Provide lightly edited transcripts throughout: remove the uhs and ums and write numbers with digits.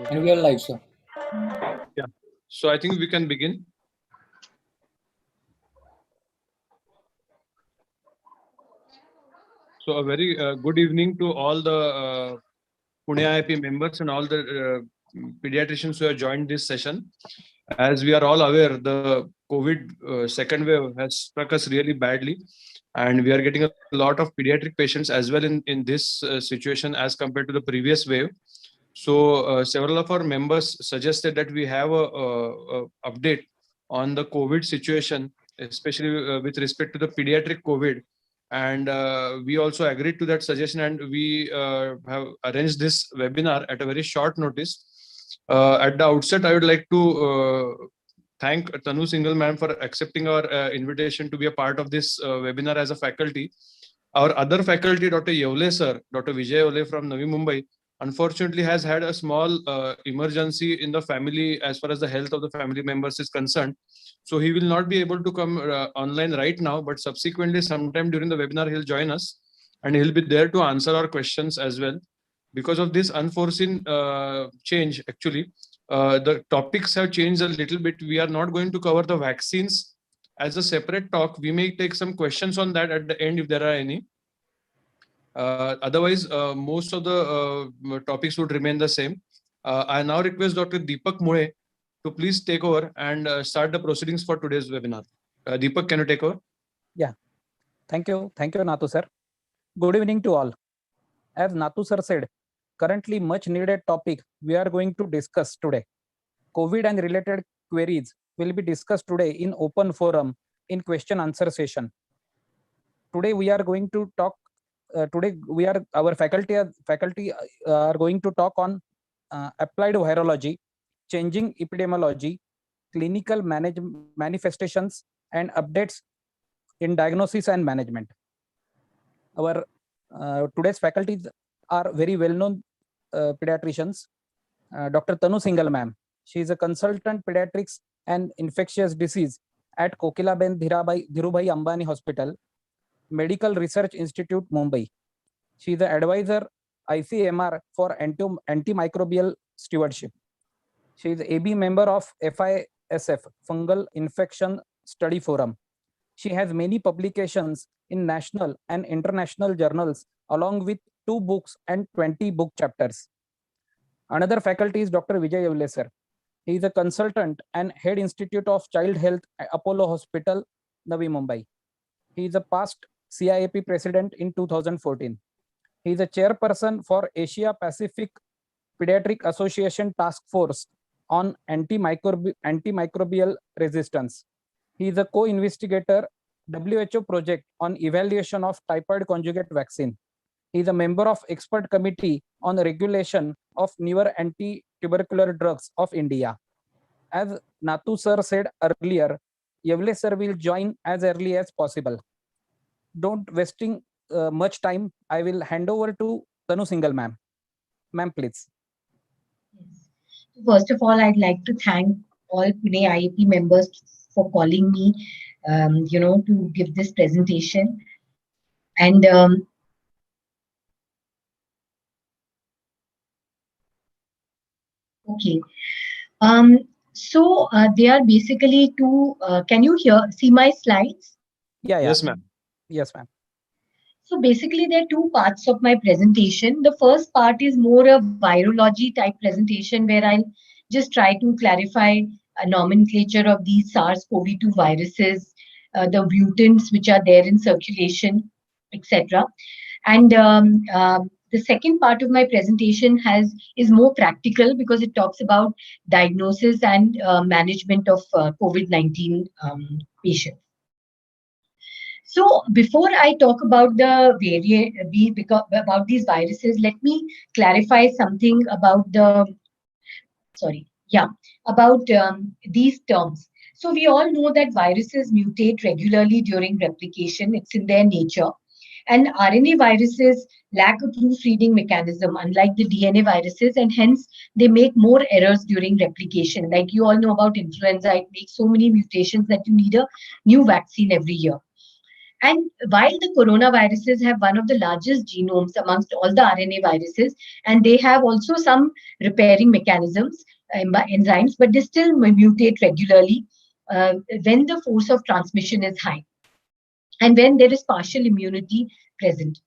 And we are live, sir. Yeah. So I think we can begin. So a very good evening to all the Pune IAP members and all the pediatricians who have joined this session. As we are all aware, the COVID second wave has struck us really badly, and we are getting a lot of pediatric patients as well in this situation as compared to the previous wave. So several of our members suggested that we have a update on the COVID situation, especially with respect to the pediatric COVID. And we also agreed to that suggestion, and we have arranged this webinar at a very short notice. At the outset, I would like to thank Tanu Singhal ma'am for accepting our invitation to be a part of this webinar as a faculty. Our other faculty, Dr. Yevle sir, Dr. Vijay Yevle from Navi Mumbai, unfortunately has had a small emergency in the family as far as the health of the family members is concerned. So he will not be able to come online right now, but subsequently sometime during the webinar, he'll join us and he'll be there to answer our questions as well. Because of this unforeseen change, actually, the topics have changed a little bit. We are not going to cover the vaccines as a separate talk. We may take some questions on that at the end if there are any. Otherwise, most of the topics would remain the same. I now request Dr. Deepak Mule to please take over and start the proceedings for today's webinar. Deepak, can you take over? Yeah. Thank you, Nathu sir. Good evening to all. As Nathu sir said, currently much needed topic we are going to discuss today. COVID and related queries will be discussed today in open forum in question answer session. Today we are going to talk. Our faculty are going to talk on applied virology, changing epidemiology, clinical manifestations, and updates in diagnosis and management. Our today's faculties are very well-known pediatricians. Dr. Tanu Singhal ma'am. She is a consultant pediatrics and infectious disease at Kokilaben Dhirubhai Ambani Hospital, Medical Research Institute, Mumbai. She is the advisor ICMR for antimicrobial stewardship. She is AB member of FISF, Fungal Infection Study Forum. She has many publications in national and international journals, along with 2 books and 20 book chapters. Another faculty is Dr. Vijay Yevle sir. He is a consultant and head Institute of Child Health at Apollo Hospital, Navi Mumbai. He is a past CIAP president in 2014. He is a chairperson for Asia Pacific Pediatric Association Task Force on antimicrobial resistance. He is a co-investigator WHO project on evaluation of typhoid conjugate vaccine. He is a member of expert committee on regulation of newer anti-tubercular drugs of India. As Nathu sir said earlier, Yevle sir will join as early as possible. Don't wasting much time. I will hand over to Tanu Singhal ma'am. Ma'am, please. Yes. First of all, I'd like to thank all Pune IAP members for calling me, to give this presentation. And okay. So they are basically two. Can you see my slides? Yeah. Yes, ma'am. Yes, ma'am. So basically, there are 2 parts of my presentation. The first part is more a virology type presentation where I'll just try to clarify a nomenclature of these SARS-CoV-2 viruses, the mutants which are there in circulation, etc. And the second part of my presentation is more practical because it talks about diagnosis and management of COVID-19 patients. So before I talk about about these viruses, let me clarify something about these terms. So we all know that viruses mutate regularly during replication. It's in their nature. And RNA viruses lack a proofreading mechanism, unlike the DNA viruses, and hence they make more errors during replication. Like you all know about influenza, it makes so many mutations that you need a new vaccine every year. And while the coronaviruses have one of the largest genomes amongst all the RNA viruses, and they have also some repairing mechanisms, enzymes, but they still mutate regularly uh, when the force of transmission is high and when there is partial immunity present.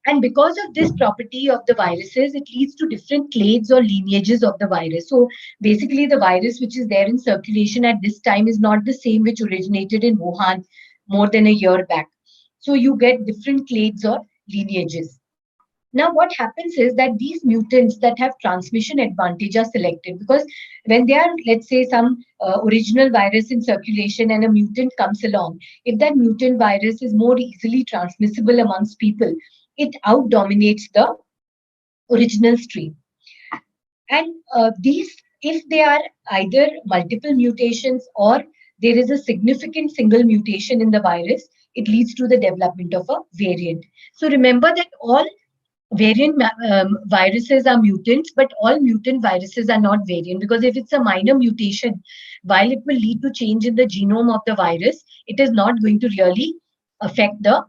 And because of this property of the viruses, it leads to different clades or lineages of the virus. So basically, the virus which is there in circulation at this time is not the same which originated in Wuhan more than a year back. So you get different clades or lineages. Now, what happens is that these mutants that have transmission advantage are selected because when there are, let's say, some original virus in circulation and a mutant comes along, if that mutant virus is more easily transmissible amongst people, it outdominates the original strain. And these, if they are either multiple mutations or there is a significant single mutation in the virus, it leads to the development of a variant. So remember that all variant viruses are mutants, but all mutant viruses are not variant because if it's a minor mutation, while it will lead to change in the genome of the virus, it is not going to really affect the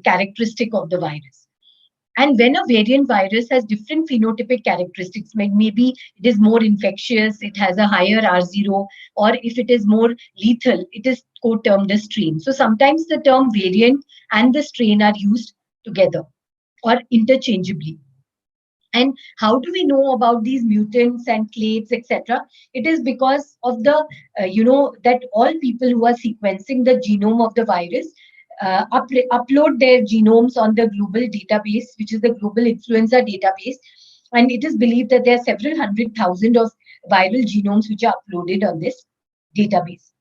characteristic of the virus. And when a variant virus has different phenotypic characteristics, maybe it is more infectious, it has a higher R0, or if it is more lethal, it is co-termed a strain. So sometimes the term variant and the strain are used together or interchangeably. And how do we know about these mutants and clades, etc.? It is because of the, that all people who are sequencing the genome of the virus upload their genomes on the global database, which is the global influenza database. And it is believed that there are several 100,000 of viral genomes which are uploaded on this database.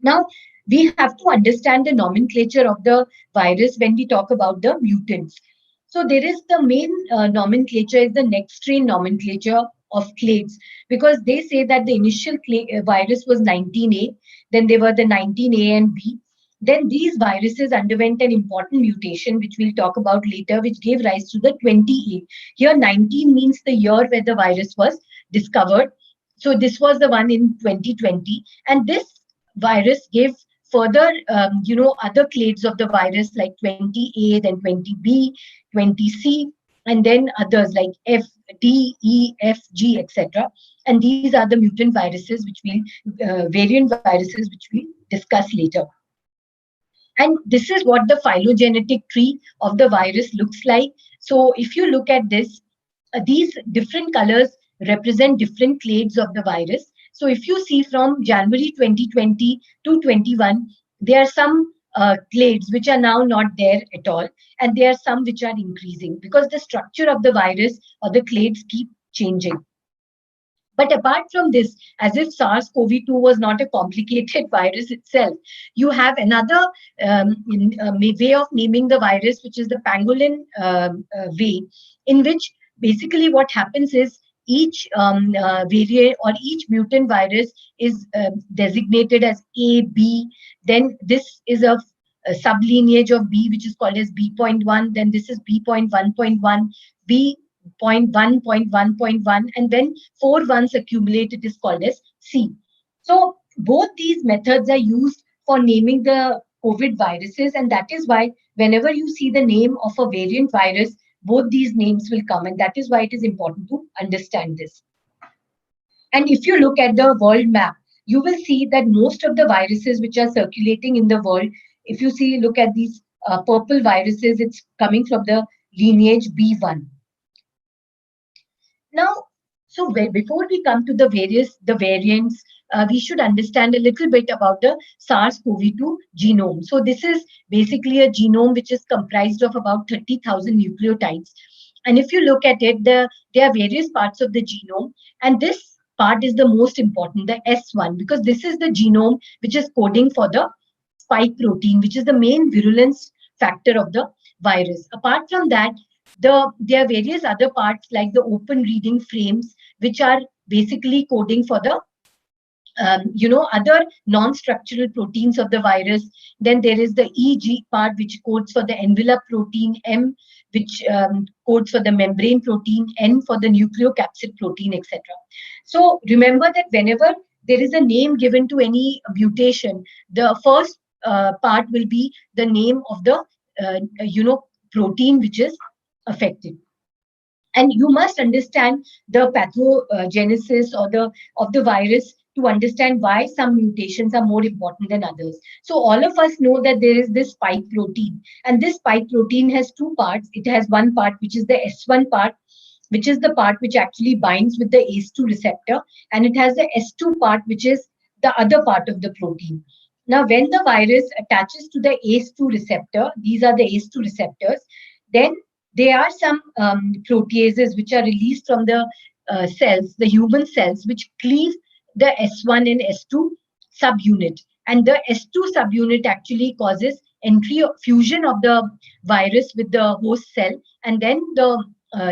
Now, we have to understand the nomenclature of the virus when we talk about the mutants. So there is the main nomenclature is the next strain nomenclature of clades because they say that the initial virus was 19A, then there were the 19A and B. Then these viruses underwent an important mutation, which we'll talk about later, which gave rise to the 20A. Here 19 means the year where the virus was discovered. So this was the one in 2020. And this virus gave further, other clades of the virus like 20A, then 20B, 20C, and then others like F, D, E, F, G, etc. And these are the mutant viruses, which variant viruses, which we'll discuss later. And this is what the phylogenetic tree of the virus looks like. So if you look at this, these different colors represent different clades of the virus. So if you see from January 2020 to 21, there are some clades which are now not there at all. And there are some which are increasing because the structure of the virus or the clades keep changing. But apart from this, as if SARS-CoV-2 was not a complicated virus itself, you have another way of naming the virus, which is the pangolin way, in which basically what happens is each variant or each mutant virus is designated as A, B. Then this is a sublineage of B, which is called as B.1. Then this is B.1.1, B. 0.1.1.1, and then 4 ones accumulate, it is called as C. So both these methods are used for naming the COVID viruses, and that is why whenever you see the name of a variant virus, both these names will come, and that is why it is important to understand this. And if you look at the world map, you will see that most of the viruses which are circulating in the world, if you see, look at these purple viruses, it's coming from the lineage B1. Now, so before we come to the variants, we should understand a little bit about the SARS-CoV-2 genome. So this is basically a genome which is comprised of about 30,000 nucleotides. And if you look at it, there are various parts of the genome, and this part is the most important, the S1, because this is the genome which is coding for the spike protein, which is the main virulence factor of the virus. Apart from that, there are various other parts like the open reading frames, which are basically coding for the other non-structural proteins of the virus. Then there is the EG part, which codes for the envelope protein, M, which codes for the membrane protein, N for the nucleocapsid protein, etc. So remember that whenever there is a name given to any mutation, the first part will be the name of the protein which is affected. And you must understand the pathogenesis or the of the virus to understand why some mutations are more important than others. So all of us know that there is this spike protein, and this spike protein has two parts. It has one part which is the S1 part, which is the part which actually binds with the ACE2 receptor, and it has the S2 part, which is the other part of the protein. Now, when the virus attaches to the ACE2 receptor, these are the ACE2 receptors, then there are some proteases which are released from the cells, the human cells, which cleave the S1 and S2 subunit. And the S2 subunit actually causes entry fusion of the virus with the host cell, and then the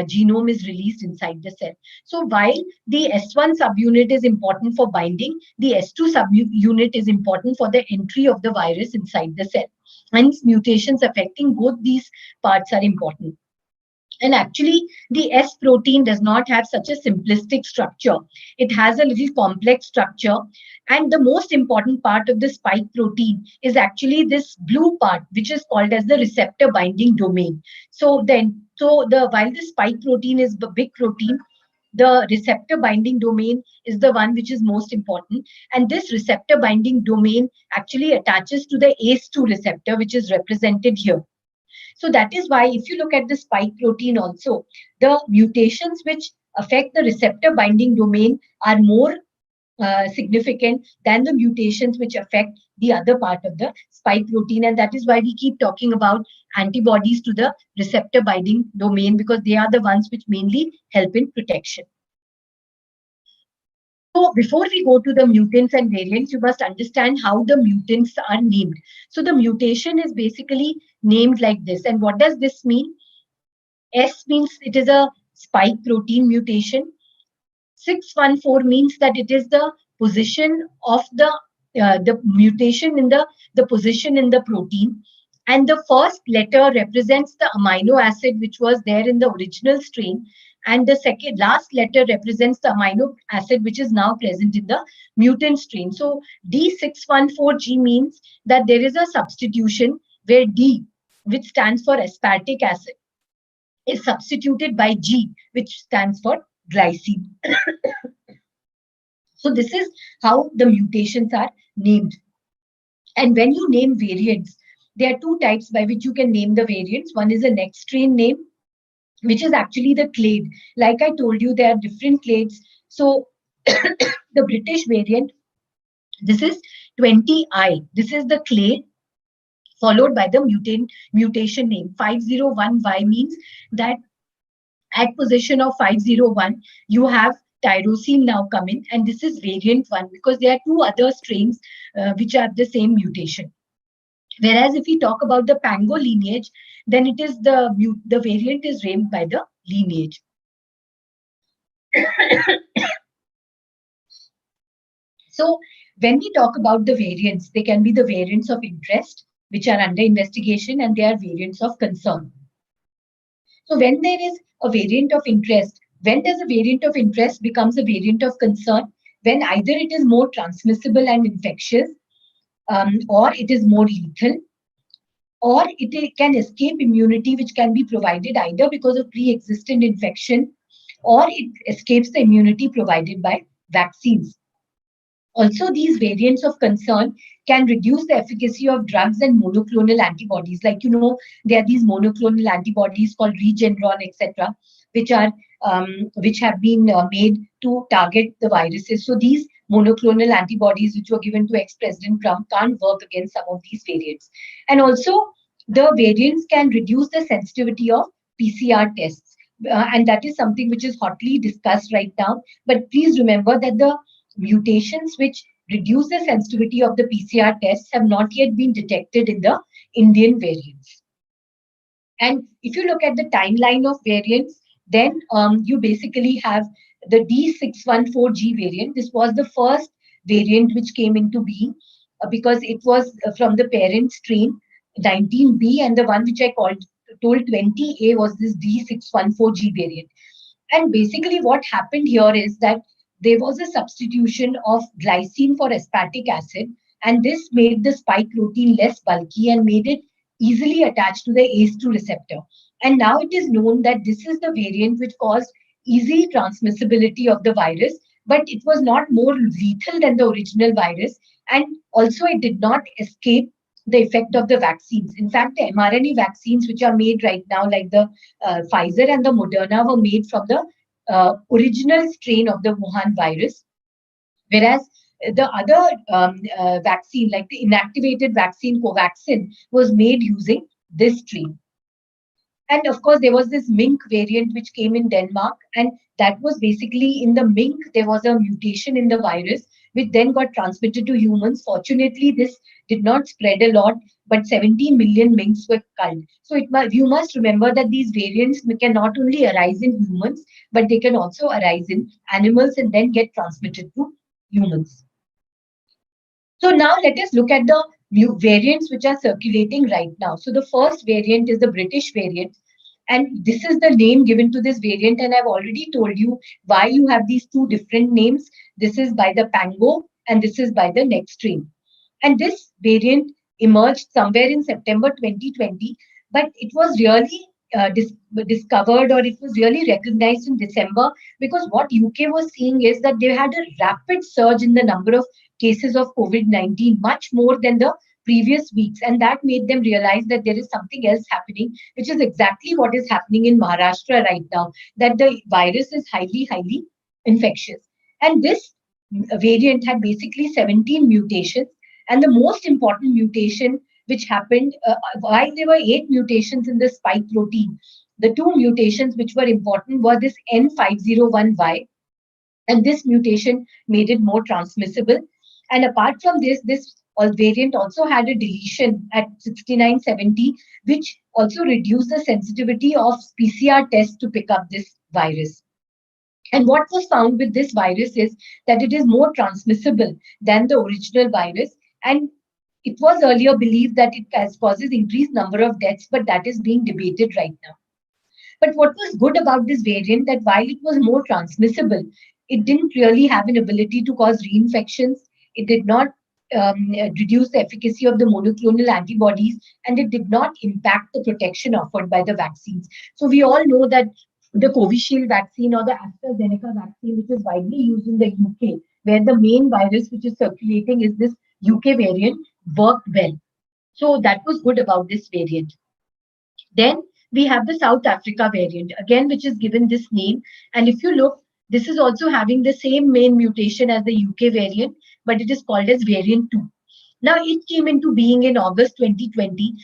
genome is released inside the cell. So while the S1 subunit is important for binding, the S2 subunit is important for the entry of the virus inside the cell. Hence, mutations affecting both these parts are important. And actually, the S protein does not have such a simplistic structure. It has a little complex structure. And the most important part of the spike protein is actually this blue part, which is called as the receptor binding domain. While the spike protein is the big protein, the receptor binding domain is the one which is most important. And this receptor binding domain actually attaches to the ACE2 receptor, which is represented here. So that is why if you look at the spike protein also, the mutations which affect the receptor binding domain are more significant than the mutations which affect the other part of the spike protein. And that is why we keep talking about antibodies to the receptor binding domain, because they are the ones which mainly help in protection. So before we go to the mutants and variants, you must understand how the mutants are named. So the mutation is basically named like this. And what does this mean? S means it is a spike protein mutation. 614 means that it is the position of the mutation in the position in the protein. And the first letter represents the amino acid which was there in the original strain. And the last letter represents the amino acid which is now present in the mutant strain. So D614G means that there is a substitution where D, which stands for aspartic acid, is substituted by G, which stands for glycine. So this is how the mutations are named. And when you name variants, there are two types by which you can name the variants. One is a next strain name, which is actually the clade. Like I told you, there are different clades. So the British variant, this is 20I. This is the clade, followed by the mutation name. 501Y means that at position of 501, you have tyrosine now come in, and this is variant 1, because there are two other strains which have the same mutation. Whereas if we talk about the Pango lineage, then it is the variant is named by the lineage. So when we talk about the variants, they can be the variants of interest, which are under investigation, and they are variants of concern. So when there is a variant of interest, when does a variant of interest becomes a variant of concern? When either it is more transmissible and infectious, or it is more lethal, or it can escape immunity, which can be provided either because of pre-existing infection, or it escapes the immunity provided by vaccines. Also, these variants of concern can reduce the efficacy of drugs and monoclonal antibodies. Like, there are these monoclonal antibodies called Regeneron, etc., which have been made to target the viruses. So these monoclonal antibodies which were given to ex-President Trump can't work against some of these variants. And also, the variants can reduce the sensitivity of PCR tests. And that is something which is hotly discussed right now. But please remember that the mutations which reduce the sensitivity of the PCR tests have not yet been detected in the Indian variants. And if you look at the timeline of variants, then you basically have the D614G variant. This was the first variant which came into being because it was from the parent strain 19B, and the one which I told 20A was this D614G variant. And basically what happened here is that there was a substitution of glycine for aspartic acid, And this made the spike protein less bulky and made it easily attached to the ACE2 receptor. And now it is known that this is the variant which caused easy transmissibility of the virus, but it was not more lethal than the original virus. And also, it did not escape the effect of the vaccines. In fact, the mRNA vaccines which are made right now, like the Pfizer and the Moderna, were made from the original strain of the Wuhan virus, whereas the other vaccine, like the inactivated vaccine Covaxin, was made using this strain. And of course, there was this mink variant which came in Denmark, and that was basically in the mink, there was a mutation in the virus, which then got transmitted to humans. Fortunately, this did not spread a lot, but 17 million minks were culled. So you must remember that these variants can not only arise in humans, but they can also arise in animals and then get transmitted to humans. So now let us look at the new variants which are circulating right now. So the first variant is the British variant. And this is the name given to this variant. And I've already told you why you have these two different names. This is by the Pango and this is by the next strain. And this variant emerged somewhere in September 2020, but it was really discovered, or it was really recognized in December, because what UK was seeing is that they had a rapid surge in the number of cases of COVID-19, much more than the previous weeks. And that made them realize that there is something else happening, which is exactly what is happening in Maharashtra right now, that the virus is highly, highly infectious. And this variant had basically 17 mutations. And the most important mutation which happened, while there were 8 mutations in the spike protein, the 2 mutations which were important were this N501Y, and this mutation made it more transmissible. And apart from this variant also had a deletion at 6970, which also reduced the sensitivity of PCR tests to pick up this virus. And what was found with this virus is that it is more transmissible than the original virus. And it was earlier believed that it causes increased number of deaths, but that is being debated right now. But what was good about this variant, that while it was more transmissible, it didn't really have an ability to cause reinfections. It did not reduce the efficacy of the monoclonal antibodies, and it did not impact the protection offered by the vaccines. So we all know that the Covishield vaccine or the AstraZeneca vaccine, which is widely used in the UK, where the main virus which is circulating is this UK variant, worked well. So that was good about this variant. Then we have the South Africa variant, again, which is given this name. And if you look, this is also having the same main mutation as the UK variant, but it is called as variant 2. Now, it came into being in August 2020,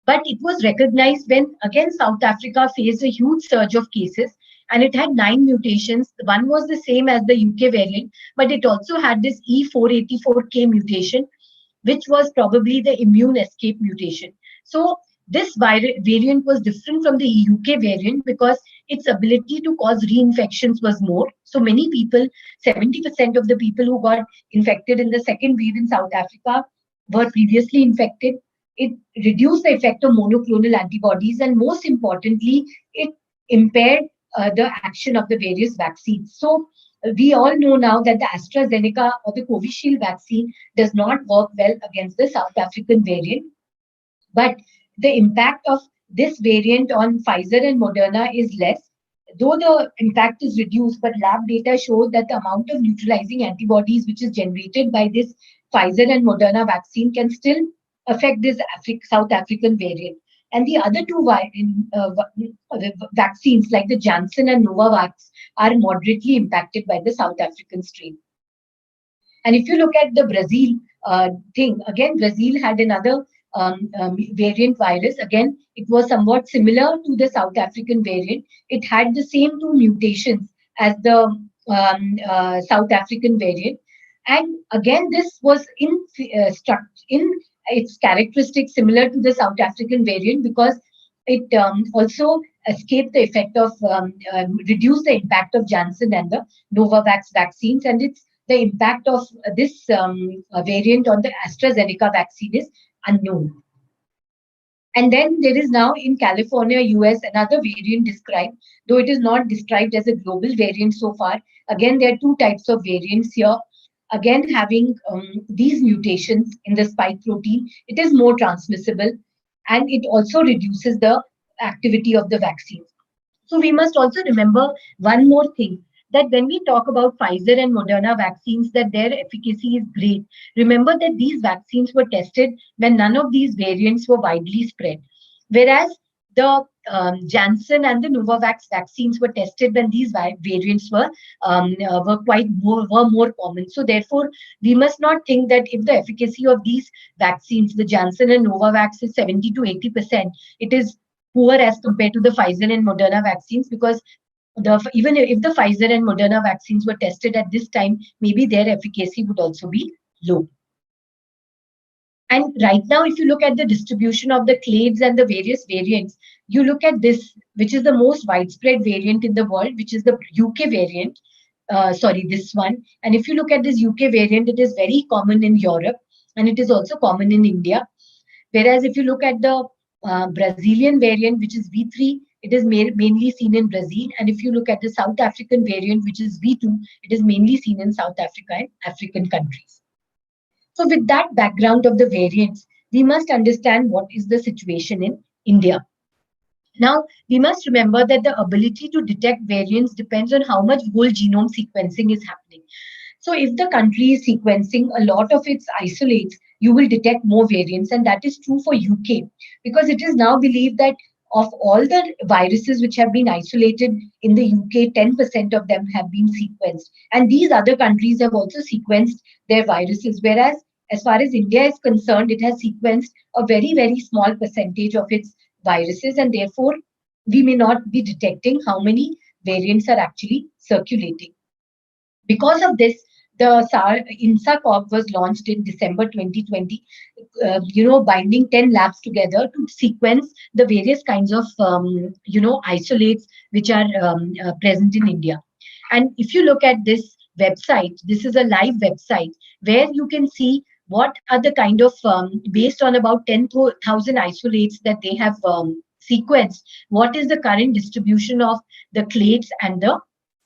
but it was recognized when, again, South Africa faced a huge surge of cases, and it had 9 mutations. One was the same as the UK variant, but it also had this E484K mutation, which was probably the immune escape mutation. So this variant was different from the UK variant because its ability to cause reinfections was more. So many people, 70% of the people who got infected in the second wave in South Africa were previously infected. It reduced the effect of monoclonal antibodies, and most importantly, it impaired the action of the various vaccines. So we all know now that the AstraZeneca or the Covishield vaccine does not work well against the South African variant. But the impact of this variant on Pfizer and Moderna is less, though the impact is reduced, but lab data shows that the amount of neutralizing antibodies which is generated by this Pfizer and Moderna vaccine can still affect this South African variant. And the other two vaccines, like the Janssen and Novavax, are moderately impacted by the South African strain. And if you look at the Brazil thing, again, Brazil had another variant virus. Again, it was somewhat similar to the South African variant. It had the same 2 mutations as the South African variant. And again, this was in its characteristics similar to the South African variant, because it also escaped the effect of, reduced the impact of Janssen and the Novavax vaccines. And the impact of this variant on the AstraZeneca vaccine is unknown. And then there is now in California, US, another variant described, though it is not described as a global variant so far. Again, there are 2 types of variants here. again having these mutations in the spike protein, it is more transmissible, and it also reduces the activity of the vaccine. So we must also remember one more thing, that when we talk about Pfizer and Moderna vaccines, that their efficacy is great. Remember that these vaccines were tested when none of these variants were widely spread, whereas the Janssen and the Novavax vaccines were tested when these variants were more common. So therefore, we must not think that if the efficacy of these vaccines, the Janssen and Novavax, is 70 to 80%, it is poor as compared to the Pfizer and Moderna vaccines, because even if the Pfizer and Moderna vaccines were tested at this time, maybe their efficacy would also be low. And right now, if you look at the distribution of the clades and the various variants, you look at this, which is the most widespread variant in the world, which is the UK variant. This one. And if you look at this UK variant, it is very common in Europe, and it is also common in India. Whereas if you look at the Brazilian variant, which is V3, it is mainly seen in Brazil. And if you look at the South African variant, which is V2, it is mainly seen in South Africa and African countries. So with that background of the variants, we must understand what is the situation in India. Now, we must remember that the ability to detect variants depends on how much whole genome sequencing is happening. So if the country is sequencing a lot of its isolates, you will detect more variants. And that is true for UK, because it is now believed that of all the viruses which have been isolated in the UK, 10% of them have been sequenced. And these other countries have also sequenced their viruses. Whereas as far as India is concerned, it has sequenced a very, very small percentage of its viruses. And therefore, we may not be detecting how many variants are actually circulating. Because of this, the INSA-CoV was launched in December 2020, binding 10 labs together to sequence the various kinds of, isolates which are present in India. And if you look at this website, this is a live website where you can see what are the kind of, based on about 10,000 isolates that they have sequenced, what is the current distribution of the clades and the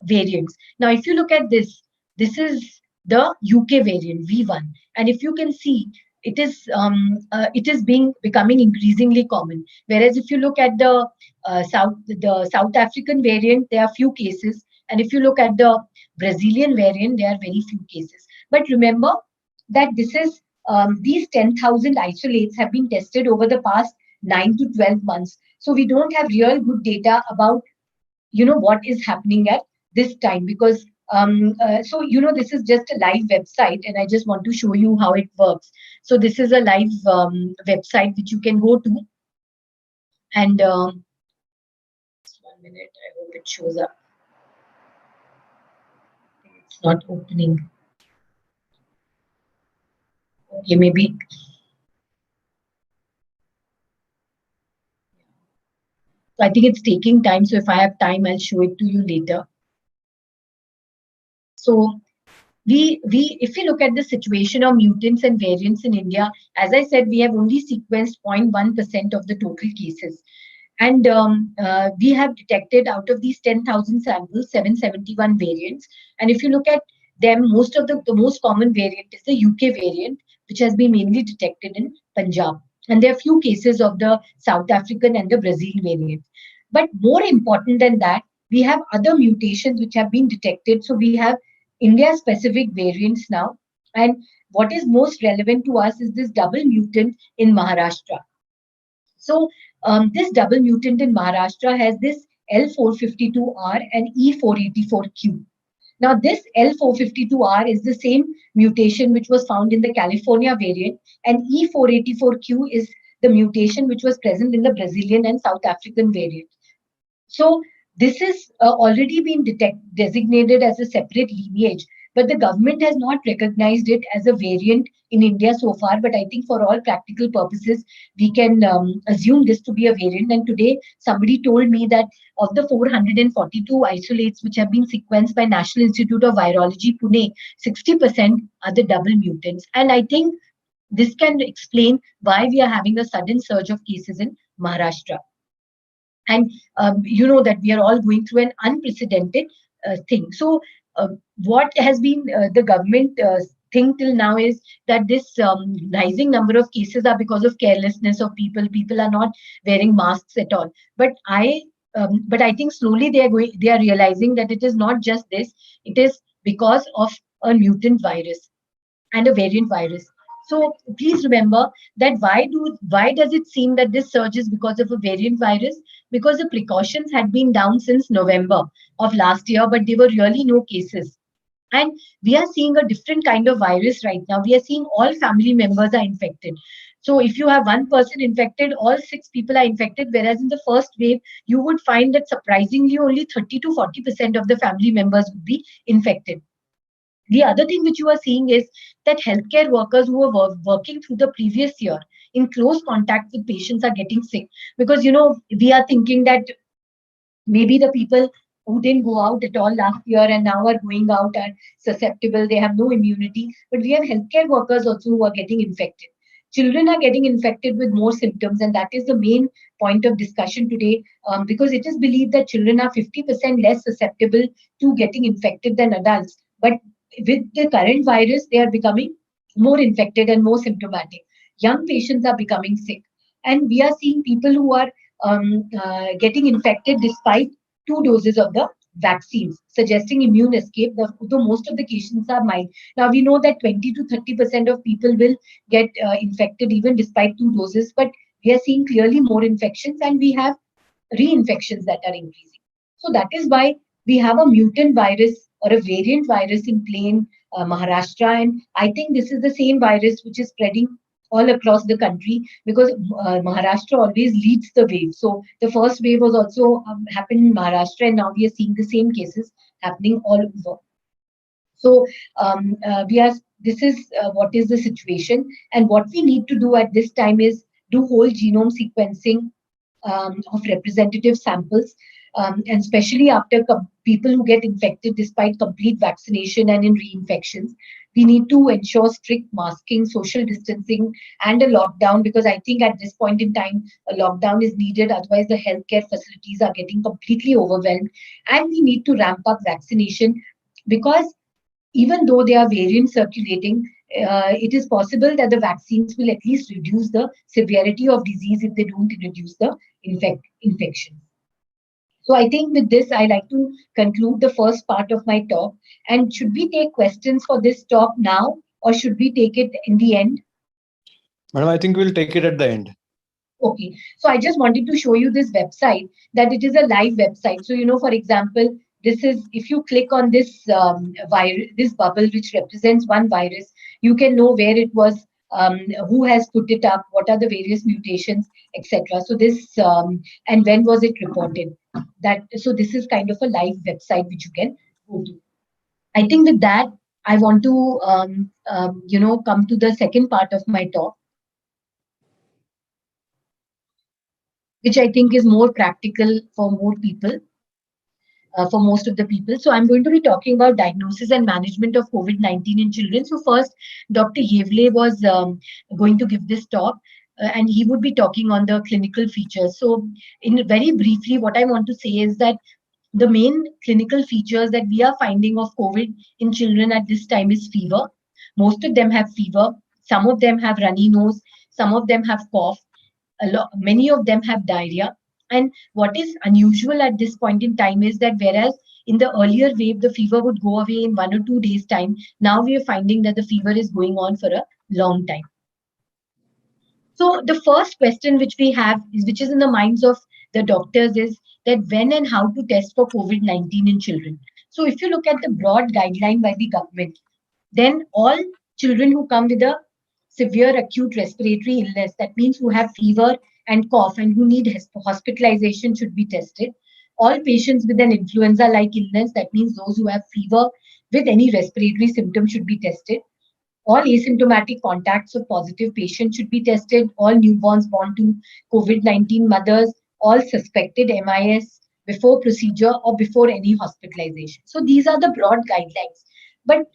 variants. Now, if you look at this, this is the UK variant V1, and if you can see, it is becoming increasingly common. Whereas if you look at the South African variant, there are few cases, and if you look at the Brazilian variant, there are very few cases. But remember that this is these 10,000 isolates have been tested over the past 9 to 12 months. So we don't have real good data about what is happening at this time, because this is just a live website, and I just want to show you how it works. So this is a live website which you can go to, and just 1 minute, I hope it shows up. It's not opening. Okay, maybe. So I think it's taking time. So if I have time, I'll show it to you later. So if we look at the situation of mutants and variants in India, as I said, we have only sequenced 0.1% of the total cases. And we have detected out of these 10,000 samples, 771 variants. And if you look at them, the most common variant is the UK variant, which has been mainly detected in Punjab. And there are few cases of the South African and the Brazil variant. But more important than that, we have other mutations which have been detected. So we have India-specific variants now. And what is most relevant to us is this double mutant in Maharashtra. So this double mutant in Maharashtra has this L452R and E484Q. Now, this L452R is the same mutation which was found in the California variant, and E484Q is the mutation which was present in the Brazilian and South African variant. So this is already been designated as a separate lineage, but the government has not recognized it as a variant in India so far. But I think for all practical purposes, we can assume this to be a variant. And today, somebody told me that of the 442 isolates which have been sequenced by National Institute of Virology, Pune, 60% are the double mutants. And I think this can explain why we are having a sudden surge of cases in Maharashtra. And that we are all going through an unprecedented thing. So what has been the government think till now is that this rising number of cases are because of carelessness of people. People are not wearing masks at all. But I think slowly they are realizing that it is not just this. It is because of a mutant virus and a variant virus. So please remember that why does it seem that this surge is because of a variant virus? Because the precautions had been down since November of last year, but there were really no cases. And we are seeing a different kind of virus right now. We are seeing all family members are infected. So if you have one person infected, all 6 people are infected. Whereas in the first wave, you would find that surprisingly only 30 to 40% of the family members would be infected. The other thing which you are seeing is that healthcare workers who were working through the previous year in close contact with patients are getting sick. Because, we are thinking that maybe the people who didn't go out at all last year and now are going out are susceptible, they have no immunity. But we have healthcare workers also who are getting infected. Children are getting infected with more symptoms, and that is the main point of discussion today, because it is believed that children are 50% less susceptible to getting infected than adults. But with the current virus, they are becoming more infected and more symptomatic. Young patients are becoming sick, and we are seeing people who are getting infected despite 2 doses of the vaccines, suggesting immune escape, though most of the cases are mild. Now, we know that 20 to 30% of people will get infected even despite 2 doses, but we are seeing clearly more infections and we have reinfections that are increasing. So that is why we have a mutant virus or a variant virus in plain Maharashtra. And I think this is the same virus which is spreading all across the country, because Maharashtra always leads the wave. So the first wave was also happened in Maharashtra, and now we are seeing the same cases happening all over. So we are. This is what is the situation, and what we need to do at this time is do whole genome sequencing of representative samples, and especially after people who get infected despite complete vaccination and in reinfections. We need to ensure strict masking, social distancing, and a lockdown, because I think at this point in time, a lockdown is needed. Otherwise, the healthcare facilities are getting completely overwhelmed. And we need to ramp up vaccination, because even though there are variants circulating, it is possible that the vaccines will at least reduce the severity of disease if they don't reduce the infection. So I think with this, I like to conclude the first part of my talk. And should we take questions for this talk now, or should we take it in the end? Madam, I think we'll take it at the end. Okay. So I just wanted to show you this website, that it is a live website. So, for example, this is, if you click on this this bubble, which represents one virus, you can know where it was, who has put it up, what are the various mutations, etc. So this, and when was it reported? So this is kind of a live website which you can go to. I think with that, I want to, come to the second part of my talk, which I think is more practical for more people. For most of the people. So I'm going to be talking about diagnosis and management of COVID-19 in children. So first, Dr. Yevle was going to give this talk, and he would be talking on the clinical features. So in very briefly, what I want to say is that the main clinical features that we are finding of COVID in children at this time is fever. Most of them have fever. Some of them have runny nose. Some of them have cough. Many of them have diarrhea. And what is unusual at this point in time is that whereas in the earlier wave, the fever would go away in 1 or 2 days' time, now we are finding that the fever is going on for a long time. So the first question which we have, which is in the minds of the doctors, is that when and how to test for COVID-19 in children. So if you look at the broad guideline by the government, then all children who come with a severe acute respiratory illness, that means who have fever and cough and who need hospitalization, should be tested. All patients with an influenza-like illness, that means those who have fever with any respiratory symptom, should be tested. All asymptomatic contacts of positive patients should be tested. All newborns born to COVID-19 mothers, all suspected MIS before procedure or before any hospitalization. So these are the broad guidelines. But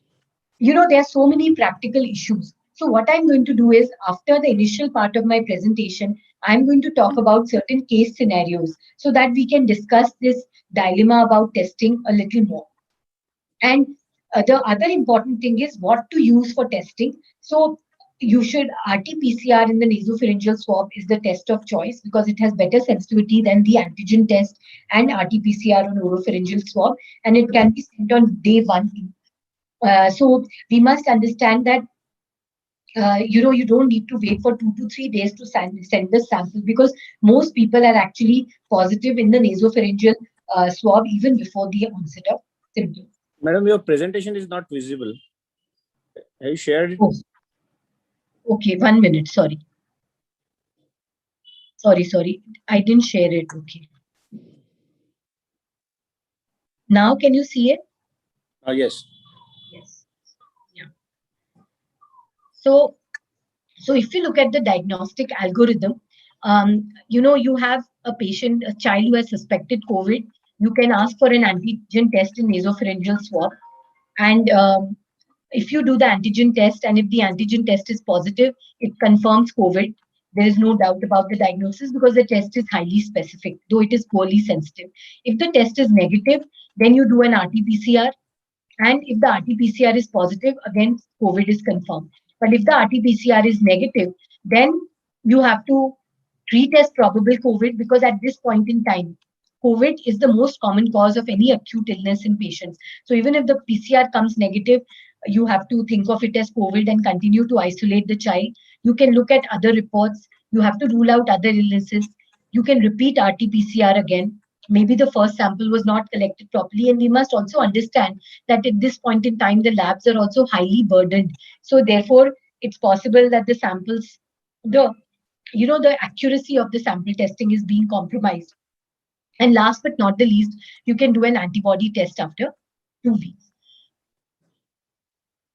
there are so many practical issues. So what I'm going to do is, after the initial part of my presentation, I'm going to talk about certain case scenarios so that we can discuss this dilemma about testing a little more. And The other important thing is what to use for testing. So you should RT-PCR in the nasopharyngeal swab is the test of choice because it has better sensitivity than the antigen test and RT-PCR on oropharyngeal swab, and it can be sent on day one. So we must understand that you don't need to wait for 2 to 3 days to send the sample because most people are actually positive in the nasopharyngeal swab even before the onset of symptoms. Madam, your presentation is not visible. Have you shared it? Oh, okay, 1 minute. Sorry. I didn't share it. Okay. Now, can you see it? Yes. Yes. Yeah. So if you look at the diagnostic algorithm, you have a child who has suspected COVID. You can ask for an antigen test in nasopharyngeal swab, and if you do the antigen test and if the antigen test is positive, it confirms COVID. There is no doubt about the diagnosis because the test is highly specific, though it is poorly sensitive. If the test is negative, then you do an RT-PCR. And if the RT-PCR is positive, again, COVID is confirmed. But if the RT-PCR is negative, then you have to treat as probable COVID because at this point in time, COVID is the most common cause of any acute illness in patients. So even if the PCR comes negative, you have to think of it as COVID and continue to isolate the child. You can look at other reports. You have to rule out other illnesses. You can repeat RT-PCR again. Maybe the first sample was not collected properly. And we must also understand that at this point in time, the labs are also highly burdened. So therefore, it's possible that the samples, the accuracy of the sample testing is being compromised. And last but not the least, you can do an antibody test after 2 weeks.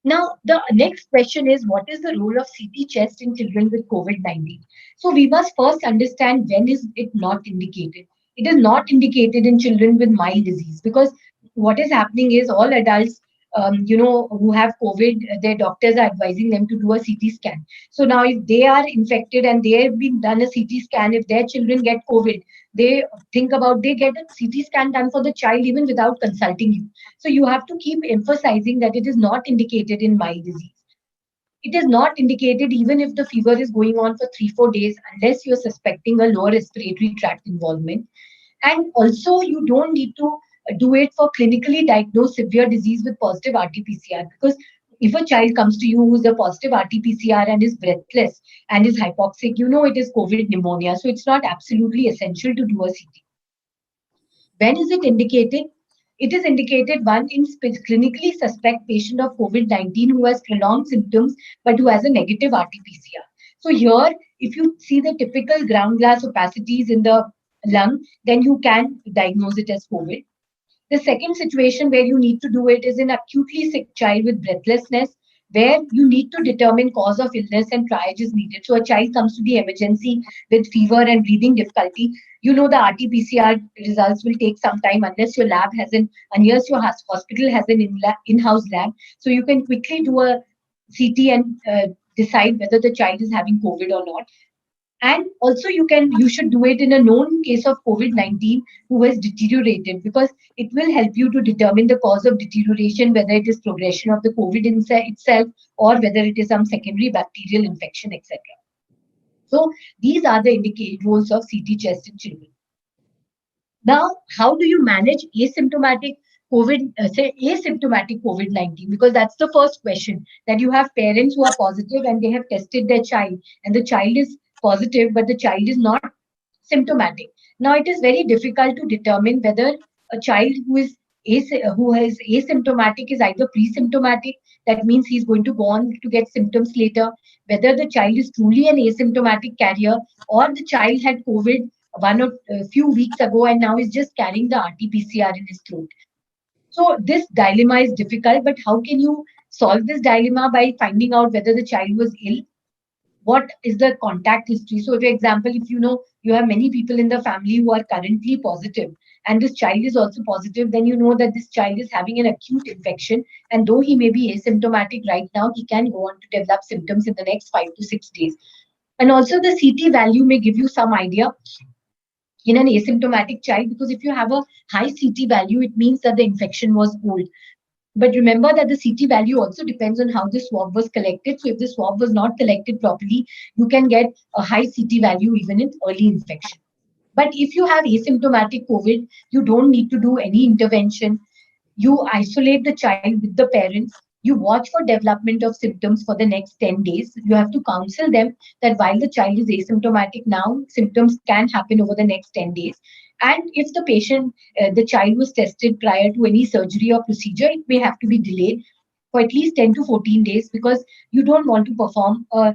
Now, the next question is, what is the role of CT chest in children with COVID-19? So we must first understand when is it not indicated. It is not indicated in children with mild disease because what is happening is all adults, who have COVID, their doctors are advising them to do a CT scan. So now if they are infected and they have been done a CT scan, if their children get COVID, they they get a CT scan done for the child even without consulting you. So you have to keep emphasizing that it is not indicated in mild disease. It is not indicated even if the fever is going on for 3 4 days unless you're suspecting a lower respiratory tract involvement. And also, you don't need to do it for clinically diagnosed severe disease with positive RT-PCR because if a child comes to you who's a positive RT-PCR and is breathless and is hypoxic, you know it is COVID pneumonia. So it's not absolutely essential to do a CT. When is it indicated? It is indicated one in clinically suspect patient of COVID-19 who has prolonged symptoms but who has a negative RT-PCR. So here, if you see the typical ground glass opacities in the lung, then you can diagnose it as COVID. The second situation where you need to do it is in acutely sick child with breathlessness, where you need to determine cause of illness and triage is needed. So a child comes to the emergency with fever and breathing difficulty. You know the RT-PCR results will take some time unless your hospital has an in-house lab. So you can quickly do a CT and decide whether the child is having COVID or not. And also you should do it in a known case of COVID-19 who has deteriorated because it will help you to determine the cause of deterioration, whether it is progression of the COVID itself or whether it is some secondary bacterial infection, etc. So these are the roles of CT chest in children. Now, how do you manage asymptomatic asymptomatic COVID-19? Because that's the first question, that you have parents who are positive and they have tested their child and the child is positive, but the child is not symptomatic. Now, it is very difficult to determine whether a child who is asymptomatic is either pre-symptomatic, that means he's going to go on to get symptoms later, whether the child is truly an asymptomatic carrier or the child had COVID one or a few weeks ago and now is just carrying the RT-PCR in his throat. So this dilemma is difficult, but how can you solve this dilemma? By finding out whether the child was ill, what is the contact history. So for example, if you know you have many people in the family who are currently positive and this child is also positive, then you know that this child is having an acute infection, and though he may be asymptomatic right now, he can go on to develop symptoms in the next 5 to 6 days. And also the CT value may give you some idea in an asymptomatic child, because if you have a high CT value, it means that the infection was old. But remember that the CT value also depends on how the swab was collected. So if the swab was not collected properly, you can get a high CT value even in early infection. But if you have asymptomatic COVID, you don't need to do any intervention. You isolate the child with the parents. You watch for development of symptoms for the next 10 days. You have to counsel them that while the child is asymptomatic now, symptoms can happen over the next 10 days. And if the patient, the child was tested prior to any surgery or procedure, it may have to be delayed for at least 10 to 14 days, because you don't want to perform a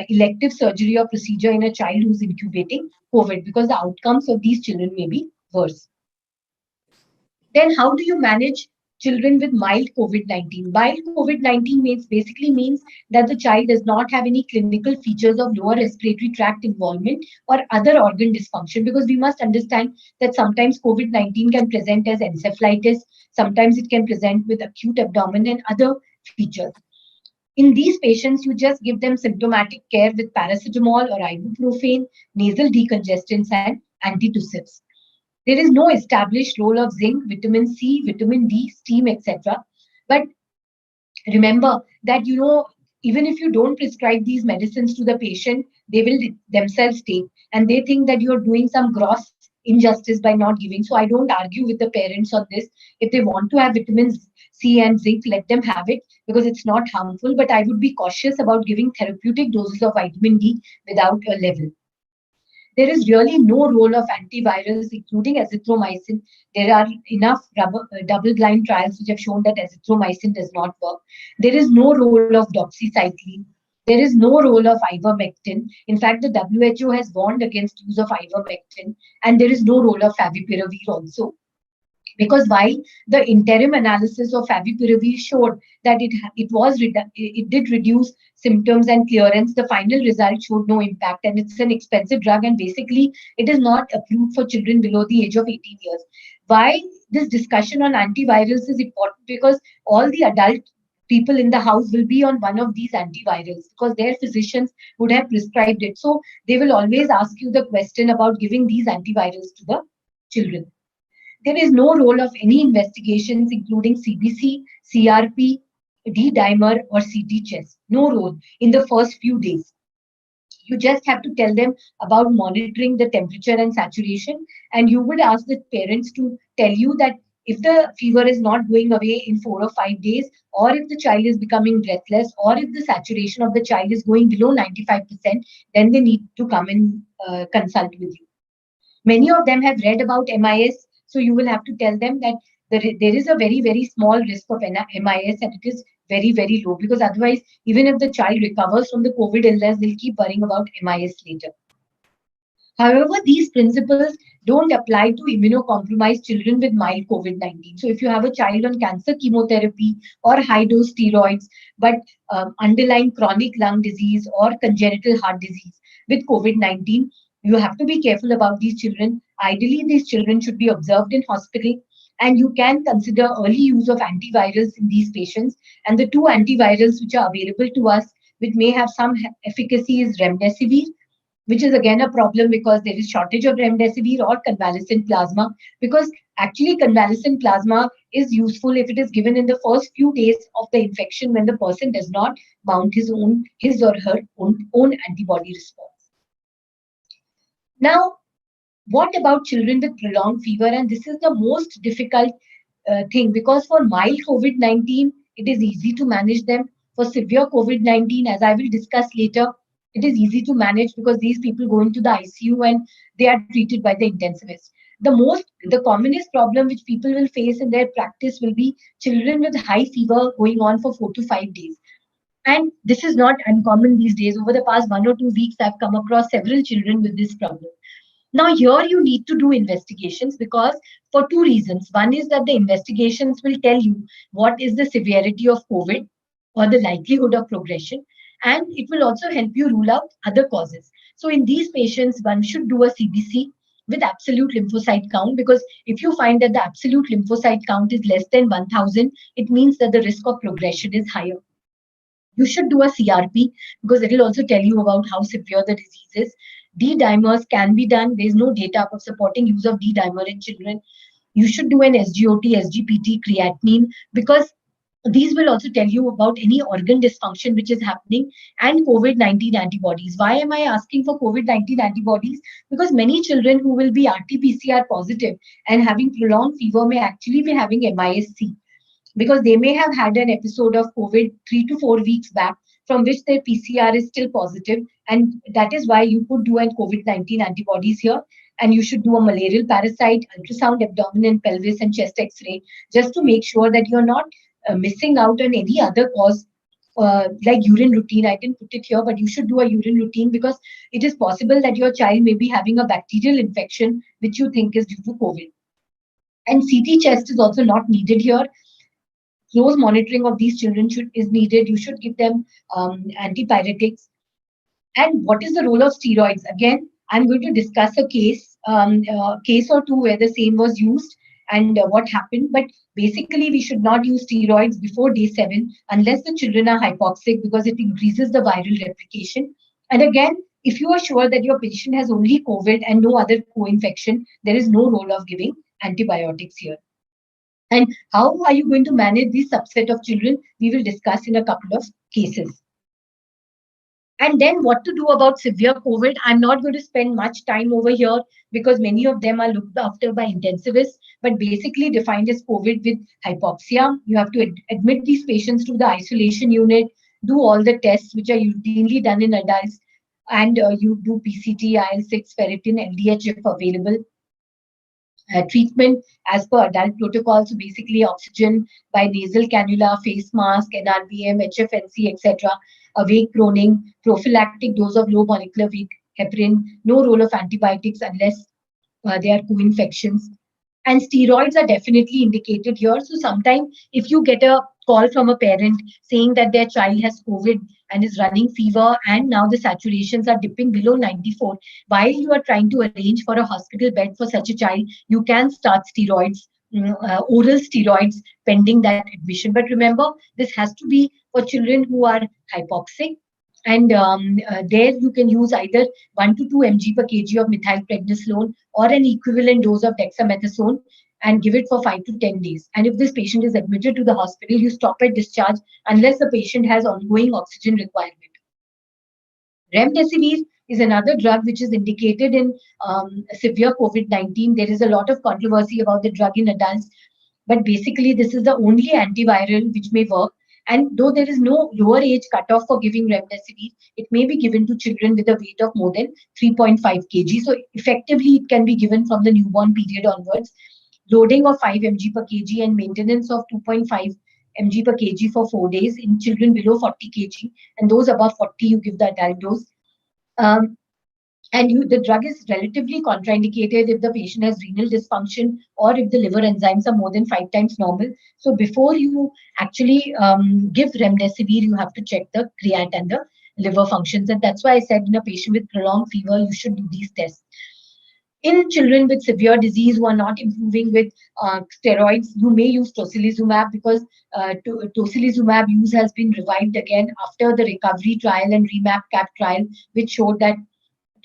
elective surgery or procedure in a child who's incubating COVID, because the outcomes of these children may be worse. Then how do you manage children with mild COVID-19? Mild COVID-19 basically means that the child does not have any clinical features of lower respiratory tract involvement or other organ dysfunction, because we must understand that sometimes COVID-19 can present as encephalitis, sometimes it can present with acute abdomen and other features. In these patients, you just give them symptomatic care with paracetamol or ibuprofen, nasal decongestants, and antitussives. There is no established role of zinc, vitamin C, vitamin D, steam, etc. But remember that, even if you don't prescribe these medicines to the patient, they will themselves take, and they think that you're doing some gross injustice by not giving. So I don't argue with the parents on this. If they want to have vitamins C and zinc, let them have it, because it's not harmful. But I would be cautious about giving therapeutic doses of vitamin D without a level. There is really no role of antivirals, including azithromycin. There are enough double-blind trials which have shown that azithromycin does not work. There is no role of doxycycline. There is no role of ivermectin. In fact, the WHO has warned against use of ivermectin, and there is no role of favipiravir also. Because while the interim analysis of favipiravir showed that it did reduce symptoms and clearance, the final result showed no impact, and it's an expensive drug, and basically it is not approved for children below the age of 18 years. Why this discussion on antivirals is important? Because all the adult people in the house will be on one of these antivirals, because their physicians would have prescribed it. So they will always ask you the question about giving these antivirals to the children. There is no role of any investigations, including CBC, CRP, D-dimer, or CT chest. No role in the first few days. You just have to tell them about monitoring the temperature and saturation, and you would ask the parents to tell you that if the fever is not going away in 4 or 5 days, or if the child is becoming breathless, or if the saturation of the child is going below 95%, then they need to come and consult with you. Many of them have read about MIS, so you will have to tell them that there is a very, very small risk of MIS, and it is very, very low, because otherwise, even if the child recovers from the COVID illness, they'll keep worrying about MIS later. However, these principles don't apply to immunocompromised children with mild COVID-19. So if you have a child on cancer chemotherapy or high-dose steroids, but underlying chronic lung disease or congenital heart disease with COVID-19, you have to be careful about these children. Ideally, these children should be observed in hospital, and you can consider early use of antivirals in these patients. And the two antivirals which are available to us, which may have some efficacy, is remdesivir, which is again a problem because there is shortage of remdesivir, or convalescent plasma, because actually convalescent plasma is useful if it is given in the first few days of the infection, when the person does not mount his or her own antibody response. Now, what about children with prolonged fever? And this is the most difficult thing, because for mild COVID-19, it is easy to manage them. For severe COVID-19, as I will discuss later, it is easy to manage because these people go into the ICU and they are treated by the intensivist. The commonest problem which people will face in their practice will be children with high fever going on for 4 to 5 days. And this is not uncommon these days. Over the past 1 or 2 weeks, I've come across several children with this problem. Now, here you need to do investigations, because for two reasons. One is that the investigations will tell you what is the severity of COVID or the likelihood of progression, and it will also help you rule out other causes. So in these patients, one should do a CBC with absolute lymphocyte count, because if you find that the absolute lymphocyte count is less than 1000, it means that the risk of progression is higher. You should do a CRP, because it will also tell you about how severe the disease is. D-dimers can be done. There is no data of supporting use of D-dimer in children. You should do an SGOT, SGPT, creatinine, because These will also tell you about any organ dysfunction which is happening and COVID-19 antibodies. Why am I asking for COVID-19 antibodies? Because many children who will be RT-PCR positive and having prolonged fever may actually be having MISC, because they may have had an episode of COVID 3 to 4 weeks back from which their PCR is still positive. And that is why you could do a COVID-19 antibodies here. And you should do a malarial parasite, ultrasound, abdomen and pelvis and chest x-ray, just to make sure that you're not missing out on any other cause, like urine routine. I didn't put it here, but you should do a urine routine because it is possible that your child may be having a bacterial infection, which you think is due to COVID. And CT chest is also not needed here. Close monitoring of these children is needed. You should give them antipyretics. And what is the role of steroids? Again, I'm going to discuss a case or two where the same was used and what happened. But basically, we should not use steroids before day 7 unless the children are hypoxic, because it increases the viral replication. And again, if you are sure that your patient has only COVID and no other co-infection, there is no role of giving antibiotics here. And how are you going to manage this subset of children? We will discuss in a couple of cases. And then what to do about severe COVID? I'm not going to spend much time over here because many of them are looked after by intensivists, but basically defined as COVID with hypoxia. You have to admit these patients to the isolation unit, do all the tests which are routinely done in adults, and you do PCT, IL-6, ferritin, LDH if available. Treatment as per adult protocol, so basically oxygen by nasal cannula, face mask, NRBM, HFNC, etc. Awake proning, prophylactic dose of low molecular weight heparin, no role of antibiotics unless they are co-infections. And steroids are definitely indicated here. So sometimes if you get a call from a parent saying that their child has COVID and is running fever and now the saturations are dipping below 94, while you are trying to arrange for a hospital bed for such a child, you can start steroids, oral steroids pending that admission. But remember, this has to be for children who are hypoxic. And there you can use either 1 to 2 mg per kg of methylprednisolone or an equivalent dose of dexamethasone and give it for 5 to 10 days. And if this patient is admitted to the hospital, you stop at discharge unless the patient has ongoing oxygen requirement. Remdesivir is another drug which is indicated in severe COVID-19. There is a lot of controversy about the drug in adults, but basically this is the only antiviral which may work. And though there is no lower age cutoff for giving remdesivir, it may be given to children with a weight of more than 3.5 kg. So effectively, it can be given from the newborn period onwards. Loading of 5 mg per kg and maintenance of 2.5 mg per kg for 4 days in children below 40 kg, and those above 40, you give the adult dose. And the drug is relatively contraindicated if the patient has renal dysfunction or if the liver enzymes are more than 5 times normal. So before you actually give remdesivir, you have to check the creat and the liver functions. And that's why I said in a patient with prolonged fever, you should do these tests. In children with severe disease who are not improving with steroids, you may use tocilizumab because tocilizumab use has been revived again after the recovery trial and remap-cap trial, which showed that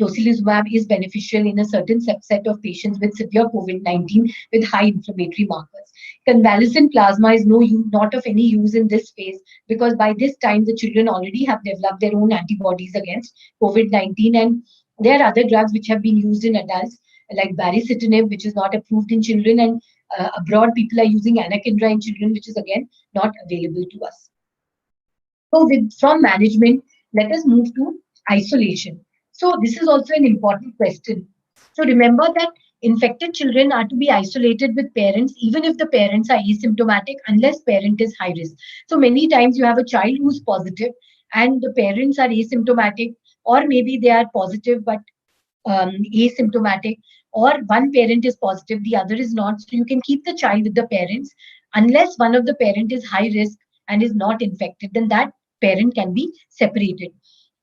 tocilizumab is beneficial in a certain subset of patients with severe COVID-19 with high inflammatory markers. Convalescent plasma is not of any use in this phase because by this time the children already have developed their own antibodies against COVID-19, and there are other drugs which have been used in adults like baricitinib, which is not approved in children, and abroad people are using anakinra in children, which is again not available to us. So from management, let us move to isolation. So this is also an important question. So remember that infected children are to be isolated with parents, even if the parents are asymptomatic, unless parent is high risk. So many times you have a child who's positive and the parents are asymptomatic, or maybe they are positive but asymptomatic, or one parent is positive, the other is not. So you can keep the child with the parents unless one of the parent is high risk and is not infected, then that parent can be separated.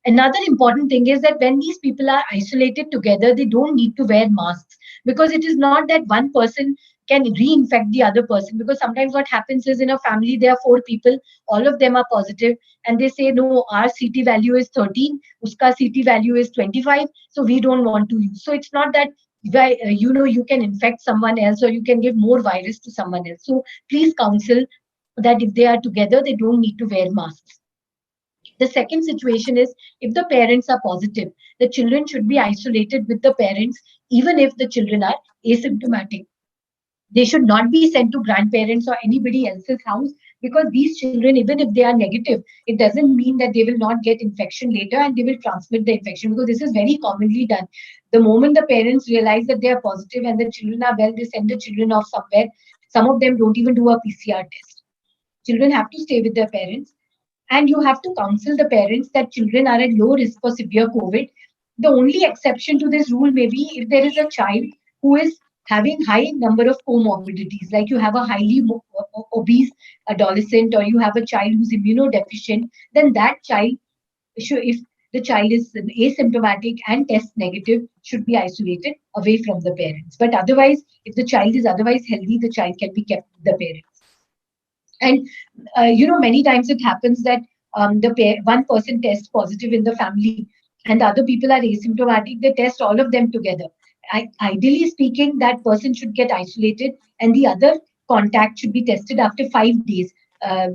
Another important thing is that when these people are isolated together, they don't need to wear masks, because it is not that one person can reinfect the other person. Because sometimes what happens is in a family, there are 4 people, all of them are positive, and they say, no, our CT value is 13, uska CT value is 25, so we don't want to use. So it's not that you can infect someone else or you can give more virus to someone else. So please counsel that if they are together, they don't need to wear masks. The second situation is if the parents are positive, the children should be isolated with the parents, even if the children are asymptomatic. They should not be sent to grandparents or anybody else's house, because these children, even if they are negative, it doesn't mean that they will not get infection later and they will transmit the infection, because this is very commonly done. The moment the parents realize that they are positive and the children are well, they send the children off somewhere. Some of them don't even do a PCR test. Children have to stay with their parents, and you have to counsel the parents that children are at low risk for severe COVID. The only exception to this rule may be if there is a child who is having high number of comorbidities, like you have a highly obese adolescent, or you have a child who's immunodeficient, then that child should, if the child is asymptomatic and test negative, should be isolated away from the parents. But otherwise, if the child is otherwise healthy, the child can be kept with the parents. And many times it happens that one person tests positive in the family and the other people are asymptomatic. They test all of them together. Ideally speaking, that person should get isolated and the other contact should be tested after 5 days,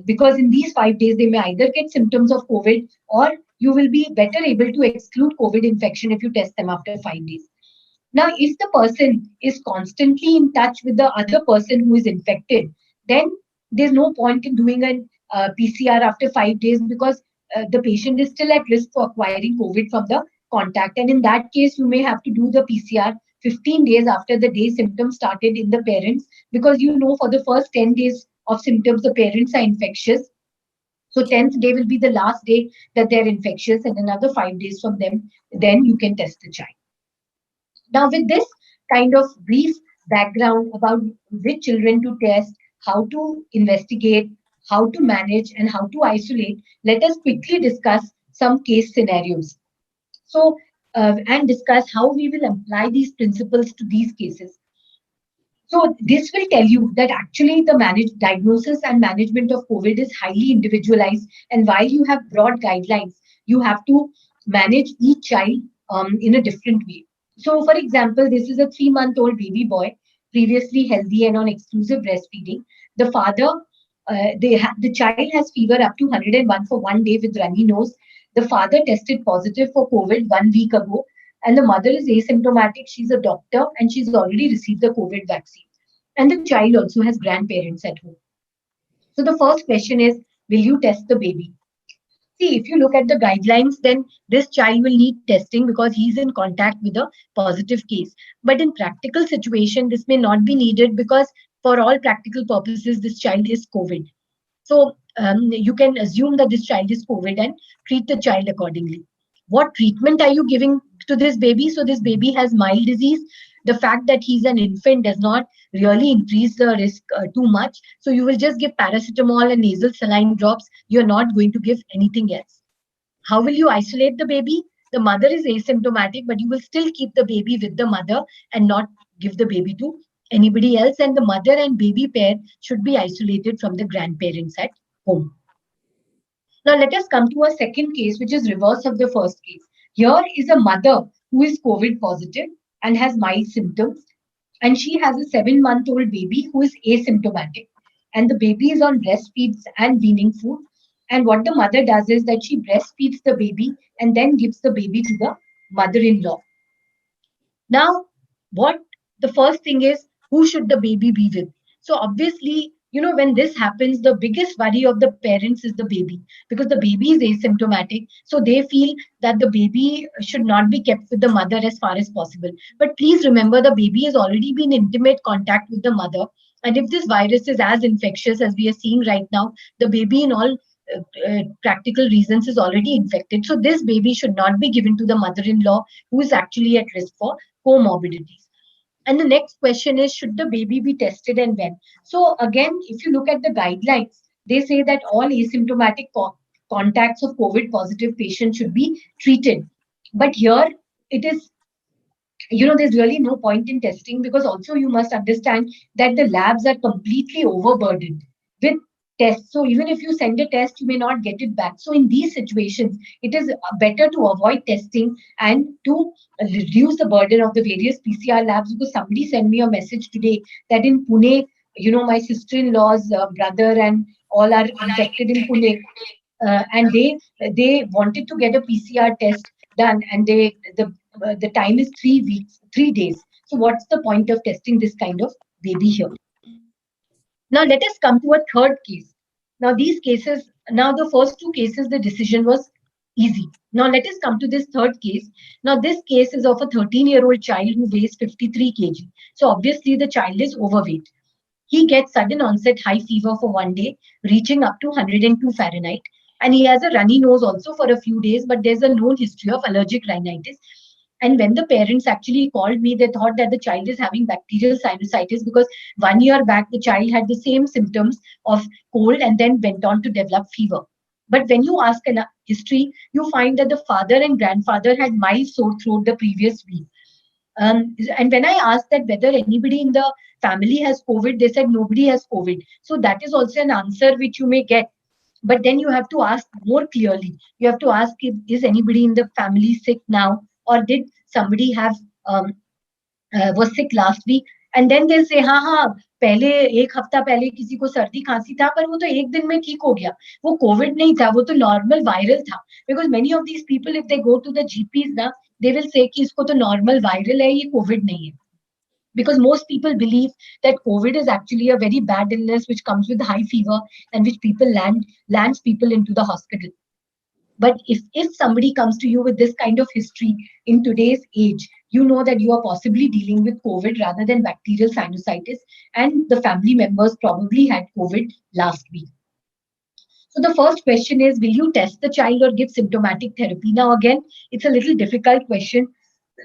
because in these 5 days they may either get symptoms of COVID, or you will be better able to exclude COVID infection if you test them after 5 days. Now, if the person is constantly in touch with the other person who is infected, then there's no point in doing a PCR after 5 days, because the patient is still at risk for acquiring COVID from the contact. And in that case, you may have to do the PCR 15 days after the day symptoms started in the parents, because for the first 10 days of symptoms, the parents are infectious. So 10th day will be the last day that they're infectious, and another 5 days from them, then you can test the child. Now, with this kind of brief background about which children to test, how to investigate, how to manage, and how to isolate, let us quickly discuss some case scenarios. So, and discuss how we will apply these principles to these cases. So, this will tell you that actually the diagnosis and management of COVID is highly individualized. And while you have broad guidelines, you have to manage each child in a different way. So, for example, this is a 3-month-old baby boy, previously healthy and on exclusive breastfeeding. The father, the child has fever up to 101 for 1 day with runny nose. The father tested positive for COVID 1 week ago, and the mother is asymptomatic. She's a doctor and she's already received the COVID vaccine. And the child also has grandparents at home. So the first question is, will you test the baby? See, if you look at the guidelines, then this child will need testing because he's in contact with a positive case. But in practical situation, this may not be needed, because for all practical purposes, this child is COVID. So you can assume that this child is COVID and treat the child accordingly. What treatment are you giving to this baby? So this baby has mild disease. The fact that he's an infant does not really increase the risk too much. So you will just give paracetamol and nasal saline drops. You're not going to give anything else. How will you isolate the baby? The mother is asymptomatic, but you will still keep the baby with the mother and not give the baby to anybody else. And the mother and baby pair should be isolated from the grandparents at home. Now let us come to a second case, which is reverse of the first case. Here is a mother who is COVID positive and has mild symptoms, and she has a 7-month-old baby who is asymptomatic, and the baby is on breastfeeds and weaning food. And what the mother does is that she breastfeeds the baby and then gives the baby to the mother-in-law. Now, what the first thing is, who should the baby be with? So obviously, when this happens, the biggest worry of the parents is the baby, because the baby is asymptomatic. So they feel that the baby should not be kept with the mother as far as possible. But please remember, the baby has already been in intimate contact with the mother. And if this virus is as infectious as we are seeing right now, the baby in all practical reasons is already infected. So this baby should not be given to the mother-in-law, who is actually at risk for comorbidities. And the next question is, should the baby be tested and when? So again, if you look at the guidelines, they say that all asymptomatic contacts of COVID positive patients should be treated. But here it is, there's really no point in testing, because also you must understand that the labs are completely overburdened with tests. So even if you send a test, you may not get it back. So in these situations, it is better to avoid testing and to reduce the burden of the various PCR labs. Because somebody sent me a message today that in Pune, my sister-in-law's brother and all are infected in Pune, and they wanted to get a PCR test done, and the time is 3 weeks, 3 days. So what's the point of testing this kind of baby here? Now let us come to a third case. Now these cases, now the first two cases, the decision was easy. Now let us come to this third case. Now this case is of a 13-year-old child who weighs 53 kg. So obviously the child is overweight. He gets sudden onset high fever for one day, reaching up to 102 Fahrenheit. And he has a runny nose also for a few days, but there's a known history of allergic rhinitis. And when the parents actually called me, they thought that the child is having bacterial sinusitis because 1 year back, the child had the same symptoms of cold and then went on to develop fever. But when you ask a history, you find that the father and grandfather had mild sore throat the previous week. And when I asked that whether anybody in the family has COVID, they said nobody has COVID. So that is also an answer which you may get. But then you have to ask more clearly. You have to ask, is anybody in the family sick now? Or did somebody have was sick last week? And then they'll say, हाँ पहले एक हफ्ता पहले किसी को सर्दी खांसी था पर वो तो एक दिन में ठीक हो गया, वो कोविड नहीं था, वो तो नॉर्मल वायरल था. Because many of these people, if they go to the GPs ना, they will say कि इसको तो नॉर्मल वायरल है, ये कोविड नहीं है. Because most people believe that COVID is actually a very bad illness which comes with high fever and which lands people into the hospital. But if somebody comes to you with this kind of history in today's age, you know that you are possibly dealing with COVID rather than bacterial sinusitis, and the family members probably had COVID last week. So the first question is, will you test the child or give symptomatic therapy? Now again, it's a little difficult question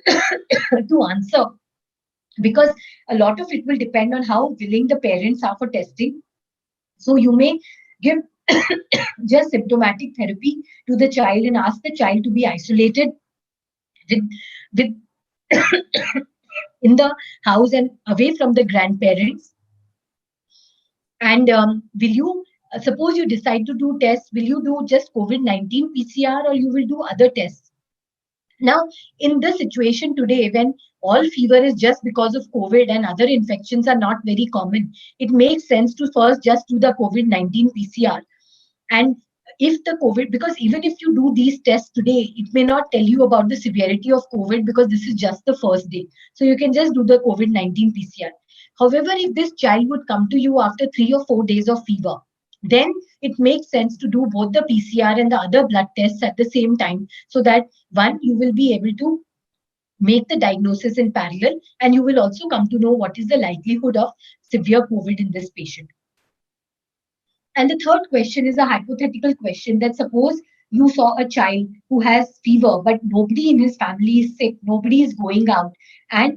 to answer, because a lot of it will depend on how willing the parents are for testing. So you may give just symptomatic therapy to the child and ask the child to be isolated with in the house and away from the grandparents. And will you, suppose you decide to do tests, will you do just COVID-19 PCR or you will do other tests? Now, in the situation today, when all fever is just because of COVID and other infections are not very common, it makes sense to first just do the COVID-19 PCR. And if the COVID, because even if you do these tests today, it may not tell you about the severity of COVID because this is just the first day. So you can just do the COVID-19 PCR. However, if this child would come to you after 3 or 4 days of fever, then it makes sense to do both the PCR and the other blood tests at the same time, so that one, you will be able to make the diagnosis in parallel, and you will also come to know what is the likelihood of severe COVID in this patient. And the third question is a hypothetical question, that suppose you saw a child who has fever, but nobody in his family is sick, nobody is going out, and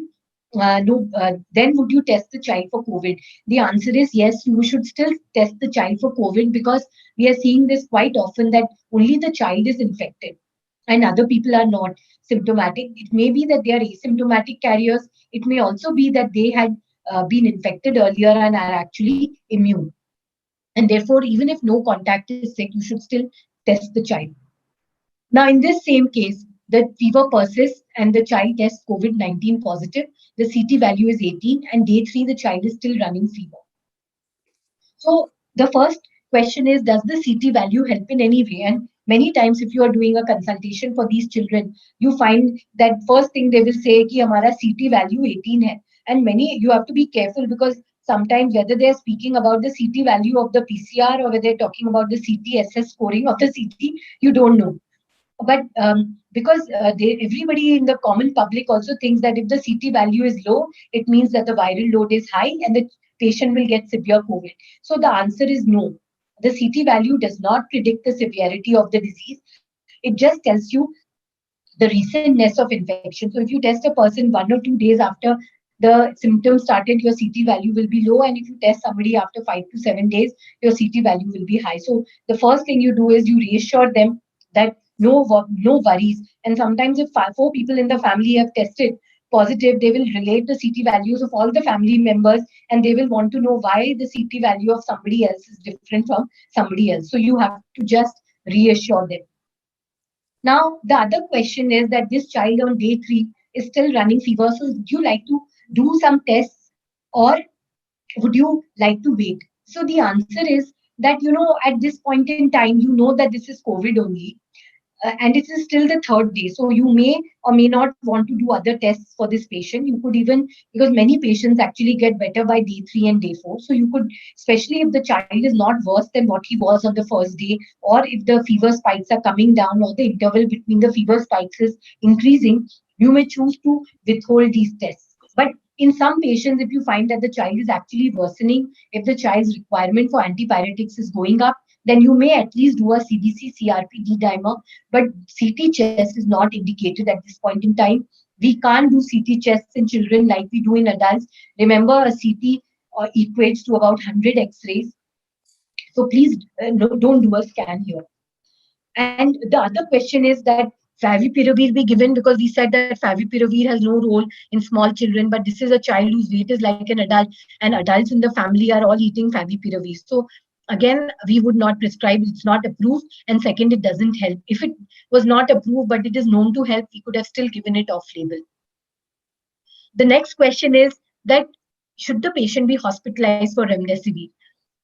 then would you test the child for COVID? The answer is yes, you should still test the child for COVID, because we are seeing this quite often, that only the child is infected and other people are not symptomatic. It may be that they are asymptomatic carriers. It may also be that they had been infected earlier and are actually immune. And therefore, even if no contact is sick, you should still test the child. Now, in this same case, the fever persists and the child tests COVID-19 positive. The CT value is 18, and day 3, the child is still running fever. So the first question is, does the CT value help in any way? And many times, if you are doing a consultation for these children, you find that first thing they will say कि हमारा CT value 18 है. And you have to be careful, because sometimes whether they are speaking about the CT value of the PCR or whether they're talking about the CTSS scoring of the CT, you don't know. But because everybody in the common public also thinks that if the CT value is low, it means that the viral load is high and the patient will get severe COVID. So the answer is no. The CT value does not predict the severity of the disease. It just tells you the recentness of infection. So if you test a person 1 or 2 days after the symptoms started, your CT value will be low. And if you test somebody after 5 to 7 days, your CT value will be high. So the first thing you do is you reassure them that no worries. And sometimes if 4 people in the family have tested positive, they will relate the CT values of all the family members, and they will want to know why the CT value of somebody else is different from somebody else. So you have to just reassure them. Now, the other question is that this child on day 3 is still running fever. So would you like to do some tests or would you like to wait? So the answer is, that, at this point in time, that this is COVID only, and it is still the third day. So you may or may not want to do other tests for this patient. You could even, because many patients actually get better by day 3 and day 4. So you could, especially if the child is not worse than what he was on the first day, or if the fever spikes are coming down, or the interval between the fever spikes is increasing, you may choose to withhold these tests. But in some patients, if you find that the child is actually worsening, if the child's requirement for antipyretics is going up, then you may at least do a CBC, CRP, D-dimer, but CT chest is not indicated at this point in time. We can't do CT chests in children like we do in adults. Remember, a CT equates to about 100 X-rays. So please don't do a scan here. And the other question is that favipiravir be given, because we said that favipiravir has no role in small children, but this is a child whose weight is like an adult, and adults in the family are all eating favipiravir. So again, we would not prescribe. It's not approved, and second, it doesn't help. If it was not approved but it is known to help, we could have still given it off label. The next question is that should the patient be hospitalized for remdesivir?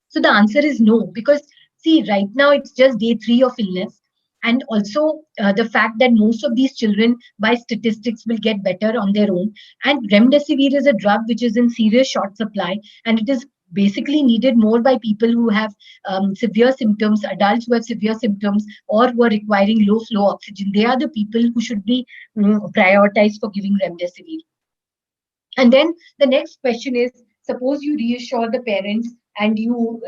So the answer is no, because see, right now it's just day 3 of illness. And also the fact that most of these children by statistics will get better on their own. And remdesivir is a drug which is in serious short supply, and it is basically needed more by people who have severe symptoms, adults who have severe symptoms, or who are requiring low flow oxygen. They are the people who should be prioritized for giving remdesivir. And then the next question is, suppose you reassure the parents and you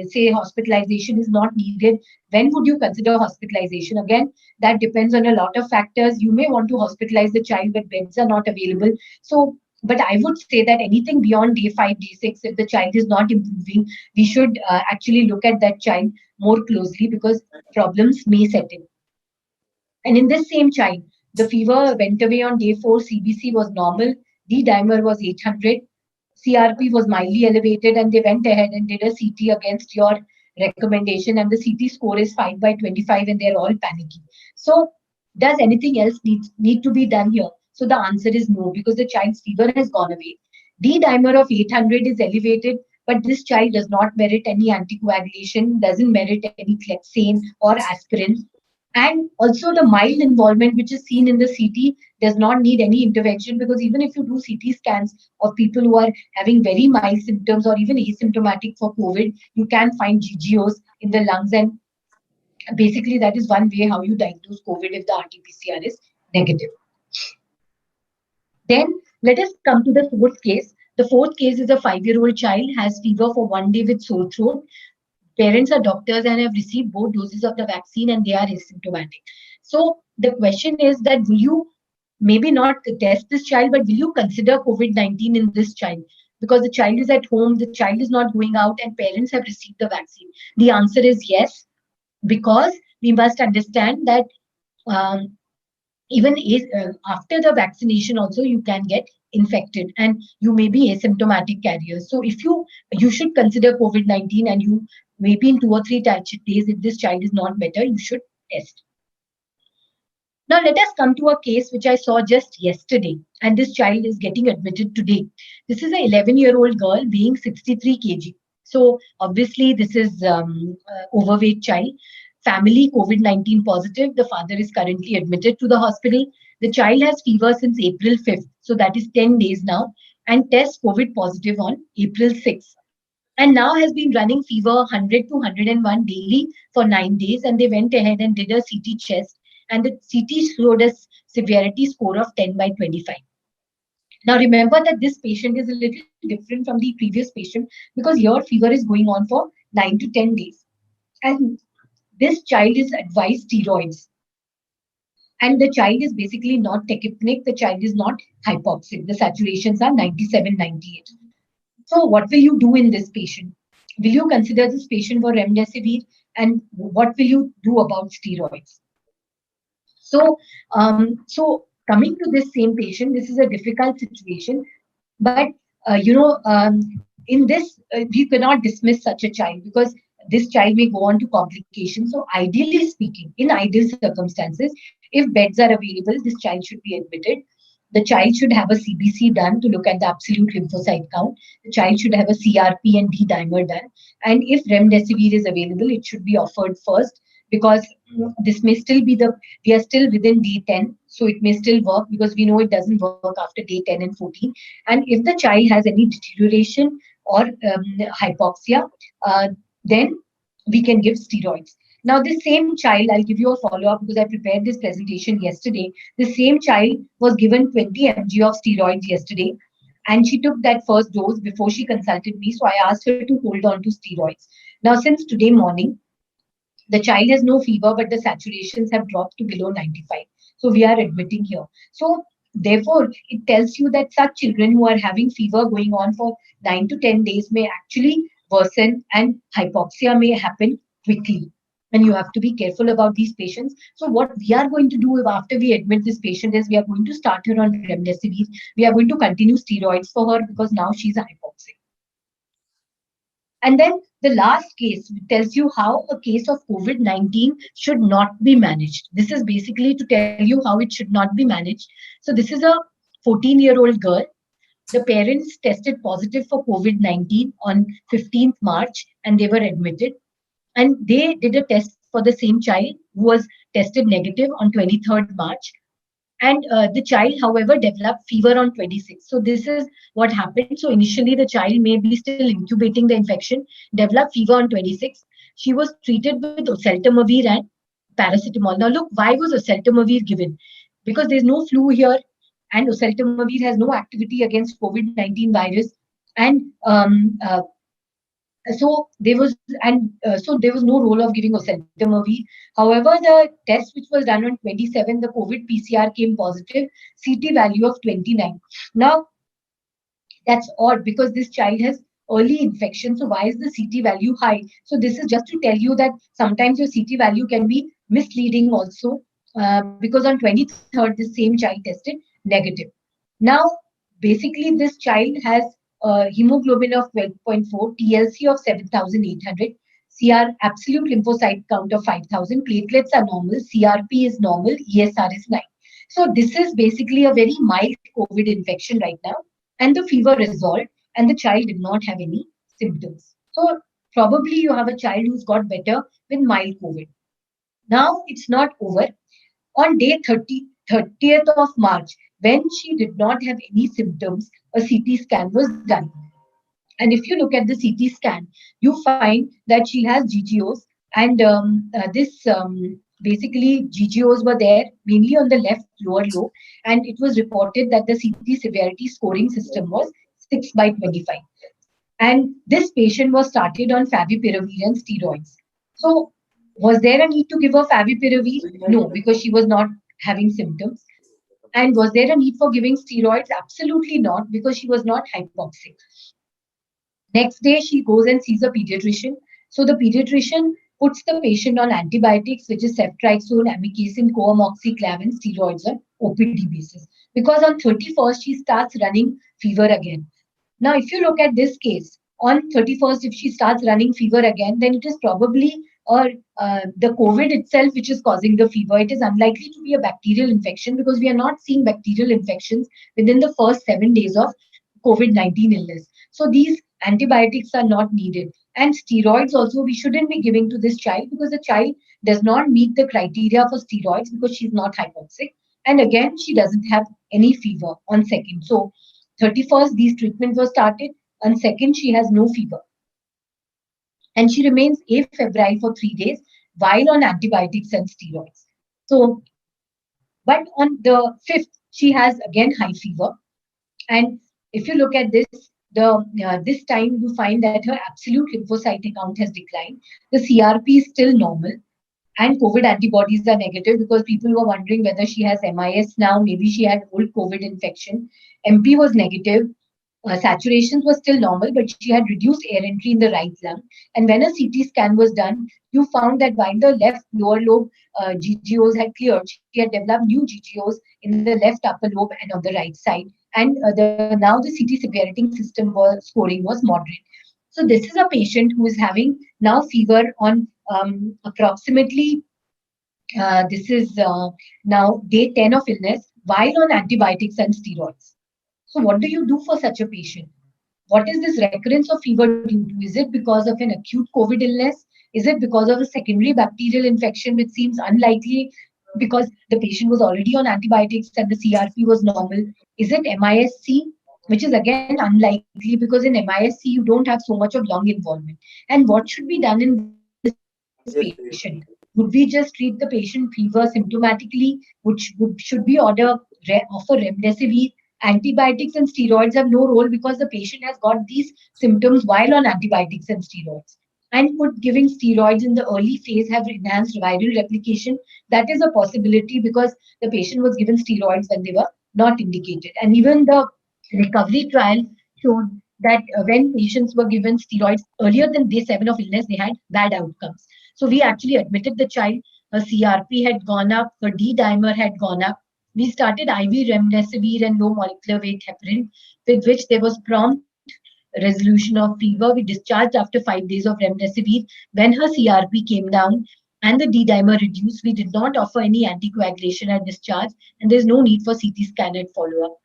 say hospitalization is not needed, when would you consider hospitalization? Again, that depends on a lot of factors. You may want to hospitalize the child, but beds are not available. So, but I would say that anything beyond day 5, day 6, if the child is not improving, we should actually look at that child more closely, because problems may set in. And in this same child, the fever went away on day 4, CBC was normal, D-dimer was 800, CRP was mildly elevated, and they went ahead and did a CT against your recommendation, and the CT score is 5 by 25, and they're all panicking. So does anything else need to be done here? So the answer is no, because the child's fever has gone away. D-dimer of 800 is elevated, but this child does not merit any anticoagulation, doesn't merit any clexane or aspirin. And also the mild involvement which is seen in the CT does not need any intervention, because even if you do CT scans of people who are having very mild symptoms or even asymptomatic for COVID, you can find GGOs in the lungs, and basically that is one way how you diagnose COVID if the RT-PCR is negative. Then let us come to the fourth case. The fourth case is a 5-year-old child, has fever for 1 day with sore throat. Parents are doctors and have received both doses of the vaccine, and they are asymptomatic. So the question is that will you maybe not test this child, but will you consider COVID-19 in this child? Because the child is at home, the child is not going out, and parents have received the vaccine. The answer is yes, because we must understand that even after the vaccination also you can get infected, and you may be asymptomatic carriers. So if you should consider COVID-19, and you maybe in 2 or 3 days, if this child is not better, you should test. Now let us come to a case which I saw just yesterday, and this child is getting admitted today. This is an 11-year-old girl weighing 63 kg. So obviously this is overweight child. Family COVID-19 positive. The father is currently admitted to the hospital. The child has fever since April 5th. So that is 10 days now, and tests COVID positive on April 6th. And now has been running fever 100 to 101 daily for 9 days. And they went ahead and did a CT chest, and the CT showed a severity score of 10 by 25. Now remember that this patient is a little different from the previous patient, because your fever is going on for 9 to 10 days. And this child is advised steroids. And the child is basically not tachypneic. The child is not hypoxic. The saturations are 97, 98. So what will you do in this patient? Will you consider this patient for remdesivir? And what will you do about steroids? So, coming to this same patient, this is a difficult situation. But, in this, you cannot dismiss such a child, because this child may go on to complications. So ideally speaking, in ideal circumstances, if beds are available, this child should be admitted. The child should have a CBC done to look at the absolute lymphocyte count. The child should have a CRP and D dimer done. And if remdesivir is available, it should be offered first, because this may still be we are still within day 10. So it may still work, because we know it doesn't work after day 10 and 14. And if the child has any deterioration or hypoxia, then we can give steroids. Now, this same child, I'll give you a follow-up because I prepared this presentation yesterday. The same child was given 20 mg of steroids yesterday, and she took that first dose before she consulted me. So I asked her to hold on to steroids. Now, since today morning, the child has no fever, but the saturations have dropped to below 95. So we are admitting here. So therefore, it tells you that such children who are having fever going on for 9 to 10 days may actually worsen, and hypoxia may happen quickly. And you have to be careful about these patients. So what we are going to do after we admit this patient is we are going to start her on remdesivir. We are going to continue steroids for her because now she's hypoxic. And then the last case tells you how a case of COVID-19 should not be managed. This is basically to tell you how it should not be managed. So this is a 14-year-old girl. The parents tested positive for COVID-19 on 15th March and they were admitted. And they did a test for the same child who was tested negative on 23rd March. And the child, however, developed fever on 26th. So this is what happened. So initially, the child may be still incubating the infection, developed fever on 26th. She was treated with oseltamivir and paracetamol. Now look, why was oseltamivir given? Because there's no flu here, and oseltamivir has no activity against COVID-19 virus. And so there was no role of giving oseltamivir. However, the test which was done on 27, the COVID PCR came positive, CT value of 29. Now that's odd because this child has early infection. So why is the CT value high? So this is just to tell you that sometimes your CT value can be misleading also, because on 23rd the same child tested negative. Now basically this child has hemoglobin of 12.4, TLC of 7,800, CR absolute lymphocyte count of 5,000, platelets are normal, CRP is normal, ESR is 9. So this is basically a very mild COVID infection right now, and the fever resolved, and the child did not have any symptoms. So probably you have a child who's got better with mild COVID. Now it's not over. On day 30th of March, when she did not have any symptoms, a CT scan was done. And if you look at the CT scan, you find that she has GGOs, and basically GGOs were there mainly on the left lower lobe, and it was reported that the CT severity scoring system was 6 by 25. And this patient was started on favipiravir and steroids. So was there a need to give her favipiravir? No, because she was not having symptoms. And was there a need for giving steroids? Absolutely not, because she was not hypoxic. Next day, she goes and sees a pediatrician. So the pediatrician puts the patient on antibiotics, which is ceftriaxone, amikacin, coamoxiclav, steroids on OPD basis. Because on 31st, she starts running fever again. Now, if you look at this case, on 31st, if she starts running fever again, then it is probably the COVID itself which is causing the fever. It is unlikely to be a bacterial infection because we are not seeing bacterial infections within the first 7 days of COVID-19 illness. So these antibiotics are not needed. And steroids also we shouldn't be giving to this child because the child does not meet the criteria for steroids because she's not hypoxic. And again, she doesn't have any fever on 2nd. So 31st, these treatments were started. On 2nd, she has no fever. And she remains afebrile for 3 days while on antibiotics and steroids. So, but on the 5th, she has again high fever. And if you look at this, this time you find that her absolute lymphocyte count has declined. The CRP is still normal. And COVID antibodies are negative because people were wondering whether she has MIS now. Maybe she had old COVID infection. MP was negative. Saturations were still normal, but she had reduced air entry in the right lung. And when a CT scan was done, you found that while the left lower lobe GGOs had cleared, she had developed new GGOs in the left upper lobe and on the right side. And now the CT severity system scoring was moderate. So this is a patient who is having now fever on approximately, this is now day 10 of illness, while on antibiotics and steroids. So what do you do for such a patient? What is this recurrence of fever due to? Is it because of an acute COVID illness? Is it because of a secondary bacterial infection, which seems unlikely because the patient was already on antibiotics and the CRP was normal? Is it MISC, which is again unlikely because in MISC you don't have so much of lung involvement? And what should be done in this patient? Would we just treat the patient fever symptomatically? Should we offer remdesivir? Antibiotics and steroids have no role because the patient has got these symptoms while on antibiotics and steroids. And could giving steroids in the early phase have enhanced viral replication? That is a possibility because the patient was given steroids when they were not indicated. And even the recovery trial showed that when patients were given steroids earlier than day 7 of illness, they had bad outcomes. So we actually admitted the child, her CRP had gone up, her D dimer had gone up. We started IV remdesivir and low molecular weight heparin, with which there was prompt resolution of fever. We discharged after 5 days of remdesivir. When her CRP came down and the D dimer reduced, we did not offer any anticoagulation at discharge, and there's no need for CT scan at follow up.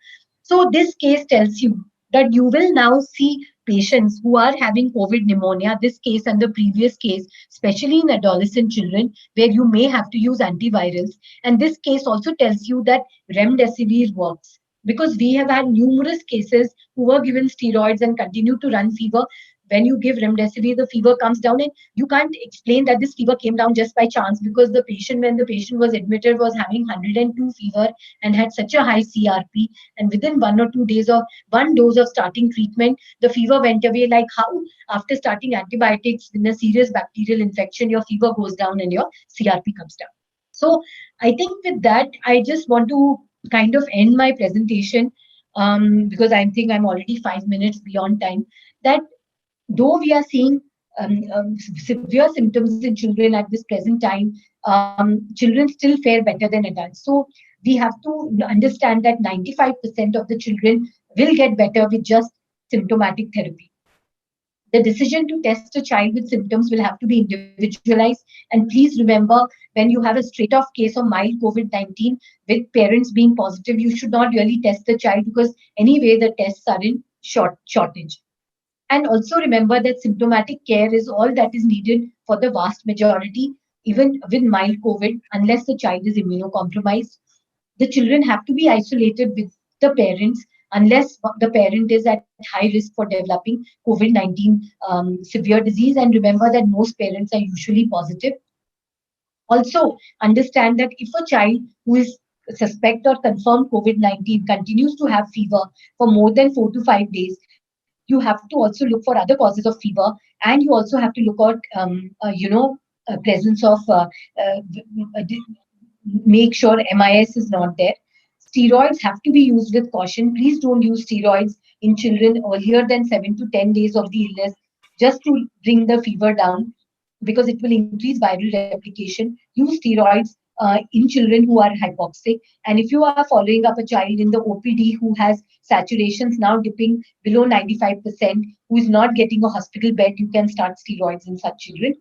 So this case tells you that you will now see patients who are having COVID pneumonia, this case and the previous case, especially in adolescent children, where you may have to use antivirals. And this case also tells you that remdesivir works because we have had numerous cases who were given steroids and continue to run fever. When you give remdesivir, the fever comes down, and you can't explain that this fever came down just by chance because the patient, when the patient was admitted, was having 102 fever and had such a high CRP. And within 1 or 2 days of one dose of starting treatment, the fever went away. Like how after starting antibiotics in a serious bacterial infection, your fever goes down and your CRP comes down. So I think with that, I just want to kind of end my presentation because I think I'm already 5 minutes beyond time. That though we are seeing severe symptoms in children at this present time, children still fare better than adults. So we have to understand that 95% of the children will get better with just symptomatic therapy. The decision to test a child with symptoms will have to be individualized. And please remember, when you have a straight off case of mild COVID-19 with parents being positive, you should not really test the child because anyway, the tests are in shortage. And also remember that symptomatic care is all that is needed for the vast majority, even with mild COVID, unless the child is immunocompromised. The children have to be isolated with the parents unless the parent is at high risk for developing COVID-19 severe disease. And remember that most parents are usually positive. Also, understand that if a child who is suspect or confirmed COVID-19 continues to have fever for more than 4 to 5 days, you have to also look for other causes of fever, and you also have to look at, presence of, make sure MIS is not there. Steroids have to be used with caution. Please don't use steroids in children earlier than 7 to 10 days of the illness just to bring the fever down because it will increase viral replication. Use steroids in children who are hypoxic. And if you are following up a child in the OPD who has saturations now dipping below 95%, who is not getting a hospital bed, you can start steroids in such children.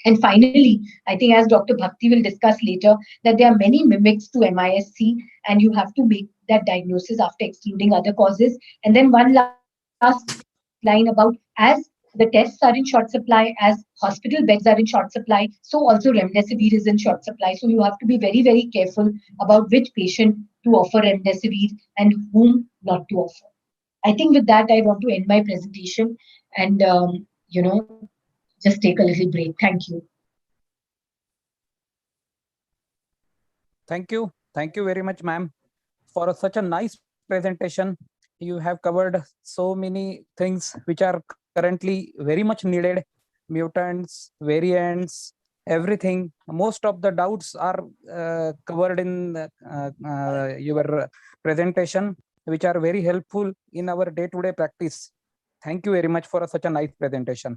And finally, I think as Dr. Bhakti will discuss later, that there are many mimics to MISC, and you have to make that diagnosis after excluding other causes. And then one last line about as the tests are in short supply, as hospital beds are in short supply, so also remdesivir is in short supply. So you have to be very, very careful about which patient to offer remdesivir and whom not to offer. I think with that, I want to end my presentation and, just take a little break. Thank you. Thank you. Thank you very much, ma'am, for such a nice presentation. You have covered so many things which are currently very much needed. Mutants, variants, everything. Most of the doubts are covered in your presentation, which are very helpful in our day-to-day practice. Thank you very much for such a nice presentation.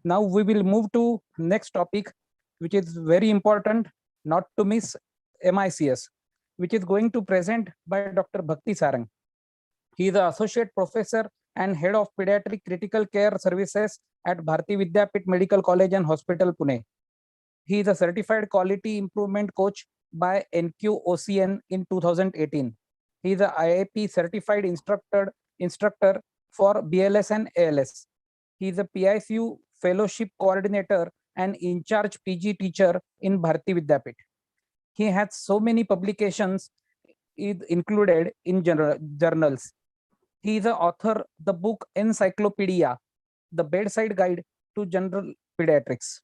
Now we will move to next topic, which is very important, not to miss, MICS, which is going to present by Dr. Bhakti Sarang. He is an associate professor and head of pediatric critical care services at Bharati Vidyapit Medical College and Hospital, Pune. He is a certified quality improvement coach by NQOCN in 2018. He is a IAP certified instructor for BLS and ALS. He is a PICU fellowship coordinator and in-charge PG teacher in Bharati Vidyapit. He has so many publications included in journals. He is the author the book Encyclopedia, the bedside guide to general pediatrics.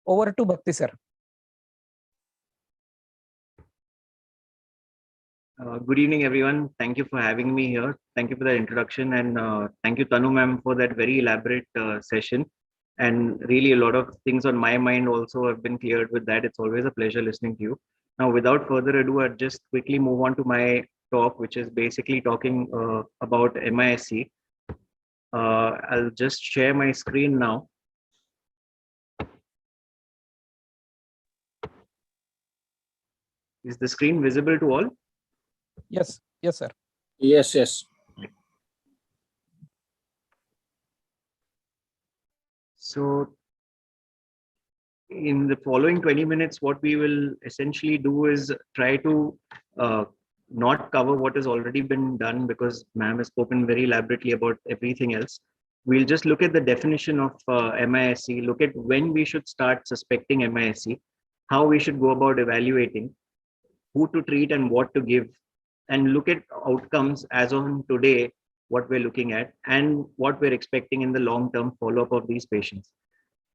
Over to Bhakti sir. Good evening, everyone. Thank you for having me here. Thank you for the introduction, and thank you, Tanu ma'am, for that very elaborate session. And really, a lot of things on my mind also have been cleared with that. It's always a pleasure listening to you. Now, without further ado, I'll just quickly move on to my talk, which is basically talking about MISC. I'll just share my screen now. Is the screen visible to all? Yes, sir. Yes. So in the following 20 minutes, what we will essentially do is try to not cover what has already been done, because ma'am has spoken very elaborately about everything else. We'll just look at the definition of MISC, look at when we should start suspecting MISC, how we should go about evaluating, who to treat and what to give, and look at outcomes as on today, what we're looking at, and what we're expecting in the long-term follow-up of these patients.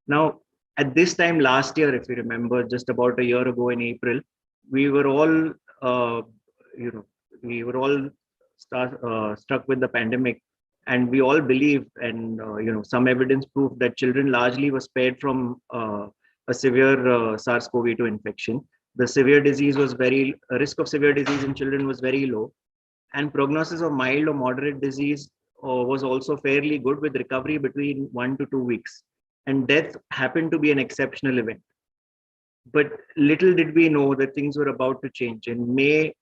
Now, at this time last year, if you remember, just about a year ago in April, we were all, struck with the pandemic, and we all believed, and some evidence proved that children largely were spared from a severe SARS-CoV-2 infection. The severe disease was risk of severe disease in children was very low, and prognosis of mild or moderate disease was also fairly good, with recovery between 1 to 2 weeks. And death happened to be an exceptional event. But little did we know that things were about to change. In May,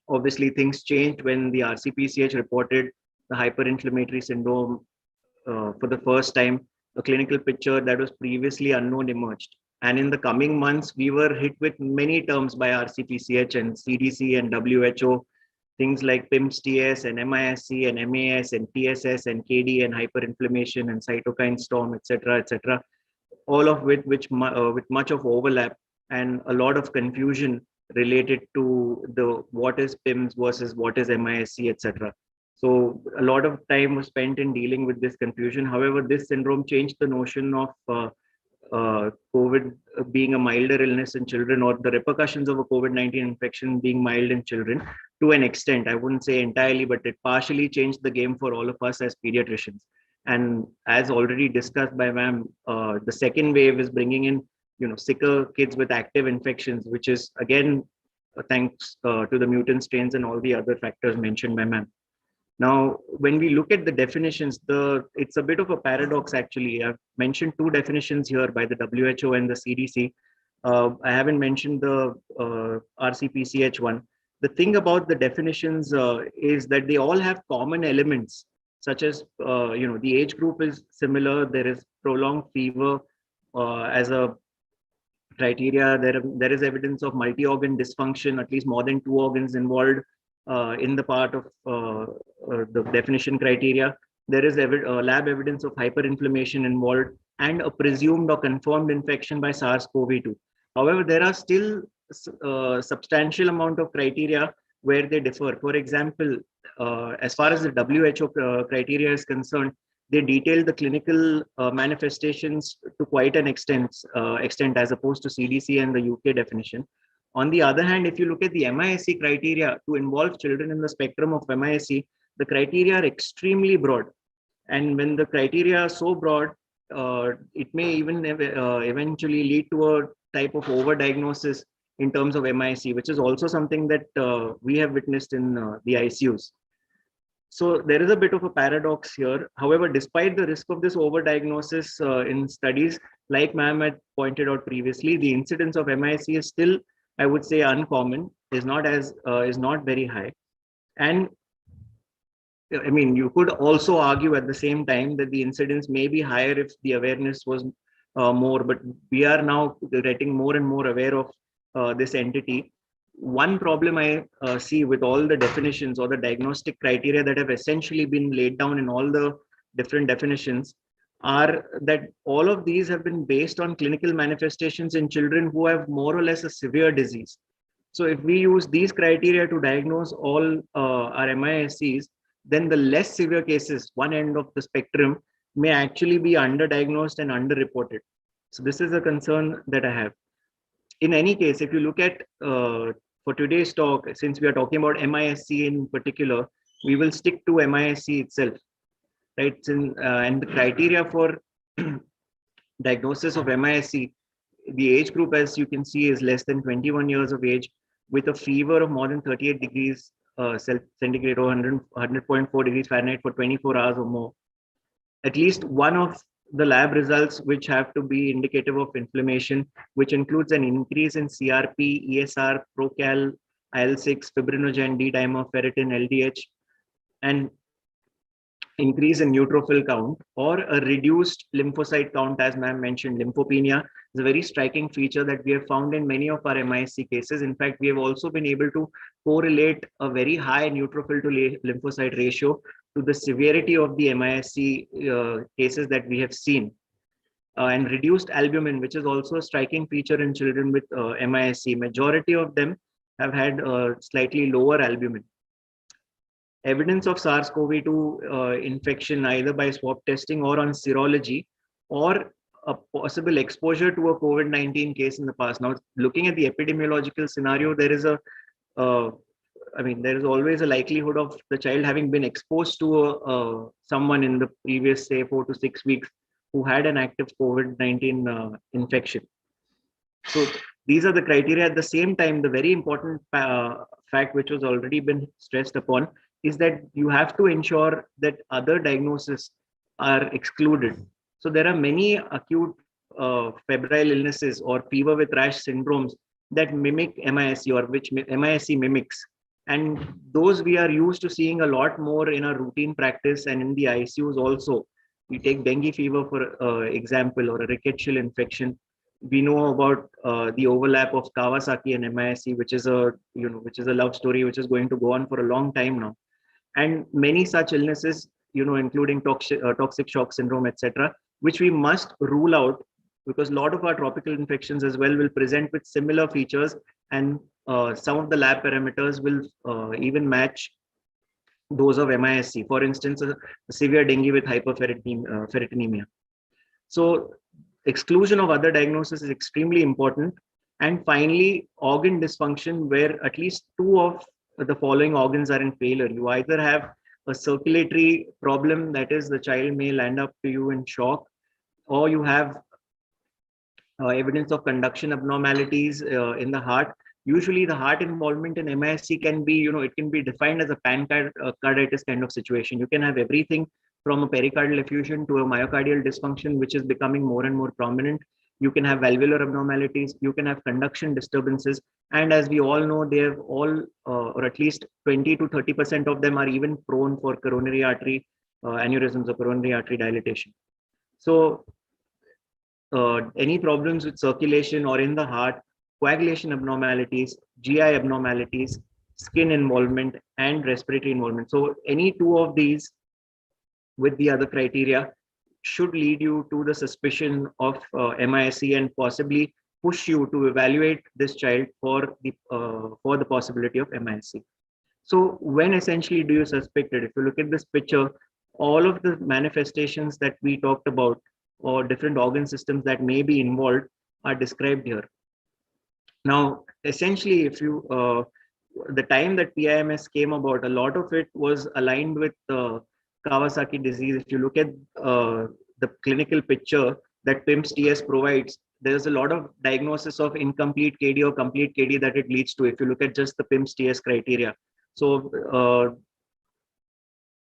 obviously things changed when the RCPCH reported the hyperinflammatory syndrome for the first time. A clinical picture that was previously unknown emerged. And in the coming months, we were hit with many terms by RCPCH and CDC and WHO, things like PIMS-TS and MISC and MAS and TSS and KD and hyperinflammation and cytokine storm, etc., all of with much of overlap and a lot of confusion related to the what is PIMS versus what is MISC, etc. So a lot of time was spent in dealing with this confusion. However, this syndrome changed the notion of COVID being a milder illness in children, or the repercussions of a COVID-19 infection being mild in children to an extent. I wouldn't say entirely, but it partially changed the game for all of us as pediatricians. And as already discussed by ma'am, the second wave is bringing in, sicker kids with active infections, which is again, thanks to the mutant strains and all the other factors mentioned by ma'am. Now, when we look at the definitions, it's a bit of a paradox, actually. I've mentioned two definitions here by the WHO and the CDC. I haven't mentioned the RCPCH one. The thing about the definitions is that they all have common elements, such as, the age group is similar. There is prolonged fever as a criteria. There is evidence of multi-organ dysfunction, at least more than 2 organs involved. In the part of the definition criteria, there is lab evidence of hyperinflammation involved and a presumed or confirmed infection by SARS-CoV-2. However, there are still substantial amount of criteria where they differ. For example, as far as the WHO criteria is concerned, they detail the clinical manifestations to quite an extent as opposed to CDC and the UK definition. On the other hand, if you look at the MISC criteria to involve children in the spectrum of MISC, the criteria are extremely broad. And when the criteria are so broad, it may even eventually lead to a type of overdiagnosis in terms of MISC, which is also something that we have witnessed in the ICUs. So there is a bit of a paradox here. However, despite the risk of this overdiagnosis in studies, like ma'am had pointed out previously, the incidence of MISC is still, I would say, uncommon, is not very high. And I mean, you could also argue at the same time that the incidence may be higher if the awareness was more, but we are now getting more and more aware of this entity. One problem I see with all the definitions or the diagnostic criteria that have essentially been laid down in all the different definitions are that all of these have been based on clinical manifestations in children who have more or less a severe disease. So if we use these criteria to diagnose all our MISCs, then the less severe cases, one end of the spectrum, may actually be underdiagnosed and underreported. So this is a concern that I have. In any case, if you look at for today's talk, since we are talking about MISC in particular, we will stick to MISC itself, right? And the criteria for diagnosis of MISC, the age group, as you can see, is less than 21 years of age with a fever of more than 38 degrees centigrade or 100.4 degrees Fahrenheit for 24 hours or more. At least one of the lab results which have to be indicative of inflammation, which includes an increase in CRP, ESR, procal, IL-6, fibrinogen, D-dimer, ferritin, LDH, and increase in neutrophil count or a reduced lymphocyte count, as ma'am mentioned. Lymphopenia is a very striking feature that we have found in many of our MISC cases. In fact, we have also been able to correlate a very high neutrophil to lymphocyte ratio to the severity of the MISC cases that we have seen. And reduced albumin, which is also a striking feature in children with MISC. Majority of them have had slightly lower albumin. Evidence of SARS-CoV-2 infection either by swab testing or on serology or a possible exposure to a COVID-19 case in the past. Now, looking at the epidemiological scenario, there is there is always a likelihood of the child having been exposed to someone in the previous, say, 4 to 6 weeks who had an active COVID-19 infection. So these are the criteria. At the same time, the very important fact which was already been stressed upon is that you have to ensure that other diagnoses are excluded. So there are many acute febrile illnesses or fever with rash syndromes that mimic MISC or which MISC mimics. And those we are used to seeing a lot more in our routine practice and in the ICUs also. We take dengue fever for example, or a rickettsial infection. We know about the overlap of Kawasaki and MISC, which is a love story which is going to go on for a long time now. And many such illnesses, including toxic shock syndrome, etc., which we must rule out because a lot of our tropical infections as well will present with similar features, and some of the lab parameters will even match those of MISC. For instance, a severe dengue with hyperferritinemia. So exclusion of other diagnoses is extremely important. And finally, organ dysfunction, where at least 2 of the following organs are in failure. You either have a circulatory problem, that is, the child may land up to you in shock, or you have evidence of conduction abnormalities in the heart. Usually the heart involvement in MISC can be, it can be defined as a pancarditis kind of situation. You can have everything from a pericardial effusion to a myocardial dysfunction, which is becoming more and more prominent. You can have valvular abnormalities, you can have conduction disturbances. And as we all know, they have all, or at least 20 to 30% of them are even prone for coronary artery aneurysms or coronary artery dilatation. So any problems with circulation or in the heart, coagulation abnormalities, GI abnormalities, skin involvement, and respiratory involvement. So any 2 of these with the other criteria should lead you to the suspicion of MISC and possibly push you to evaluate this child for the possibility of MISC. So when essentially do you suspect it? If you look at this picture, all of the manifestations that we talked about or different organ systems that may be involved are described here. Now, essentially, if you the time that PIMS came about, a lot of it was aligned with Kawasaki disease. If you look at the clinical picture that PIMS-TS provides, there's a lot of diagnosis of incomplete KD or complete KD that it leads to if you look at just the PIMS-TS criteria. So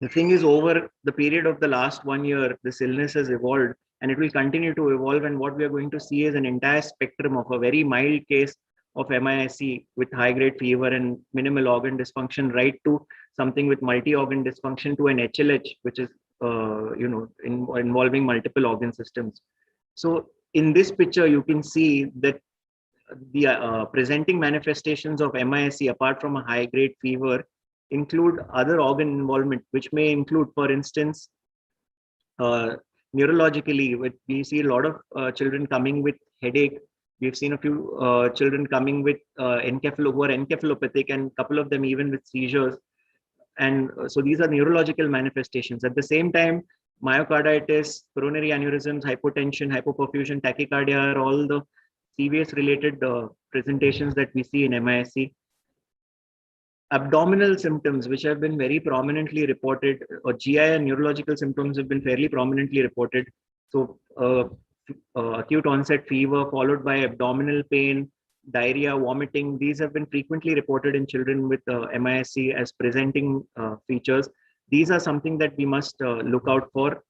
the thing is, over the period of the last 1 year, this illness has evolved and it will continue to evolve. And what we are going to see is an entire spectrum of a very mild case of MISC with high-grade fever and minimal organ dysfunction, right to something with multi-organ dysfunction to an HLH, which is involving multiple organ systems. So in this picture, you can see that the presenting manifestations of MISC, apart from a high-grade fever, include other organ involvement, which may include, for instance, neurologically, we see a lot of children coming with headache. We've seen a few children coming with who are encephalopathic, and a couple of them even with seizures. And so these are neurological manifestations. At the same time, myocarditis, coronary aneurysms, hypotension, hypoperfusion, tachycardia are all the CVS related presentations that we see in MISC. Abdominal symptoms, which have been very prominently reported, or GI and neurological symptoms have been fairly prominently reported. So acute onset fever followed by abdominal pain, diarrhea, vomiting, these have been frequently reported in children with MISC as presenting features. These are something that we must look out for,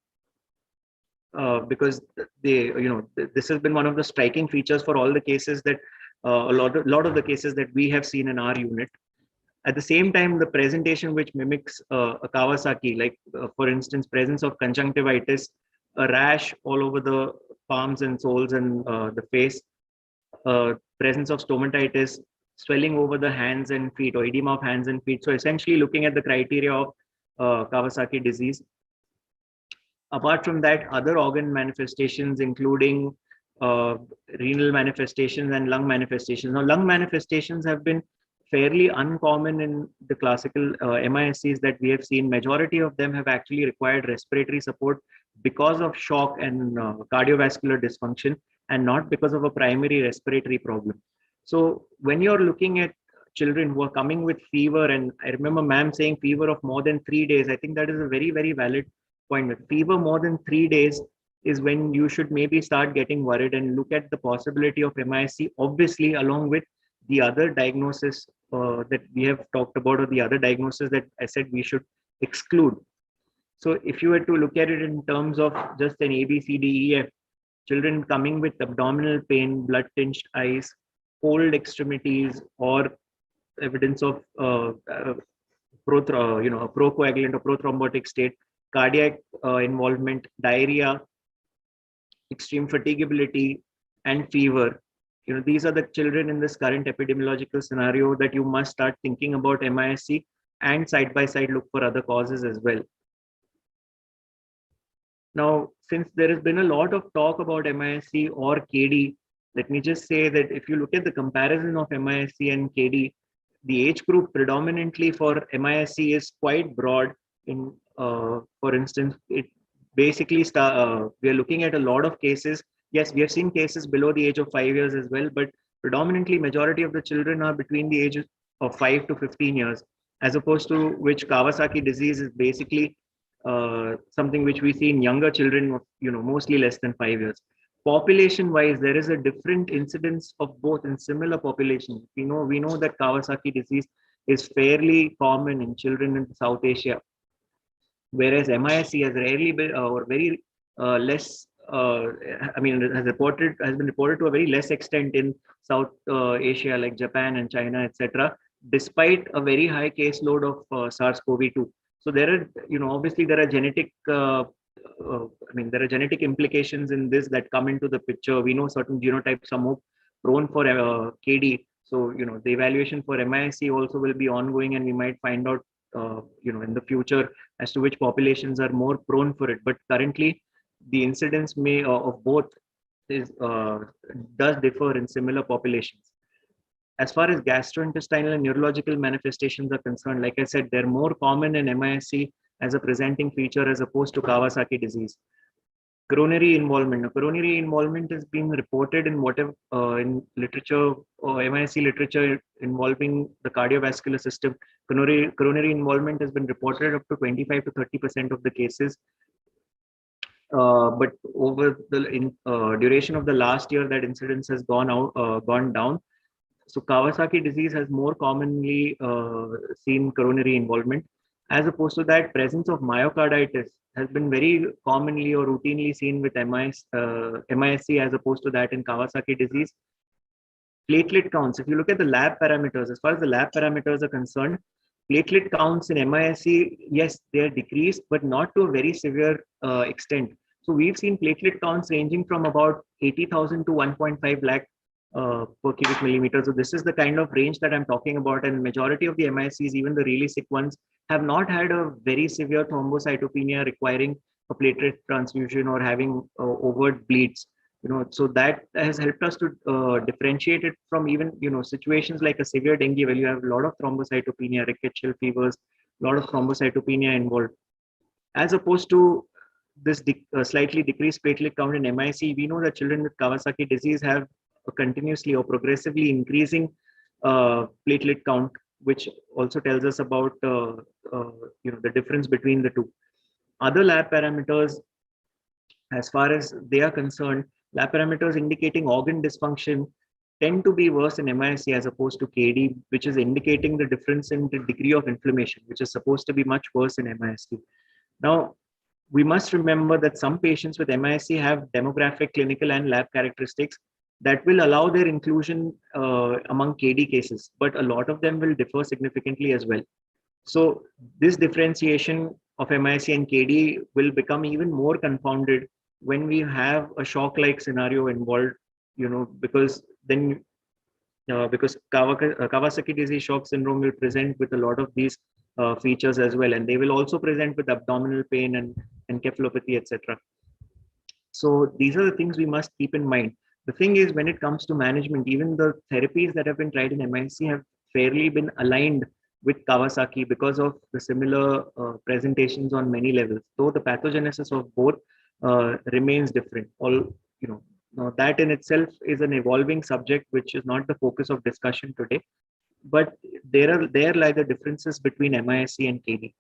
because this has been one of the striking features for all the cases that a lot of the cases that we have seen in our unit. At the same time, the presentation which mimics a Kawasaki, like for instance, presence of conjunctivitis, a rash all over the palms and soles and the face, presence of stomatitis, swelling over the hands and feet, or edema of hands and feet. So essentially looking at the criteria of Kawasaki disease. Apart from that, other organ manifestations, including renal manifestations and lung manifestations. Now, lung manifestations have been fairly uncommon in the classical MISCs that we have seen. Majority of them have actually required respiratory support because of shock and cardiovascular dysfunction, and not because of a primary respiratory problem. So when you're looking at children who are coming with fever, and I remember ma'am saying fever of more than 3 days, I think that is a very, very valid point. With fever more than 3 days is when you should maybe start getting worried and look at the possibility of MISC, obviously along with the other diagnosis that we have talked about, or the other diagnosis that I said we should exclude. So if you were to look at it in terms of just an ABCDEF, children coming with abdominal pain, blood-tinged eyes, cold extremities, or evidence of a procoagulant or prothrombotic state, cardiac involvement, diarrhea, extreme fatigability, and fever. These are the children in this current epidemiological scenario that you must start thinking about MISC, and side by side look for other causes as well. Now, since there has been a lot of talk about MISC or KD, let me just say that if you look at the comparison of MISC and KD, the age group predominantly for MISC is quite broad. For instance, it basically we are looking at a lot of cases. Yes, we have seen cases below the age of 5 years as well, but predominantly majority of the children are between the ages of 5 to 15 years, as opposed to which Kawasaki disease is basically something which we see in younger children, mostly less than 5 years. Population wise, there is a different incidence of both in similar populations. We know that Kawasaki disease is fairly common in children in South Asia, whereas MISC has rarely been or very less. It has been reported to a very less extent in South Asia, like Japan and China, etc., despite a very high caseload of SARS-CoV-2. So there are, obviously there are genetic, there are genetic implications in this that come into the picture. We know certain genotypes are more prone for KD. So, the evaluation for MISC also will be ongoing, and we might find out, in the future as to which populations are more prone for it. But currently, the incidence of both does differ in similar populations. As far as gastrointestinal and neurological manifestations are concerned, like I said, they're more common in MISC as a presenting feature as opposed to Kawasaki disease. Coronary involvement. Now, coronary involvement has been reported in whatever in literature or MISC literature involving the cardiovascular system. Coronary involvement has been reported up to 25 to 30% of the cases. But over the duration of the last year, that incidence has gone down. So Kawasaki disease has more commonly seen coronary involvement. As opposed to that, presence of myocarditis has been very commonly or routinely seen with MISC as opposed to that in Kawasaki disease. Platelet counts, if you look at the lab parameters, as far as the lab parameters are concerned, platelet counts in MISC, yes, they are decreased, but not to a very severe extent. So we've seen platelet counts ranging from about 80,000 to 1.5 lakh per cubic millimeter. So this is the kind of range that I'm talking about. And majority of the MICs, even the really sick ones, have not had a very severe thrombocytopenia requiring a platelet transfusion or having overt bleeds. So that has helped us to differentiate it from even situations like a severe dengue where you have a lot of thrombocytopenia, rickettsial fevers, a lot of thrombocytopenia involved, as opposed to this slightly decreased platelet count in MIC. We know that children with Kawasaki disease have a continuously or progressively increasing platelet count, which also tells us about the difference between the two. Other lab parameters, as far as they are concerned, lab parameters indicating organ dysfunction tend to be worse in MIC as opposed to KD, which is indicating the difference in the degree of inflammation, which is supposed to be much worse in MIC. Now, we must remember that some patients with MIC have demographic, clinical, and lab characteristics that will allow their inclusion among KD cases, but a lot of them will differ significantly as well. So this differentiation of MIC and KD will become even more confounded when we have a shock-like scenario involved, because then because Kawasaki disease shock syndrome will present with a lot of these features as well, and they will also present with abdominal pain and encephalopathy, etc. So these are the things we must keep in mind. The thing is, when it comes to management, even the therapies that have been tried in MIC have fairly been aligned with Kawasaki because of the similar presentations on many levels, though the pathogenesis of both remains different. Now that in itself is an evolving subject, which is not the focus of discussion today, but there lie the differences between MIC and KD.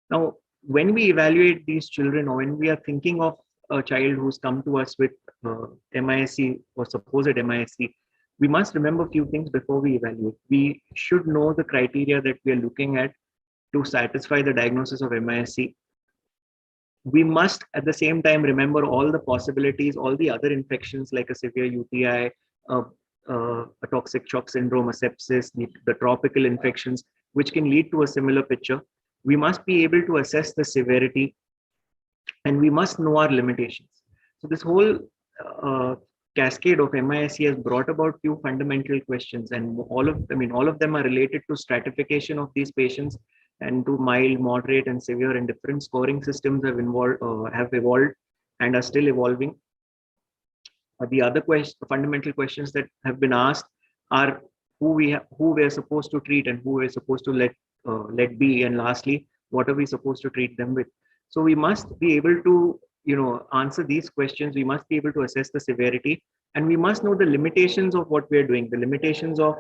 Now, when we evaluate these children, or when we are thinking of a child who's come to us with MIC or supposed MIC, we must remember a few things before we evaluate. We should know the criteria that we are looking at to satisfy the diagnosis of MIC. We must at the same time remember all the possibilities, all the other infections like a severe UTI, a toxic shock syndrome, a sepsis, the tropical infections, which can lead to a similar picture. We must be able to assess the severity, and we must know our limitations. So this whole cascade of MIC has brought about few fundamental questions, and all of them are related to stratification of these patients and to mild, moderate, and severe, and different scoring systems have evolved and are still evolving. The other fundamental questions that have been asked are who we are supposed to treat and who we're supposed to let be, and lastly, what are we supposed to treat them with? So we must be able to answer these questions. We must be able to assess the severity, and we must know the limitations of what we're doing, the limitations of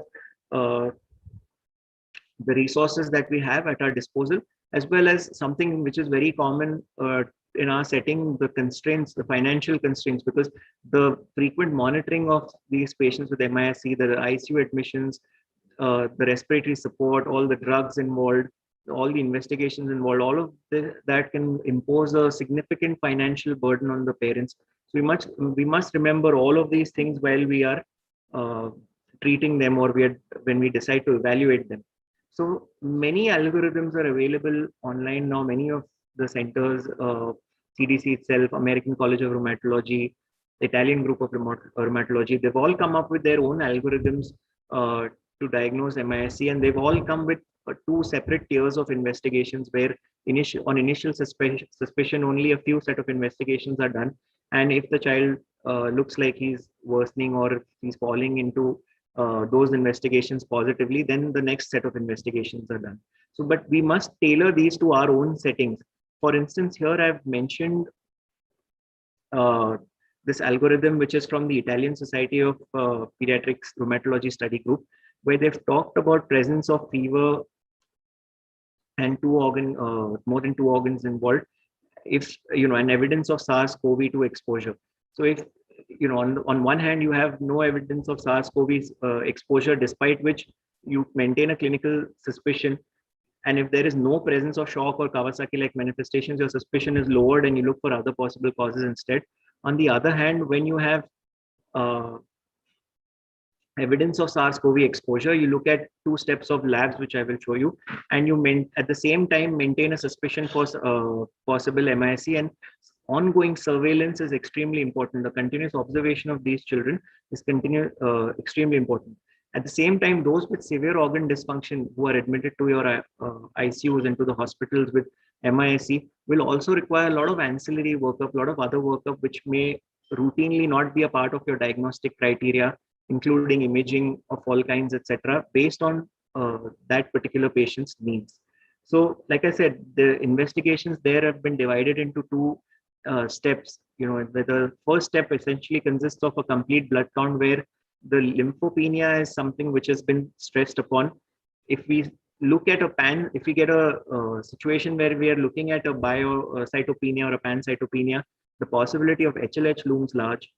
the resources that we have at our disposal, as well as something which is very common in our setting, the constraints, the financial constraints, because the frequent monitoring of these patients with MIC, the ICU admissions, the respiratory support, all the drugs involved, all the investigations involved, all of that can impose a significant financial burden on the parents. So we must remember all of these things while we are treating them, or when we decide to evaluate them. So many algorithms are available online now. Many of the centers, CDC itself, American College of Rheumatology, Italian Group of Rheumatology, they've all come up with their own algorithms to diagnose MIC, and they've all come with two separate tiers of investigations where on initial suspicion only a few set of investigations are done, and if the child looks like he's worsening or if he's falling into those investigations positively, then the next set of investigations are done. So, but we must tailor these to our own settings. For instance, here I've mentioned this algorithm, which is from the Italian Society of Pediatrics Rheumatology Study Group, where they've talked about presence of fever and more than two organs involved, if an evidence of SARS-CoV-2 exposure. So if on one hand you have no evidence of SARS-CoV exposure, despite which you maintain a clinical suspicion, and if there is no presence of shock or Kawasaki-like manifestations, your suspicion is lowered and you look for other possible causes instead. On the other hand, when you have evidence of SARS-CoV exposure, you look at two steps of labs, which I will show you, and you at the same time maintain a suspicion for possible MIC, and ongoing surveillance is extremely important. The continuous observation of these children is extremely important. At the same time, those with severe organ dysfunction who are admitted to your ICUs and to the hospitals with MISC will also require a lot of ancillary workup, a lot of other workup, which may routinely not be a part of your diagnostic criteria, including imaging of all kinds, etc., based on that particular patient's needs. So, like I said, the investigations there have been divided into two steps. The first step essentially consists of a complete blood count, where the lymphopenia is something which has been stressed upon. If we look at if we get a situation where we are looking at a biocytopenia or a pancytopenia, the possibility of HLH looms large.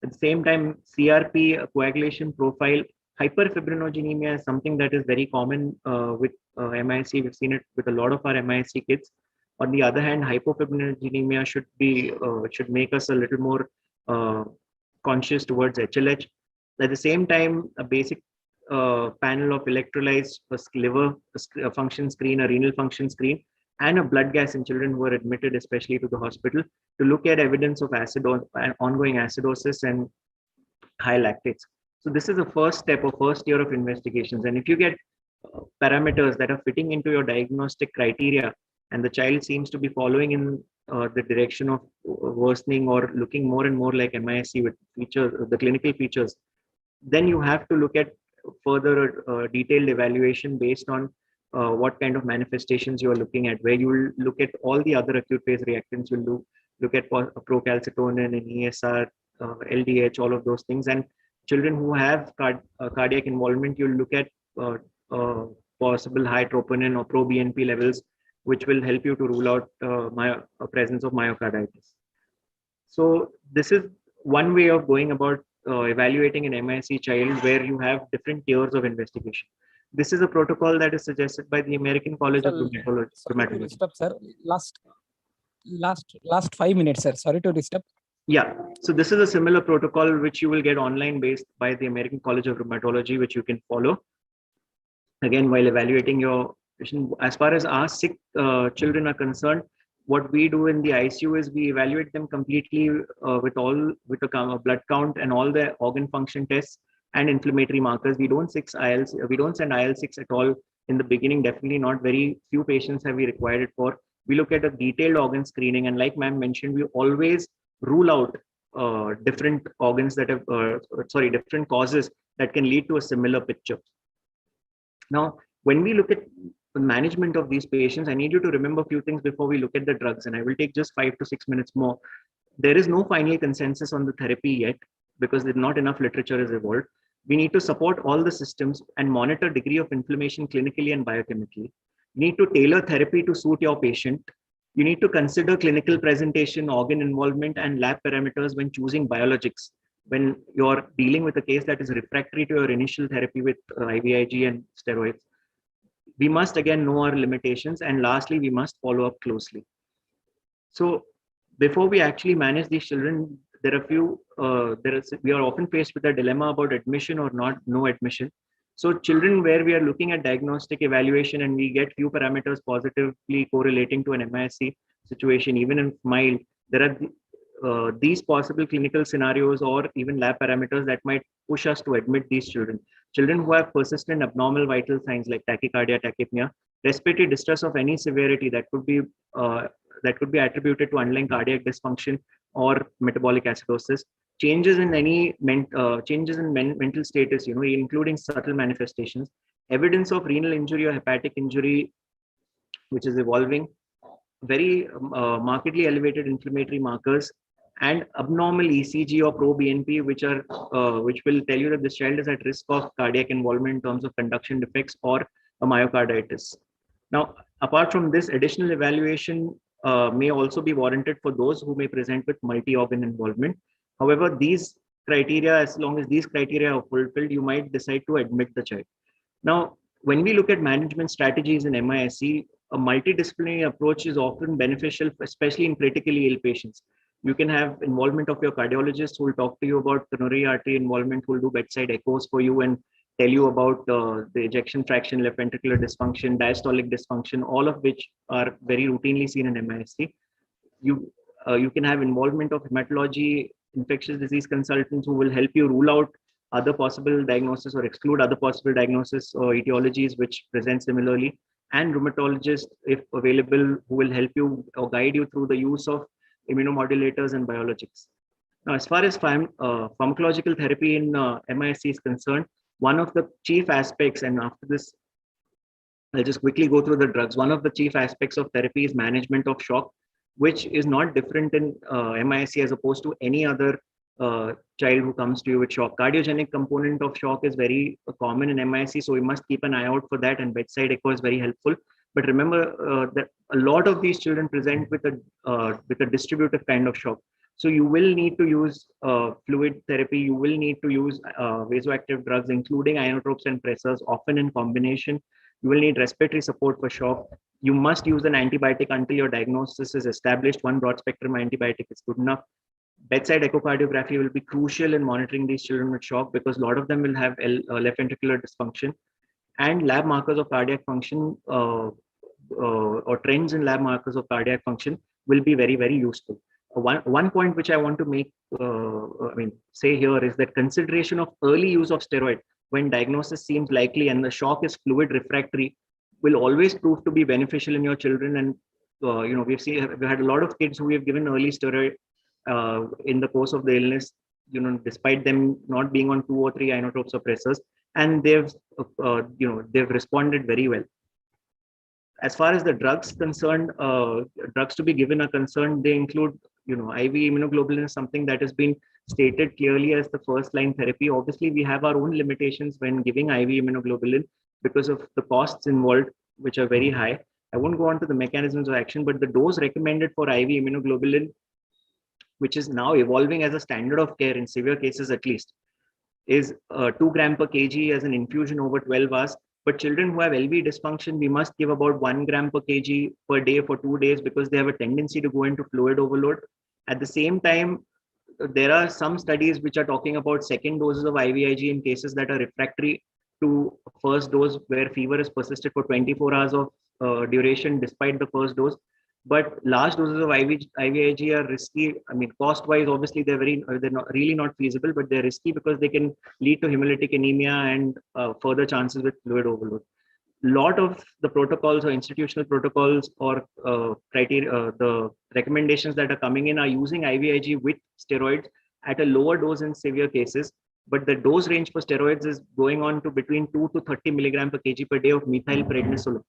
At the same time, CRP, coagulation profile, hyperfibrinogenemia is something that is very common with MISC. We've seen it with a lot of our MISC kids. On the other hand, hypofibrinogenemia should make us a little more conscious towards HLH. At the same time, a basic panel of electrolytes, a liver a function screen, a renal function screen, and a blood gas in children who are admitted, especially to the hospital, to look at evidence of ongoing acidosis and high lactates. So this is the first step or first year of investigations. And if you get parameters that are fitting into your diagnostic criteria, and the child seems to be following in the direction of worsening or looking more and more like MISC with the clinical features, then you have to look at further detailed evaluation based on what kind of manifestations you are looking at, where you will look at all the other acute phase reactants. You'll look at procalcitonin and ESR, LDH, all of those things. And children who have cardiac involvement, you'll look at possible high troponin or pro-BNP levels, which will help you to rule out presence of myocarditis. So this is one way of going about evaluating an MISC child, where you have different tiers of investigation. This is a protocol that is suggested by the American College of Rheumatology. Sorry to disturb, sir. Last 5 minutes, sir. Sorry to disturb. Yeah. So this is a similar protocol which you will get online based by the American College of Rheumatology, which you can follow. Again, while evaluating your patient, as far as our sick children are concerned, what we do in the ICU is we evaluate them completely with a blood count and all the organ function tests and inflammatory markers. We don't send IL-6 at all in the beginning. Definitely not. Very few patients have we required it for. We look at a detailed organ screening, and like ma'am mentioned, we always rule out different organs that have different causes that can lead to a similar picture. Now, when we look at the management of these patients, I need you to remember a few things before we look at the drugs, and I will take just 5 to 6 minutes more. There is no final consensus on the therapy yet because not enough literature is evolved. We need to support all the systems and monitor degree of inflammation clinically and biochemically. You need to tailor therapy to suit your patient. You need to consider clinical presentation, organ involvement, and lab parameters when choosing biologics. When you're dealing with a case that is refractory to your initial therapy with IVIG and steroids, we must again know our limitations. And lastly, we must follow up closely. So before we actually manage these children, we are often faced with a dilemma about admission or no admission. So children where we are looking at diagnostic evaluation and we get few parameters positively correlating to an MISC situation, even if mild, there are these possible clinical scenarios or even lab parameters that might push us to admit these children. Children who have persistent abnormal vital signs like tachycardia, tachypnea, respiratory distress of any severity that could be attributed to underlying cardiac dysfunction or metabolic acidosis, changes in mental status, including subtle manifestations, evidence of renal injury or hepatic injury, which is evolving, very markedly elevated inflammatory markers, and abnormal ECG or pro-BNP, which will tell you that this child is at risk of cardiac involvement in terms of conduction defects or a myocarditis. Now, apart from this, additional evaluation may also be warranted for those who may present with multi-organ involvement. However, these criteria, as long as these criteria are fulfilled, you might decide to admit the child. Now, when we look at management strategies in MISC, a multidisciplinary approach is often beneficial, especially in critically ill patients. You can have involvement of your cardiologist who will talk to you about coronary artery involvement, who will do bedside echoes for you and tell you about the ejection fraction, left ventricular dysfunction, diastolic dysfunction, all of which are very routinely seen in MISC. you can have involvement of hematology, infectious disease consultants who will help you rule out other possible diagnosis or exclude other possible diagnosis or etiologies which present similarly, and rheumatologists, if available, who will help you or guide you through the use of immunomodulators and biologics. Now, as far as pharmacological therapy in MISC is concerned, one of the chief aspects, and after this, I'll just quickly go through the drugs. One of the chief aspects of therapy is management of shock, which is not different in MISC as opposed to any other child who comes to you with shock. Cardiogenic component of shock is very common in MISC, so we must keep an eye out for that, and bedside echo is very helpful. But remember that a lot of these children present with a distributive kind of shock. So you will need to use fluid therapy. You will need to use vasoactive drugs, including inotropes and pressors, often in combination. You will need respiratory support for shock. You must use an antibiotic until your diagnosis is established. One broad spectrum antibiotic is good enough. Bedside echocardiography will be crucial in monitoring these children with shock because a lot of them will have left ventricular dysfunction, and lab markers of cardiac function or trends in lab markers of cardiac function will be very, very useful. One point which I want to make, say here is that consideration of early use of steroid when diagnosis seems likely and the shock is fluid refractory will always prove to be beneficial in your children. And we've had a lot of kids who we have given early steroid in the course of the illness, despite them not being on 2 or 3 inotropes or pressors, and they've responded very well. As far as the drugs concerned, drugs to be given are concerned, they include, IV immunoglobulin is something that has been stated clearly as the first line therapy. Obviously, we have our own limitations when giving IV immunoglobulin because of the costs involved, which are very high. I won't go on to the mechanisms of action, but the dose recommended for IV immunoglobulin, which is now evolving as a standard of care in severe cases at least, is 2 gram per kg as an infusion over 12 hours. But children who have LV dysfunction, we must give about 1 gram per kg per day for 2 days because they have a tendency to go into fluid overload. At the same time, there are some studies which are talking about second doses of IVIG in cases that are refractory to first dose, where fever has persisted for 24 hours of duration despite the first dose. But large doses of IVIG are risky. I mean, cost-wise, obviously they're really not feasible, but they're risky because they can lead to hemolytic anemia and further chances with fluid overload. Lot of the protocols or institutional protocols or criteria, the recommendations that are coming in are using IVIG with steroids at a lower dose in severe cases. But the dose range for steroids is going on to between 2 to 30 milligram per kg per day of methylprednisolone.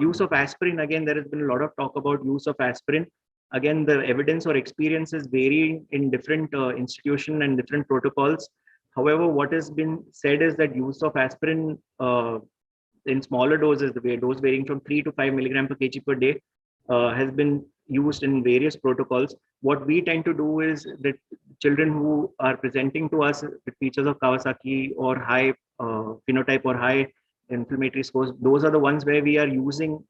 Use of aspirin, again, there has been a lot of talk about use of aspirin. Again, the evidence or experiences vary in different institutions and different protocols. However, what has been said is that use of aspirin in smaller doses, the dose varying from 3 to 5 milligram per kg per day, has been used in various protocols. What we tend to do is that children who are presenting to us with features of Kawasaki or high phenotype or high inflammatory scores, those are the ones where we are using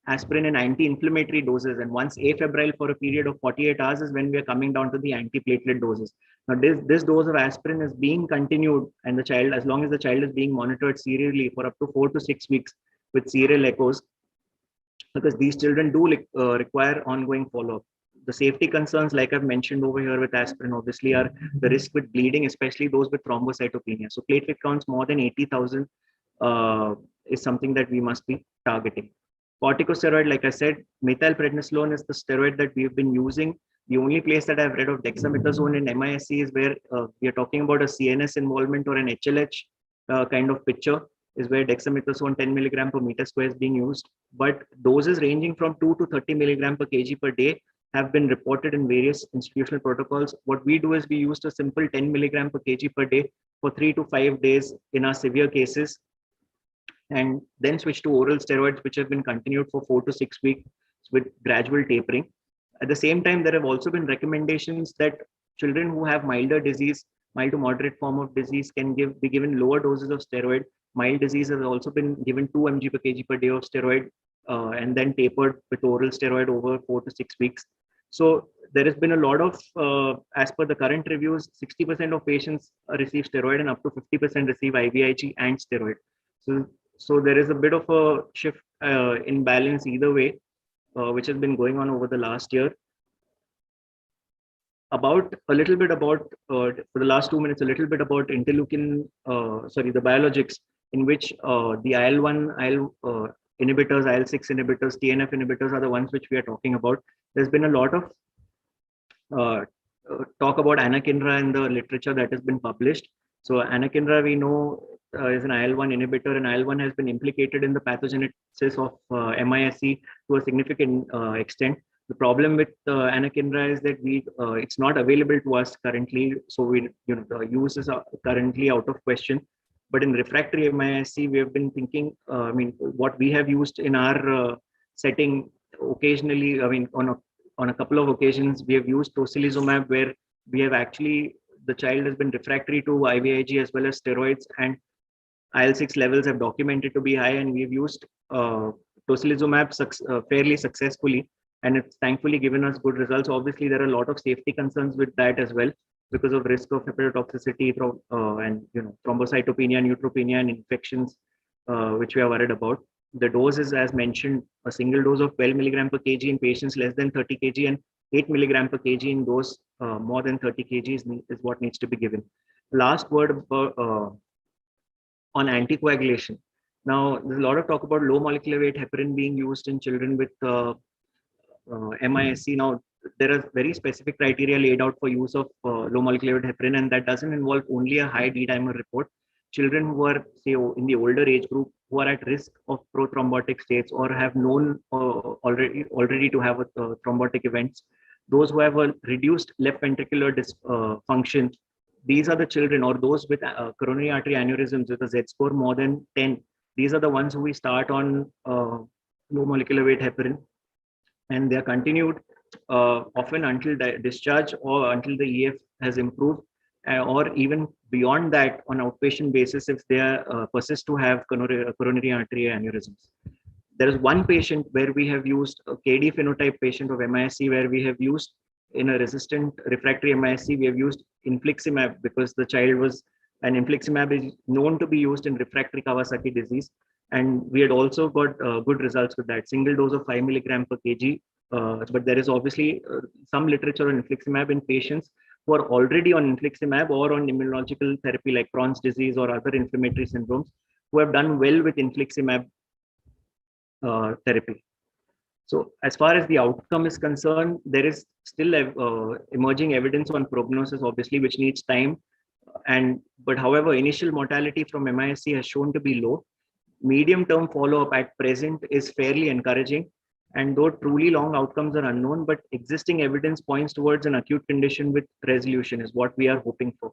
aspirin in anti-inflammatory doses, and once afebrile for a period of 48 hours is when we are coming down to the antiplatelet doses. Now this dose of aspirin is being continued, and the child, as long as the child is being monitored serially for up to 4 to 6 weeks with serial echoes, because these children do require ongoing follow-up. The safety concerns, like I've mentioned over here with aspirin, obviously are the risk with bleeding, especially those with thrombocytopenia. So platelet counts more than 80,000 is something that we must be targeting. Corticosteroid, like I said, methylprednisolone is the steroid that we've been using. The only place that I've read of dexamethasone in MISC is where we are talking about a CNS involvement or an HLH kind of picture, is where dexamethasone 10 milligram per meter square is being used. But doses ranging from 2 to 30 milligram per kg per day have been reported in various institutional protocols. What we do is we used a simple 10 milligram per kg per day for 3 to 5 days in our severe cases, and then switch to oral steroids, which have been continued for 4 to 6 weeks with gradual tapering. At the same time, there have also been recommendations that children who have milder disease, mild to moderate form of disease, can be given lower doses of steroid. Mild disease has also been given 2 mg per kg per day of steroid and then tapered with oral steroid over 4 to 6 weeks. So there has been a lot of, as per the current reviews, 60% of patients receive steroid and up to 50% receive IVIG and steroid. So there is a bit of a shift in balance either way. which has been going on over the last year. About a little bit about for the last 2 minutes, a little bit about interleukin, the biologics in which the IL-1, IL inhibitors, IL-6 inhibitors, TNF inhibitors are the ones which we are talking about. There's been a lot of talk about anakinra in the literature that has been published. So anakinra, we know, is an IL-1 inhibitor, and IL-1 has been implicated in the pathogenesis of MISC to a significant extent. The problem with anakinra is that it's not available to us currently, so the use is currently out of question. But in refractory MISC, we have been thinking, what we have used in our setting occasionally, on a couple of occasions, we have used tocilizumab, where we have actually, the child has been refractory to IVIG as well as steroids, and IL-6 levels have documented to be high, and we've used tocilizumab fairly successfully, and it's thankfully given us good results. Obviously, there are a lot of safety concerns with that as well, because of risk of hepatotoxicity and thrombocytopenia, neutropenia, and infections, which we are worried about. The dose is, as mentioned, a single dose of 12 milligram per kg in patients less than 30 kg, and 8 milligram per kg in those more than 30 kg is what needs to be given. Last word on anticoagulation. Now, there's a lot of talk about low molecular weight heparin being used in children with MISC. Now, there are very specific criteria laid out for use of low molecular weight heparin, and that doesn't involve only a high D-dimer report. Children who are, say, in the older age group, who are at risk of prothrombotic states or have known already to have thrombotic events, those who have a reduced left ventricular function, these are the children, or those with coronary artery aneurysms with a Z-score more than 10. These are the ones who we start on low molecular weight heparin, and they are continued often until discharge or until the EF has improved, or even beyond that on outpatient basis if they persist to have coronary artery aneurysms. There is one patient where we have used a KD phenotype patient of MISC, where we have used, in a resistant refractory MISC, we have used infliximab because the child was, and infliximab is known to be used in refractory Kawasaki disease. And we had also got good results with that, single dose of 5 milligram per kg. But there is obviously some literature on infliximab in patients who are already on infliximab or on immunological therapy like Crohn's disease or other inflammatory syndromes, who have done well with infliximab therapy. So as far as the outcome is concerned, there is still emerging evidence on prognosis, obviously, which needs time. But however, initial mortality from MISC has shown to be low. Medium-term follow-up at present is fairly encouraging. And though truly long outcomes are unknown, but existing evidence points towards an acute condition with resolution is what we are hoping for.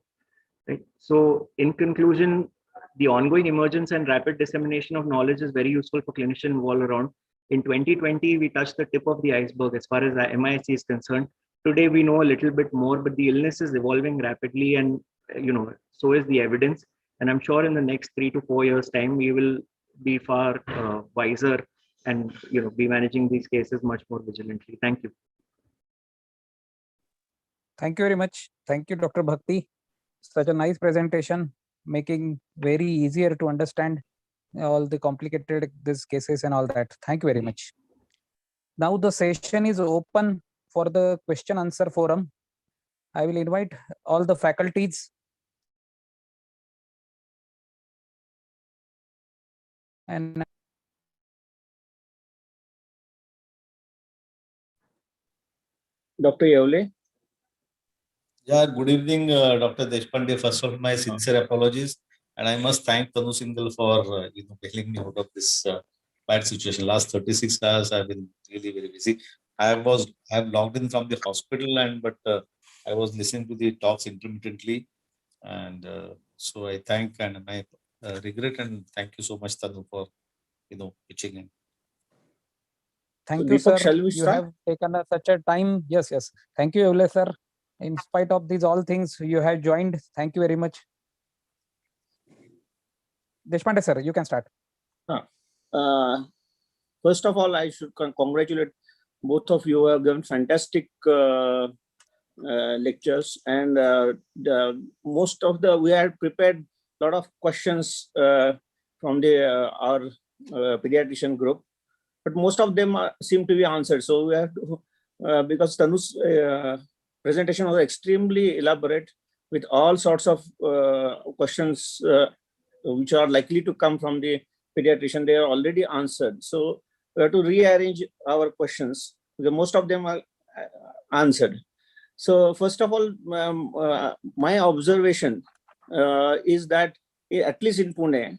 Right? So in conclusion, the ongoing emergence and rapid dissemination of knowledge is very useful for clinicians all around. In 2020, we touched the tip of the iceberg as far as MISC is concerned. Today, we know a little bit more, but the illness is evolving rapidly, and so is the evidence. And I'm sure in the next 3 to 4 years' time, we will be far wiser and be managing these cases much more vigilantly. Thank you. Thank you very much. Thank you, Dr. Bhakti. Such a nice presentation, making very easier to understand all the complicated these cases and all that. Thank you very much. Now the session is open for the question answer forum. I will invite all the faculties and Dr. Yevle. Yeah, good evening, Dr. Deshpande. First of all, my sincere apologies, and I must thank Tanu Singhal for bailing me out of this bad situation. Last 36 hours, I've been really very busy. I have logged in from the hospital, but I was listening to the talks intermittently, and so I thank and I regret and thank you so much, Tanu, for pitching in. thank So, you, Deepak, sir. shall we You start? have taken such a time. Yes. Thank you, Yevle, sir. In spite of these all things, you have joined. Thank you very much. Deshpande, sir, you can start. First of all, I should congratulate both of you who have given fantastic lectures, and we had prepared a lot of questions from our pediatrician group. but most of them seem to be answered. So we have to, because Tanu's presentation was extremely elaborate with all sorts of questions which are likely to come from the pediatrician. They are already answered. So we have to rearrange our questions because most of them are answered. So first of all, my observation is that at least in Pune,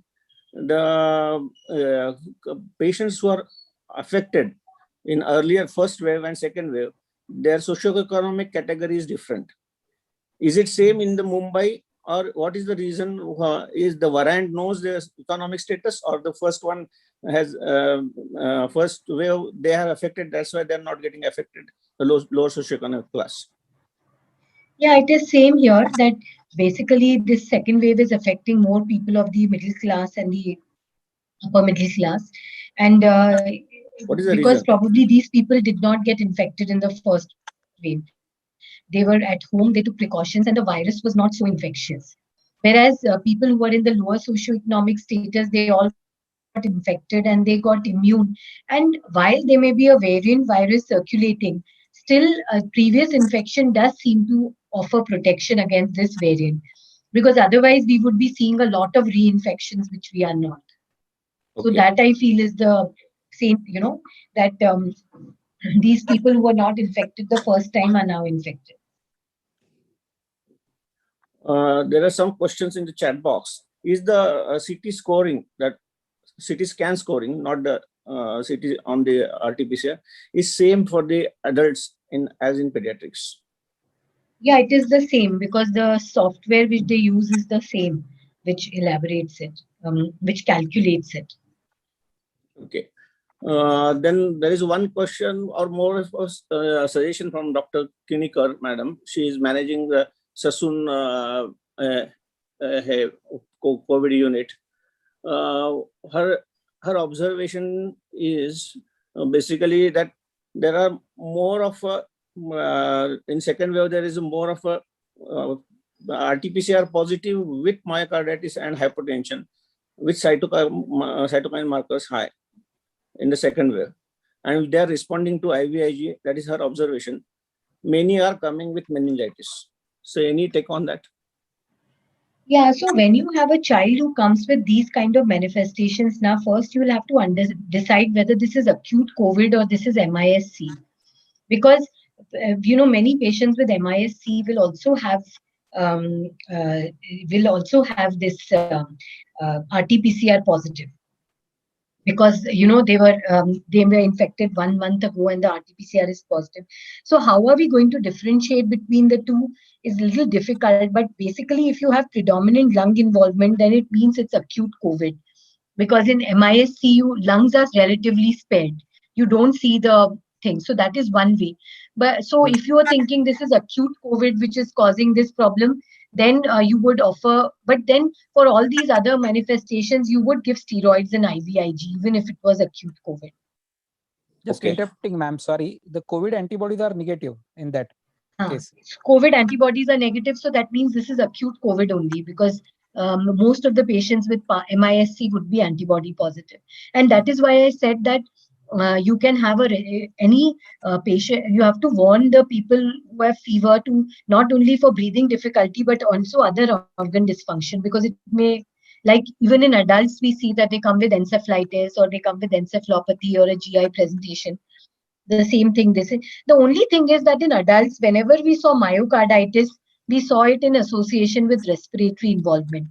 the patients who are affected in earlier first wave and second wave, their socioeconomic category is different. Is it same in the Mumbai, or what is the reason? Is the variant knows their economic status, or the first one has first wave they are affected, that's why they're not getting affected, the lower socioeconomic class? Yeah, it is same here that basically this second wave is affecting more people of the middle class and the upper middle class. And What is the because reason? probably these people did not get infected in the first wave. They were at home, they took precautions, and the virus was not so infectious. Whereas people who were in the lower socioeconomic status, they all got infected and they got immune. And while there may be a variant virus circulating, still previous infection does seem to offer protection against this variant. Because otherwise, we would be seeing a lot of reinfections, which we are not. So Okay. that I feel is the same, that these people who were not infected the first time are now infected. There are some questions in the chat box. Is the CT scoring, that CT scan scoring, not the CT on the RT-PCR, is same for the adults as in pediatrics? Yeah, it is the same because the software which they use is the same, which elaborates it, which calculates it. Okay. Then there is one question or more of a suggestion from Dr. Kinikar, madam. She is managing the Sassoon COVID unit. Her observation is basically that there are more of a in second wave there is more of a RT-PCR positive with myocarditis and hypertension with cytokine markers high in the second wave, and they are responding to IVIG. That is her observation. Many are coming with meningitis. So any take on that? Yeah, so when you have a child who comes with these kind of manifestations, now first you will have to decide whether this is acute COVID or this is MISC. Because, many patients with MISC will also have this RT-PCR positive. Because they were infected 1 month ago and the RT-PCR is positive. So how are we going to differentiate between the two is a little difficult. But basically, if you have predominant lung involvement, then it means it's acute COVID. Because in MISC, lungs are relatively spared. You don't see the thing. So that is one way. But so if you are thinking this is acute COVID which is causing this problem, then you would offer, but then for all these other manifestations, you would give steroids and IVIG, even if it was acute COVID. Just Okay. interrupting, ma'am. Sorry, the COVID antibodies are negative in that case. COVID antibodies are negative, so that means this is acute COVID only, because most of the patients with MISC would be antibody positive. And that is why I said that you can have any patient, you have to warn the people who have fever to not only for breathing difficulty, but also other organ dysfunction, because it may, like even in adults, we see that they come with encephalitis or they come with encephalopathy or a GI presentation. The same thing. The only thing is that in adults, whenever we saw myocarditis, we saw it in association with respiratory involvement.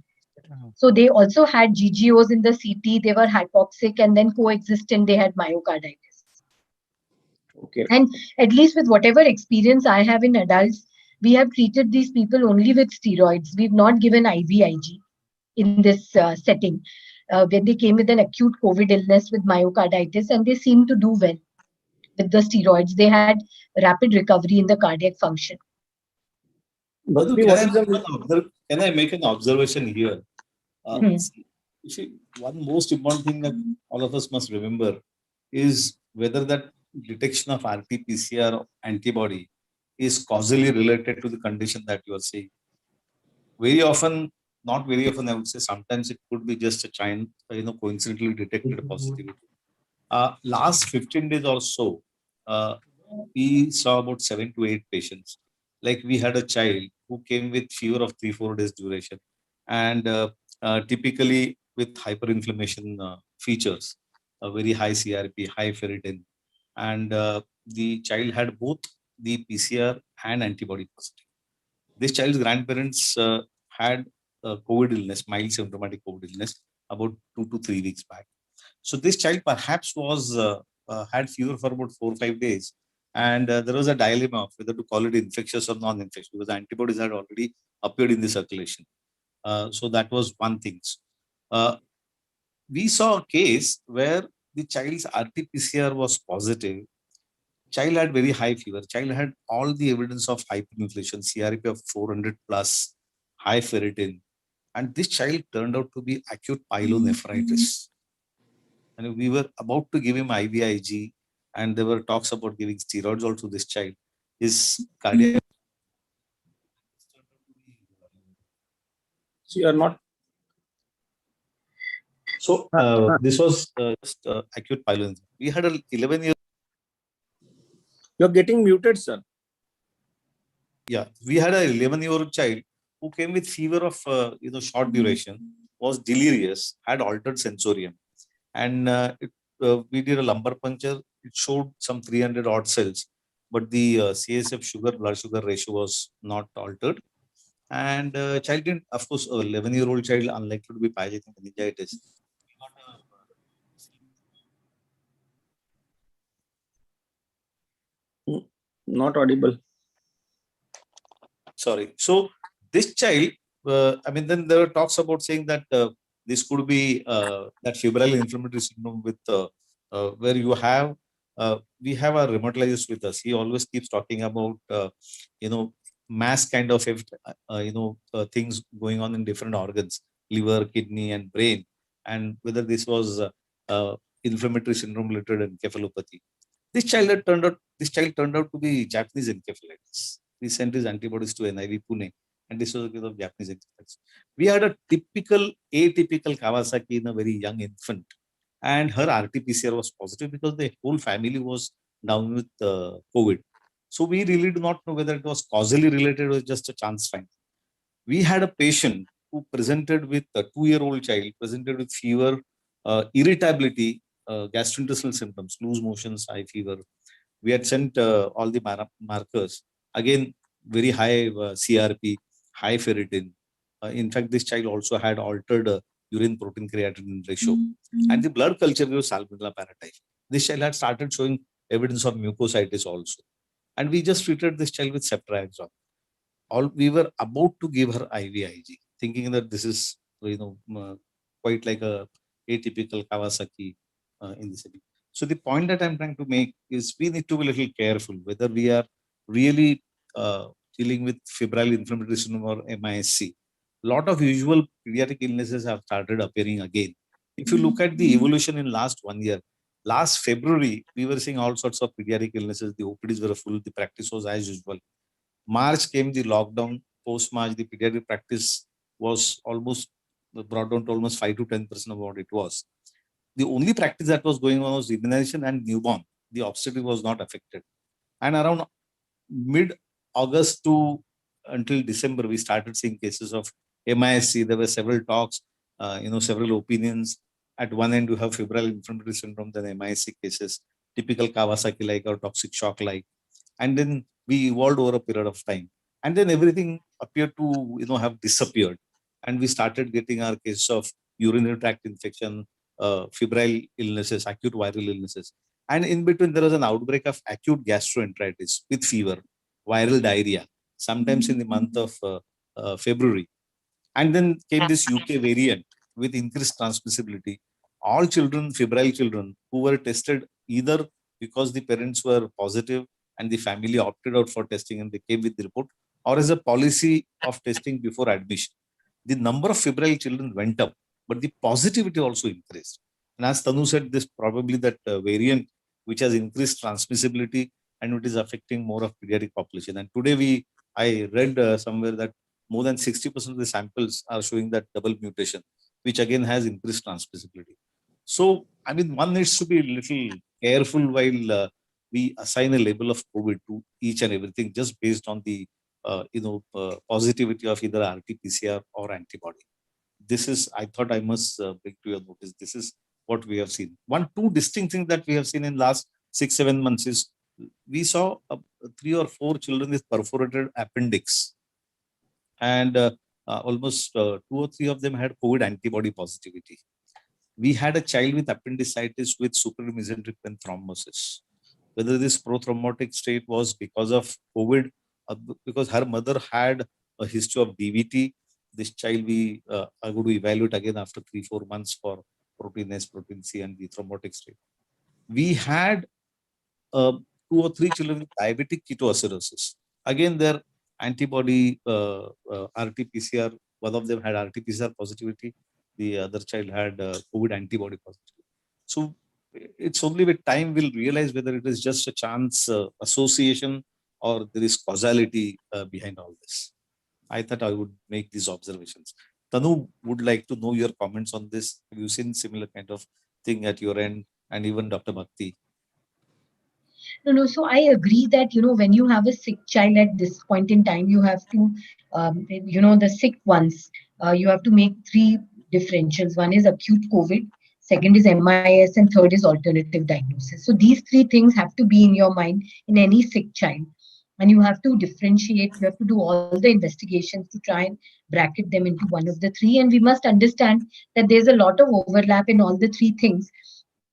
So they also had GGOs in the CT, they were hypoxic, and then coexistent, they had myocarditis. Okay. And at least with whatever experience I have in adults, we have treated these people only with steroids. We've not given IVIG in this setting. When they came with an acute COVID illness with myocarditis, and they seemed to do well with the steroids, they had rapid recovery in the cardiac function. Madhu, can I make an observation here? See, one most important thing that all of us must remember is whether that detection of RT-PCR antibody is causally related to the condition that you are saying. Very often, not very often, I would say, sometimes it could be just a coincidentally detected positivity. Last 15 days or so, we saw about 7 to 8 patients. Like we had a child who came with fever of 3-4 days duration, and typically with hyperinflammation features, a very high CRP, high ferritin, and the child had both the PCR and antibody positive. This child's grandparents had COVID illness, mild symptomatic COVID illness, about 2 to 3 weeks back. So this child perhaps was had fever for about 4 or 5 days, and there was a dilemma of whether to call it infectious or non-infectious because the antibodies had already appeared in the circulation. So that was one thing. Uh, we saw a case where the child's RT-PCR was positive. Child had very high fever. Child had all the evidence of hyperinflation, CRP of 400 plus, high ferritin, and this child turned out to be acute pyelonephritis. And we were about to give him IVIG, and there were talks about giving steroids also. This child, his cardiac. So you are not. So this was just acute pyelonephritis. We had an 11-year. You're getting muted, sir. Yeah, we had an 11-year-old child who came with fever of short duration, was delirious, had altered sensorium, and we did a lumbar puncture. It showed some 300 odd cells, but the CSF sugar blood sugar ratio was not altered. And child didn't, of course, 11-year-old child unlikely to be pyogenic meningitis. Not audible. Sorry. So this child, then there were talks about saying that this could be that febrile inflammatory syndrome with where you have we have a rheumatologist with us. He always keeps talking about mass kind of things going on in different organs, liver, kidney, and brain, and whether this was inflammatory syndrome related encephalopathy. This child turned out to be Japanese encephalitis. We sent his antibodies to NIV Pune, and this was because of Japanese encephalitis. We had a atypical Kawasaki in a very young infant, and her RT-PCR was positive because the whole family was down with COVID. So we really do not know whether it was causally related or just a chance find. We had a patient who presented with a 2-year-old child, presented with fever, irritability, gastrointestinal symptoms, loose motions, high fever. We had sent all the markers. Again, very high CRP, high ferritin. In fact, this child also had altered urine protein creatinine ratio. And the blood culture was Salmonella paratyphi. This child had started showing evidence of mucositis also. And we just treated this child with ceftriaxone. We were about to give her IVIG, thinking that this is quite like a atypical Kawasaki in this. So the point that I'm trying to make is we need to be a little careful whether we are really dealing with febrile inflammatory syndrome or MISC. A lot of usual pediatric illnesses have started appearing again. If you look at the evolution in last 1 year, last February, we were seeing all sorts of pediatric illnesses. The OPDs were full. The practice was as usual. March came the lockdown. Post-March, the pediatric practice was almost brought down to almost 5 to 10% of what it was. The only practice that was going on was immunization and newborn. The obstetric was not affected. And around mid-August to until December, we started seeing cases of MISC. There were several talks, several opinions. At one end, you have febrile inflammatory syndrome, then MISC cases, typical Kawasaki-like or toxic shock-like. And then we evolved over a period of time. And then everything appeared to have disappeared. And we started getting our cases of urinary tract infection, febrile illnesses, acute viral illnesses. And in between, there was an outbreak of acute gastroenteritis with fever, viral diarrhea, sometimes in the month of February. And then came this UK variant with increased transmissibility. All children, febrile children, who were tested either because the parents were positive and the family opted out for testing and they came with the report, or as a policy of testing before admission. The number of febrile children went up, but the positivity also increased. And as Tanu said, this probably that variant which has increased transmissibility and it is affecting more of pediatric population. And today I read somewhere that more than 60% of the samples are showing that double mutation, which again has increased transmissibility. So, I mean, one needs to be a little careful while we assign a label of COVID to each and everything just based on the positivity of either RT-PCR or antibody. This is, I thought I must bring to your notice. This is what we have seen. Two distinct things that we have seen in last 6-7 months is we saw 3 or 4 children with perforated appendix, and almost 2 or 3 of them had COVID antibody positivity. We had a child with appendicitis with superior mesenteric vein thrombosis. Whether this prothrombotic state was because of COVID, because her mother had a history of DVT, this child we are going to evaluate again after 3-4 months for protein S, protein C, and the thrombotic state. We had 2 or 3 children with diabetic ketoacidosis. Again, their antibody RT-PCR, one of them had RT-PCR positivity, the other child had COVID antibody positivity. So it's only with time we'll realize whether it is just a chance association or there is causality behind all this. I thought I would make these observations. Tanu would like to know your comments on this. Have you seen similar kind of thing at your end, and even Dr. Bhakti? No. So I agree that, when you have a sick child at this point in time, you have to, the sick ones, you have to make 3 differentials. One is acute COVID, second is MIS, and third is alternative diagnosis. So these 3 things have to be in your mind in any sick child. And you have to differentiate, you have to do all the investigations to try and bracket them into one of the 3. And we must understand that there's a lot of overlap in all the 3 things,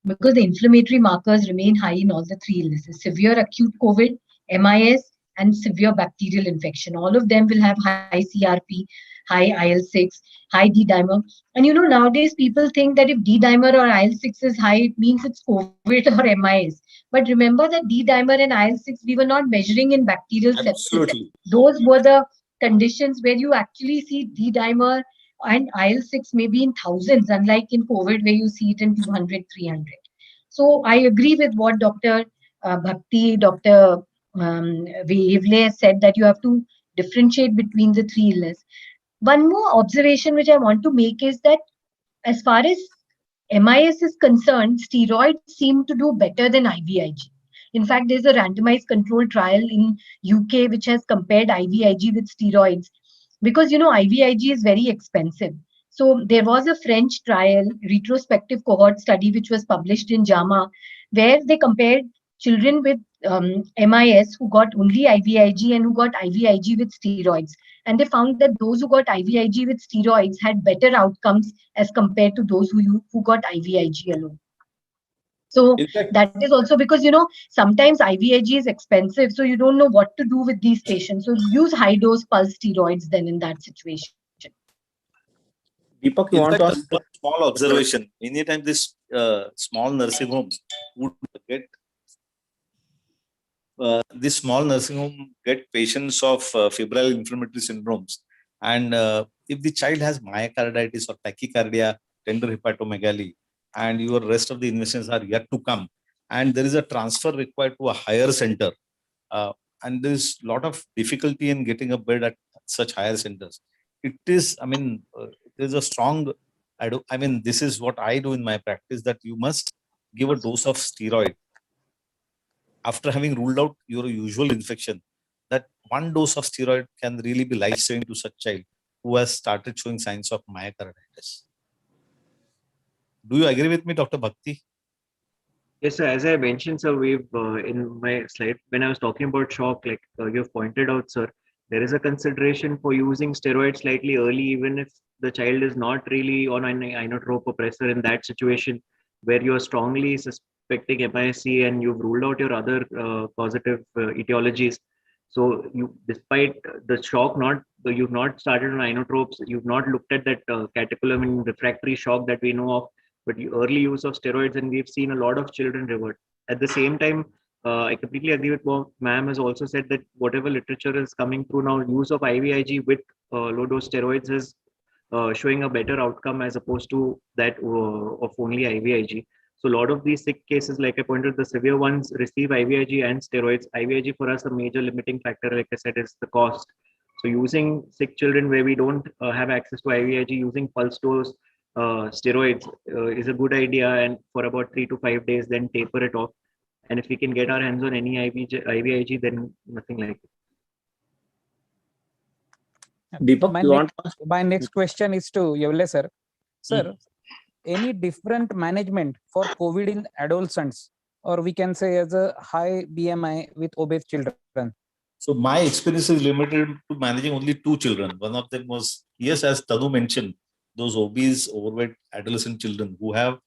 because the inflammatory markers remain high in all the 3 illnesses: severe acute COVID, MIS, and severe bacterial infection. All of them will have high CRP, high IL-6, high D-dimer. And nowadays people think that if D-dimer or IL-6 is high, it means it's COVID or MIS. But remember that D-dimer and IL-6, we were not measuring in bacterial sepsis. Absolutely. Those were the conditions where you actually see D-dimer and IL-6 maybe in thousands, unlike in COVID where you see it in 200, 300. So I agree with what Dr. Bhakti, Dr. Vevle said, that you have to differentiate between the 3 illnesses. One more observation which I want to make is that as far as MIS is concerned, steroids seem to do better than IVIG. In fact, there's a randomized controlled trial in UK which has compared IVIG with steroids, because IVIG is very expensive. So there was a French trial, retrospective cohort study, which was published in JAMA, where they compared children with MIS who got only IVIG and who got IVIG with steroids. And they found that those who got IVIG with steroids had better outcomes as compared to those who got IVIG alone. So that is also because, sometimes IVIG is expensive, so you don't know what to do with these patients. So use high dose pulse steroids then in that situation. Deepak, you In want fact, to ask? one small observation. Anytime this small nursing home would get patients of febrile inflammatory syndromes, and if the child has myocarditis or tachycardia, tender hepatomegaly, and your rest of the investigations are yet to come, and there is a transfer required to a higher center, and there is a lot of difficulty in getting a bed at such higher centers. It is, there's a strong, this is what I do in my practice, that you must give a dose of steroid after having ruled out your usual infection. That one dose of steroid can really be life-saving to such child who has started showing signs of myocarditis. Do you agree with me, Dr. Bhakti? Yes, sir. As I mentioned, sir, we've in my slide, when I was talking about shock, like you've pointed out, sir, there is a consideration for using steroids slightly early, even if the child is not really on an inotrope in that situation where you are strongly suspecting MISC and you've ruled out your other causative etiologies. So despite the shock, you've not started on inotropes, you've not looked at that catecholamine refractory shock that we know of, but the early use of steroids, and we've seen a lot of children revert. At the same time, I completely agree with what ma'am has also said, that whatever literature is coming through now, use of IVIG with low-dose steroids is showing a better outcome as opposed to that of only IVIG. So a lot of these sick cases, like I pointed, the severe ones receive IVIG and steroids. IVIG for us, a major limiting factor, like I said, is the cost. So using sick children where we don't have access to IVIG, using pulse dose steroids is a good idea, and for about 3 to 5 days, then taper it off. And if we can get our hands on any IVIG, then nothing like it. Deepak, My you want next, my next question is to Yevle sir. Sir, any different management for COVID in adolescents, or we can say as a high BMI with obese children? So my experience is limited to managing only 2 children. One of them was, yes, as Tanu mentioned, those obese, overweight adolescent children who have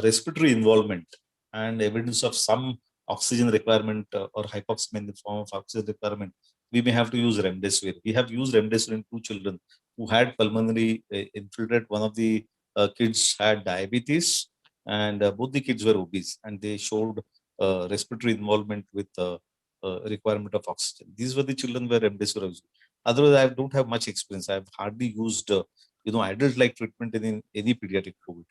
respiratory involvement and evidence of some oxygen requirement or hypoxemia in the form of oxygen requirement. We may have to use remdesivir. We have used remdesivir in 2 children who had pulmonary infiltrate. One of the kids had diabetes, and both the kids were obese, and they showed respiratory involvement with requirement of oxygen. These were the children where remdesivir was used. Otherwise, I don't have much experience. I've hardly used, adult-like treatment in any pediatric COVID.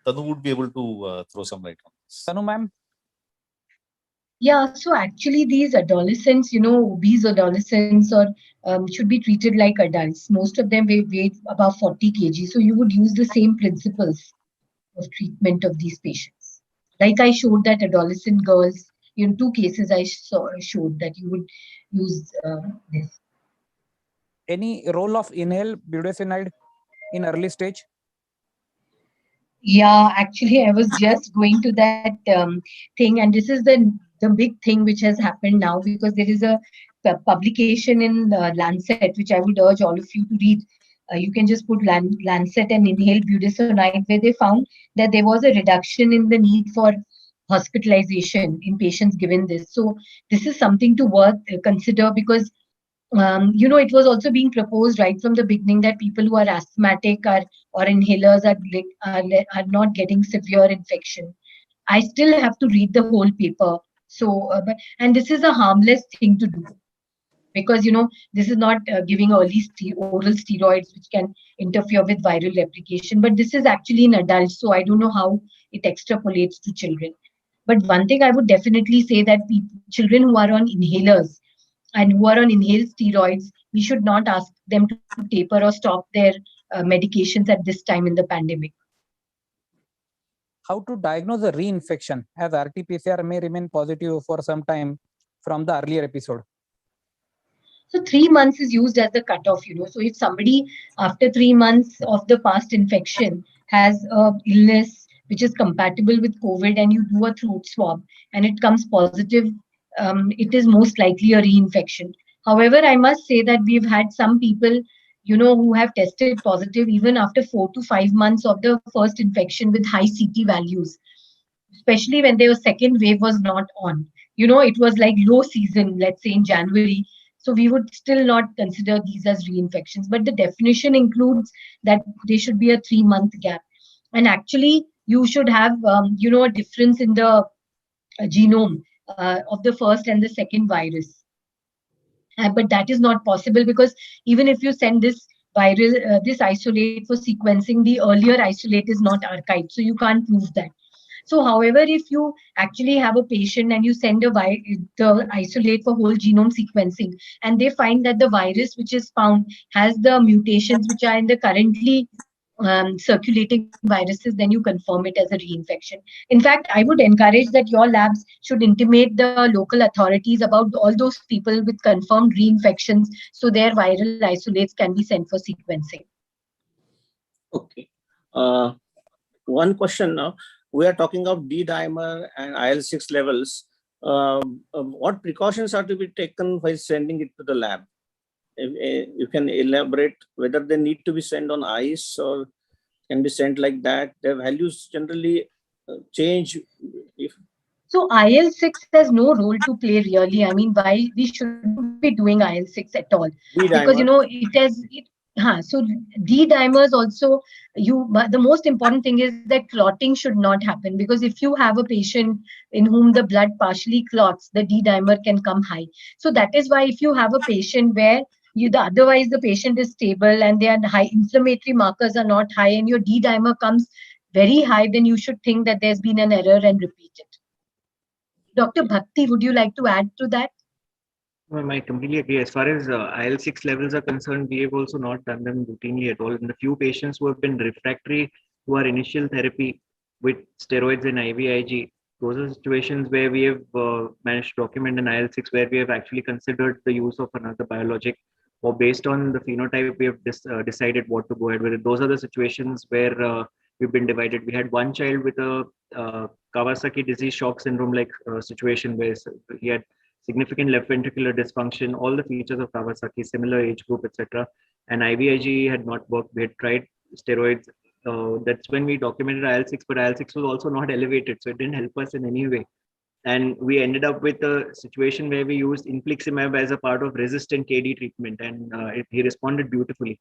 Tanu would be able to throw some light on this. Tanu ma'am? Yeah, so actually these adolescents, obese adolescents or should be treated like adults. Most of them weigh above 40 kg. So you would use the same principles of treatment of these patients. Like I showed that adolescent girls, in 2 cases I showed that you would use this. Any role of inhaled budesonide in early stage? Yeah, actually, I was just going to that thing, and this is the big thing which has happened now, because there is a publication in Lancet, which I would urge all of you to read. You can just put Lancet and inhaled budesonide, where they found that there was a reduction in the need for hospitalization in patients given this. So this is something to consider, because it was also being proposed right from the beginning that people who are asthmatic or inhalers are not getting severe infection. I still have to read the whole paper. So, and this is a harmless thing to do, because this is not giving oral steroids which can interfere with viral replication. But this is actually in adults, so I don't know how it extrapolates to children. But one thing I would definitely say, that children who are on inhalers and who are on inhaled steroids, we should not ask them to taper or stop their medications at this time in the pandemic. How to diagnose a reinfection, as RT-PCR may remain positive for some time from the earlier episode? So 3 months is used as the cutoff, So if somebody after 3 months of the past infection has a illness which is compatible with COVID, and you do a throat swab and it comes positive, it is most likely a reinfection. However, I must say that we've had some people, who have tested positive even after 4 to 5 months of the first infection with high CT values, especially when their second wave was not on. It was like low season, let's say in January. So we would still not consider these as reinfections. But the definition includes that there should be a 3-month gap. And actually, you should have, a difference in the genome of the first and the second virus. But that is not possible, because even if you send this this isolate for sequencing, the earlier isolate is not archived. So you can't prove that. So, however, if you actually have a patient and you send the isolate for whole genome sequencing, and they find that the virus which is found has the mutations which are in the currently circulating viruses, then you confirm it as a reinfection. In fact, I would encourage that your labs should intimate the local authorities about all those people with confirmed reinfections, so their viral isolates can be sent for sequencing. Okay. One question now. We are talking of D-dimer and IL-6 levels. What precautions are to be taken while sending it to the lab? You can elaborate whether they need to be sent on ice or can be sent like that. The values generally change. So IL-6 has no role to play really. I mean, why we shouldn't be doing IL-6 at all? Because so D-dimers also, the most important thing is that clotting should not happen, because if you have a patient in whom the blood partially clots, the D-dimer can come high. So that is why if you have a patient where otherwise the patient is stable and their high inflammatory markers are not high, and your D-dimer comes very high, then you should think that there's been an error and repeat it. Dr. Bhakti, would you like to add to that? I completely agree. As far as IL-6 levels are concerned, we have also not done them routinely at all. In the few patients who have been refractory to our initial therapy with steroids and IVIG, those are situations where we have managed to document an IL-6 where we have actually considered the use of another biologic, or based on the phenotype, we have decided what to go ahead with it. Those are the situations where we've been divided. We had one child with a Kawasaki disease shock syndrome like situation where he had significant left ventricular dysfunction, all the features of Kawasaki, similar age group, etc. And IVIG had not worked. We had tried steroids. That's when we documented IL-6, but IL-6 was also not elevated, so it didn't help us in any way. And we ended up with a situation where we used infliximab as a part of resistant KD treatment, and he responded beautifully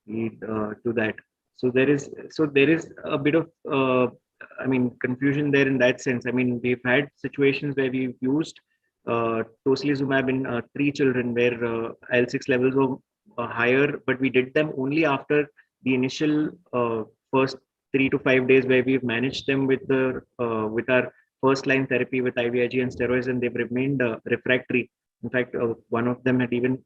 to that. So there is a bit of confusion there in that sense. I mean, we've had situations where we've used tocilizumab in 3 children where IL-6 levels were higher, but we did them only after the initial first 3 to 5 days where we've managed them with our first line therapy with IVIG and steroids, and they've remained refractory. In fact, one of them had even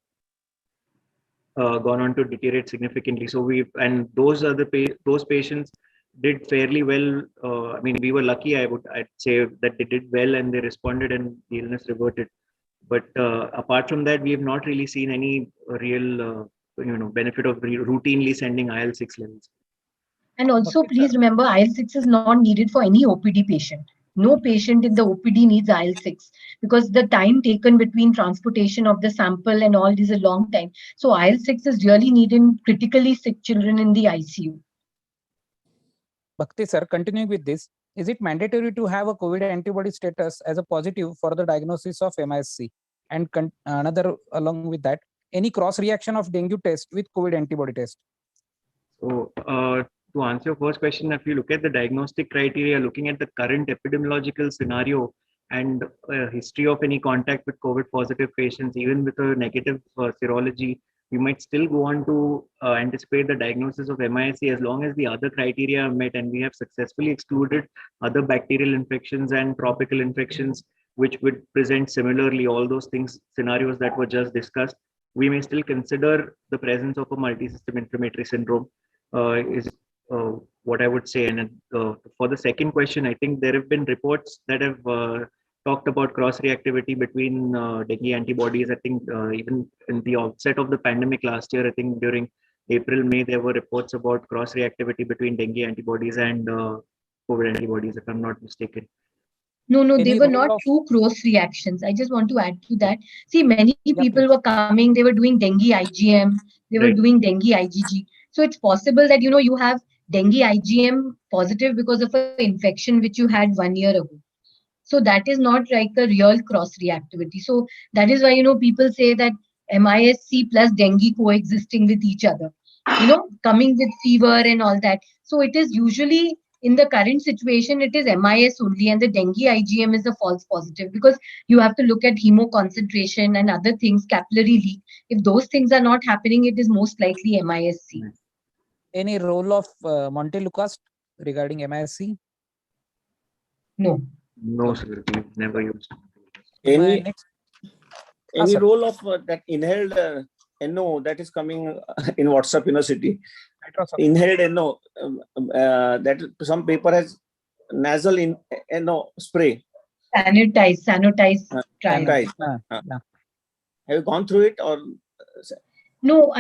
gone on to deteriorate significantly. So those patients did fairly well. We were lucky, I'd say, that they did well and they responded and the illness reverted. But apart from that, we have not really seen any real benefit of routinely sending IL-6 levels. And also, please remember, IL-6 is not needed for any OPD patient. No patient in the OPD needs IL-6 because the time taken between transportation of the sample and all is a long time. So IL-6 is really needed in critically sick children in the ICU. Bhakti sir, continuing with this, is it mandatory to have a COVID antibody status as a positive for the diagnosis of MISC? And another along with that, any cross reaction of dengue test with COVID antibody test? So to answer your first question, if you look at the diagnostic criteria, looking at the current epidemiological scenario and history of any contact with COVID positive patients, even with a negative serology, we might still go on to anticipate the diagnosis of MISC as long as the other criteria are met, and we have successfully excluded other bacterial infections and tropical infections which would present similarly, all those scenarios that were just discussed. We may still consider the presence of a multisystem inflammatory syndrome is what I would say. And for the second question, I think there have been reports that have talked about cross-reactivity between dengue antibodies. I think even in the outset of the pandemic last year, I think during April, May, there were reports about cross-reactivity between dengue antibodies and COVID antibodies, if I'm not mistaken. No, they were not true cross reactions. I just want to add to that. See, many people were coming, they were doing dengue IgM, they were doing dengue IgG. So it's possible that, you have dengue IgM positive because of an infection which you had 1 year ago. So that is not like a real cross reactivity. So that is why, people say that MISC plus dengue coexisting with each other, coming with fever and all that. So it is usually, in the current situation, it is MIS only, and the dengue IgM is a false positive because you have to look at hemo concentration and other things, capillary leak. If those things are not happening, it is most likely MISC. Any role of Montelukast regarding MISC? No. No, sir, we've never used. Any role of that inhaled NO that is coming in WhatsApp University? Inhaled NO, that some paper has nasal NO spray. Sanitize trial. Have you gone through it or? No,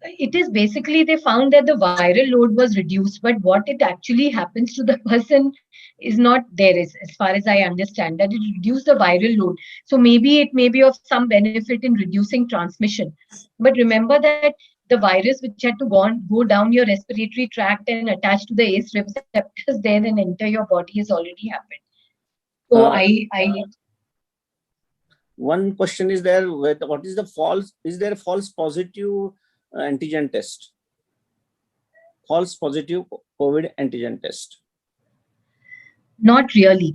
it is basically they found that the viral load was reduced, but what it actually happens to the person is not there, as far as I understand, that it reduced the viral load. So maybe it may be of some benefit in reducing transmission. But remember that the virus which had to go down your respiratory tract and attach to the ACE receptors there and enter your body has already happened. So one question is there, what is the false, is there a false positive antigen test? False positive COVID antigen test? Not really.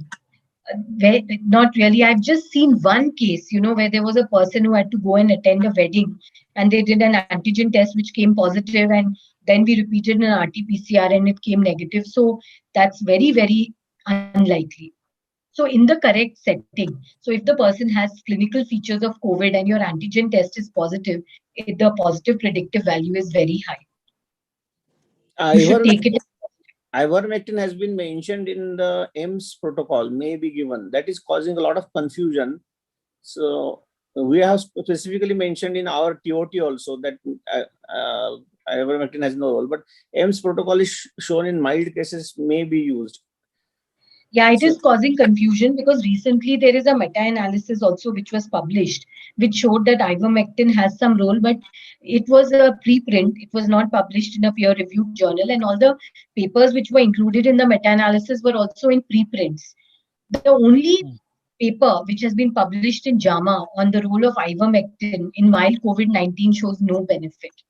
Not really. I've just seen one case, where there was a person who had to go and attend a wedding and they did an antigen test which came positive, and then we repeated an RT-PCR and it came negative. So that's very, very unlikely. So in the correct setting, so if the person has clinical features of COVID and your antigen test is positive, the positive predictive value is very high. You should take it. ivermectin has been mentioned in the AIMS protocol, may be given. That is causing a lot of confusion. So we have specifically mentioned in our TOT also that ivermectin has no role, but AIMS protocol is shown in mild cases may be used. Yeah, it So- is causing confusion because recently there is a meta-analysis also which was published, which showed that ivermectin has some role, but it was a preprint. It was not published in a peer-reviewed journal, and all the papers which were included in the meta-analysis were also in preprints. The only paper which has been published in JAMA on the role of ivermectin in mild COVID-19 shows no benefit.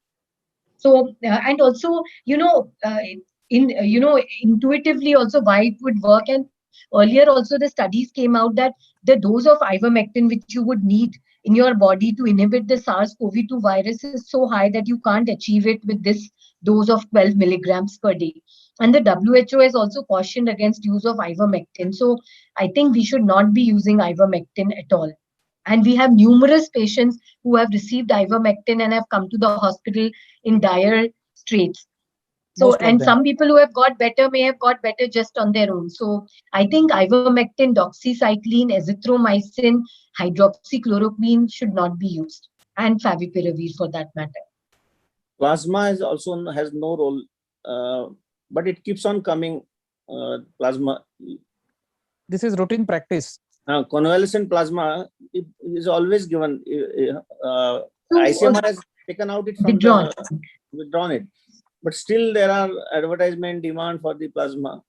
So and also intuitively also why it would work, and earlier also the studies came out that the dose of ivermectin which you would need in your body to inhibit the SARS-CoV-2 virus is so high that you can't achieve it with this dose of 12 milligrams per day. And the WHO has also cautioned against use of ivermectin. So I think we should not be using ivermectin at all. And we have numerous patients who have received ivermectin and have come to the hospital in dire straits. So, Most of and them. some people who have got better may have got better just on their own. So, I think ivermectin, doxycycline, azithromycin, hydroxychloroquine should not be used, and favipiravir for that matter. Plasma is also has no role, but it keeps on coming. Plasma, This is routine practice. convalescent plasma is always given. So, ICMR has taken out it from withdrawn. withdrawn it, but still there are advertisement demand for the plasma.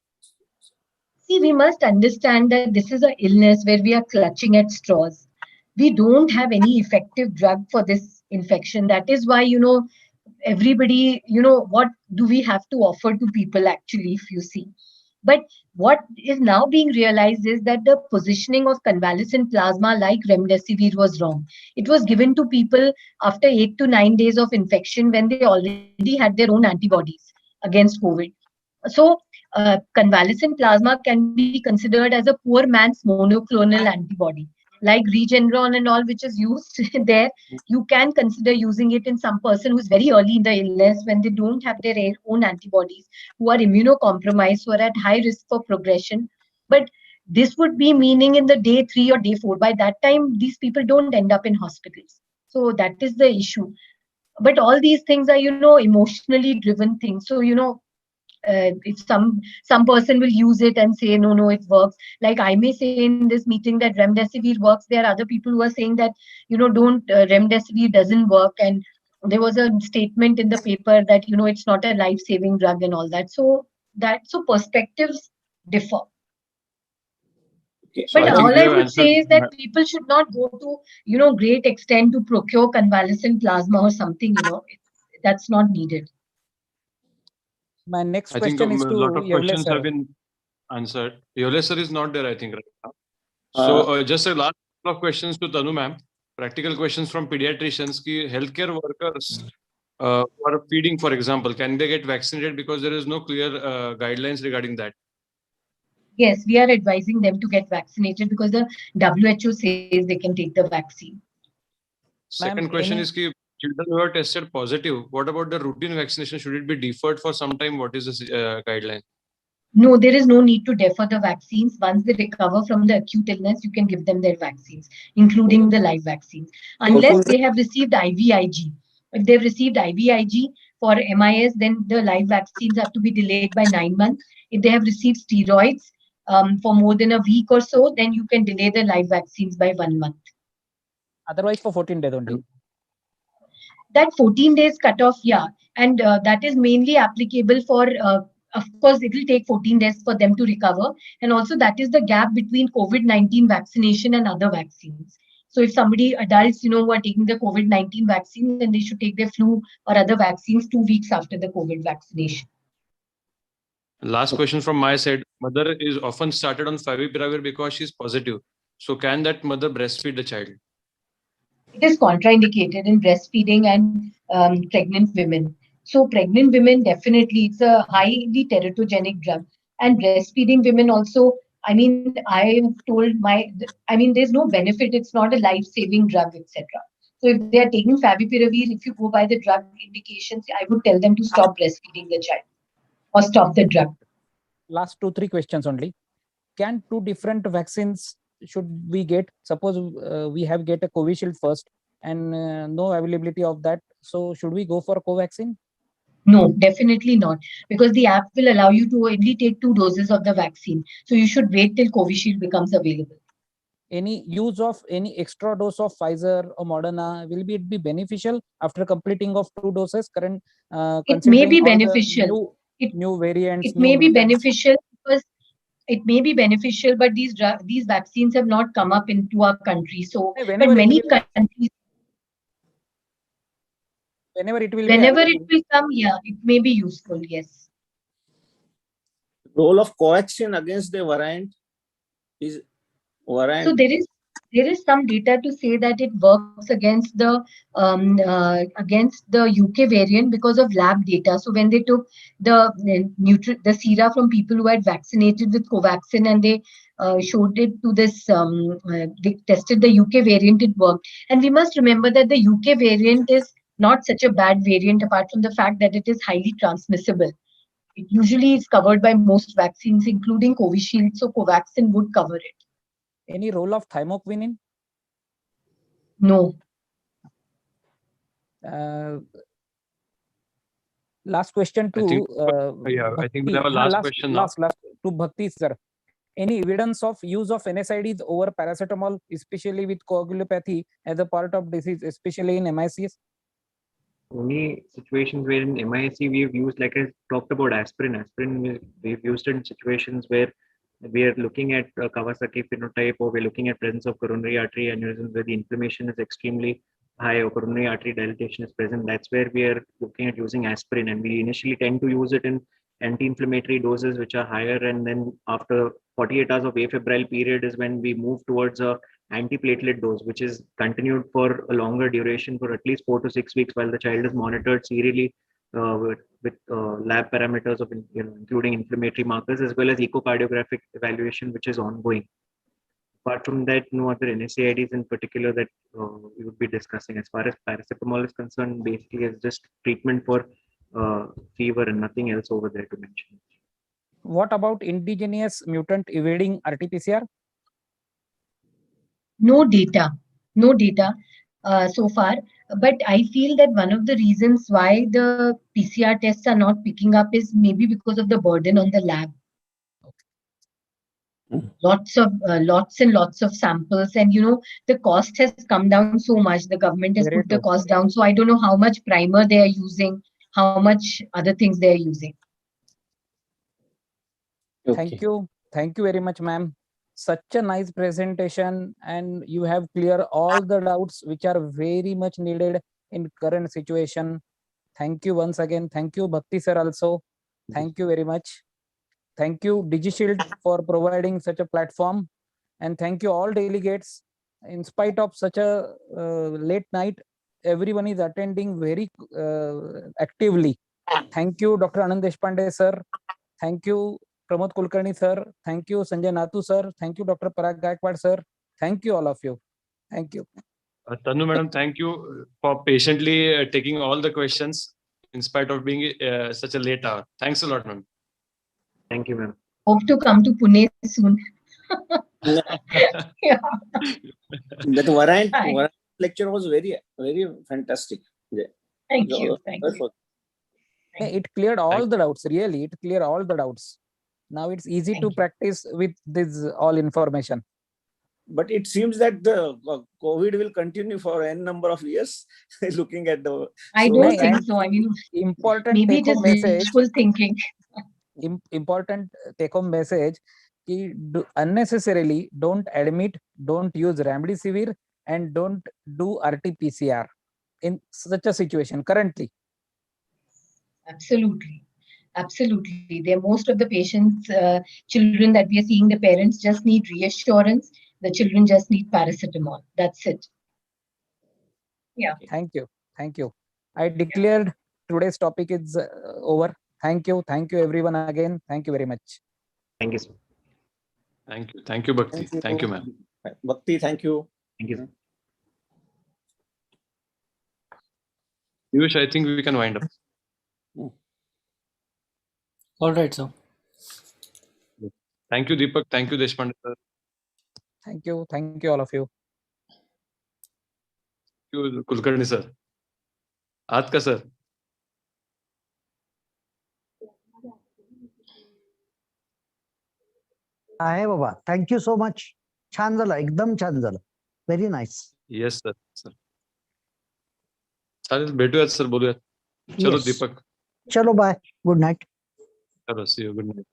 See, we must understand that this is an illness where we are clutching at straws. We don't have any effective drug for this infection. That is why, everybody, what do we have to offer to people actually, if you see? But what is now being realized is that the positioning of convalescent plasma like remdesivir was wrong. It was given to people after 8 to 9 days of infection when they already had their own antibodies against COVID. So, convalescent plasma can be considered as a poor man's monoclonal antibody. Like Regeneron and all, which is used there, you can consider using it in some person who's very early in the illness when they don't have their own antibodies, who are immunocompromised, who are at high risk for progression. But this would be meaning in the day 3 or day 4. By that time, these people don't end up in hospitals. So that is the issue. But all these things are, emotionally driven things. So, if some person will use it and say no it works, like I may say in this meeting that remdesivir works, there are other people who are saying that don't remdesivir doesn't work, and there was a statement in the paper that it's not a life saving drug and all that. So perspectives differ. Okay. So But I think all we I have would answered. say is that people should not go to great extent to procure convalescent plasma or something. That's not needed. My next I think question is a to lot of Yevle questions sir. have been answered. Yole sir is not there, I think, right now. Uh, So just a last couple of questions to Tanu ma'am. Practical questions from pediatricians. Ki healthcare workers who are feeding, for example, can they get vaccinated, because there is no clear guidelines regarding that? Yes, we are advising them to get vaccinated because the WHO says they can take the vaccine. Second Ma'am, question any- is ki children who are tested positive, what about the routine vaccination? Should it be deferred for some time? What is the guideline? No, there is no need to defer the vaccines. Once they recover from the acute illness, you can give them their vaccines, including the live vaccines, unless they have received IVIG. If they've received IVIG for MIS, then the live vaccines have to be delayed by 9 months. If they have received steroids for more than a week or so, then you can delay the live vaccines by 1 month. otherwise for 14 days only. That 14 days cutoff, yeah, and that is mainly applicable for, of course, it will take 14 days for them to recover, and also that is the gap between COVID-19 vaccination and other vaccines. So if somebody, adults, who are taking the COVID-19 vaccine, then they should take their flu or other vaccines 2 weeks after the COVID vaccination. Last question from my side. Mother is often started on favipiravir because she's positive. So can that mother breastfeed the child? It is contraindicated in breastfeeding and pregnant women. So pregnant women, definitely, it's a highly teratogenic drug. And breastfeeding women also, I've told there's no benefit. It's not a life-saving drug, etc. So if they are taking favipiravir, if you go by the drug indications, I would tell them to stop breastfeeding the child or stop the drug. last 2-3 questions only. Can 2 different vaccines should we get? Suppose we have get a Covishield first and no availability of that. So should we go for Covaxin? No, definitely not, because the app will allow you to only take 2 doses of the vaccine. So you should wait till Covishield becomes available. Any use of any extra dose of Pfizer or Moderna, will it be beneficial after completing of 2 doses? Current It may be considering all the beneficial. new variants, It new may be mutants. beneficial because it may be beneficial, but these vaccines have not come up into our country. So, but Whenever it many will, countries, whenever it will be whenever it available. will come, yeah, it may be useful. Yes. Role of coaxium against the variant is variant. So there is some data to say that it works against the UK variant because of lab data. So when they took the sera from people who had vaccinated with Covaxin and they showed it to this, they tested the UK variant, it worked. And we must remember that the UK variant is not such a bad variant, apart from the fact that it is highly transmissible. It usually is covered by most vaccines, including Covishield. So Covaxin would cover it. Any role of thymoquinine? No. Last question to I think we Bhakti. have a last question now. Last to Bhakti sir. Any evidence of use of NSAIDs over paracetamol, especially with coagulopathy as a part of disease, especially in MICs? Only situations where in MIC we've used, like I talked about aspirin. We've used it in situations where we are looking at Kawasaki phenotype, or we're looking at presence of coronary artery aneurysm where the inflammation is extremely high or coronary artery dilatation is present. That's where we are looking at using aspirin, and we initially tend to use it in anti-inflammatory doses which are higher, and then after 48 hours of afebrile period is when we move towards a antiplatelet dose, which is continued for a longer duration for at least 4 to 6 weeks while the child is monitored serially with lab parameters of including inflammatory markers as well as echocardiographic evaluation, which is ongoing. Apart from that, no other NSAIDs in particular that we would be discussing. As far as paracetamol is concerned, basically it's just treatment for fever and nothing else over there to mention. What about indigenous mutant evading RT-PCR? No data so far. But I feel that one of the reasons why the PCR tests are not picking up is maybe because of the burden on the lab. Lots and lots of samples, and the cost has come down so much. The government has Very put the true. cost down, so I don't know how much primer they are using, how much other things they are using. Okay. Thank you very much, ma'am. Such a nice presentation, and you have cleared all the doubts which are very much needed in current situation. Thank you once again. Thank you, Bhakti sir, also. Thank you very much. Thank you, DigiShield, for providing such a platform. And thank you all delegates. In spite of such a late night, everyone is attending very actively. Thank you, Dr. Anand Deshpande sir. Thank you, Pramod Kulkarni sir. Thank you, Sanjay Nathu sir. Thank you, Dr. Parag Gaikwad sir. Thank you, all of you. Thank you. Tanu madam, thank you for patiently taking all the questions in spite of being such a late hour. Thanks a lot, ma'am. Thank you, ma'am. Hope to come to Pune soon. Yeah. That variant Hi. lecture was very, very fantastic. Yeah. Thank you. Thank you. It cleared all the doubts, really. It cleared all the doubts. Now it's easy to practice with this all information. But it seems that the COVID will continue for n number of years. Looking at the, I don't think so. I mean, important maybe it take is home message. wishful thinking. Important take home message: unnecessarily don't admit, don't use remdesivir, and don't do RT-PCR in such a situation currently. Absolutely. Absolutely. They're most of the patients, children that we are seeing, the parents just need reassurance. The children just need paracetamol. That's it. Yeah. Thank you. Thank you. I declared today's topic is over. Thank you. Thank you, everyone, again. Thank you very much. Thank you, sir. Thank you. Thank you, Bhakti. Thank you, ma'am. Bhakti, thank you. Thank you, sir. Piyush, I think we can wind up. All right, sir. Thank you, Deepak. Thank you, Deshpande sir. Thank you all of you. Thank you, Kulkarni sir. आहात का sir? आहे बाबा. Thank you so much. छान झालं, एकदम छान झालं. Very nice. Yes sir. Sir चालेल, भेटूयात सर, बोलूयात. चलो Yes. दीपक. चलो बाय. Good night. चलो, सी यू. Good night.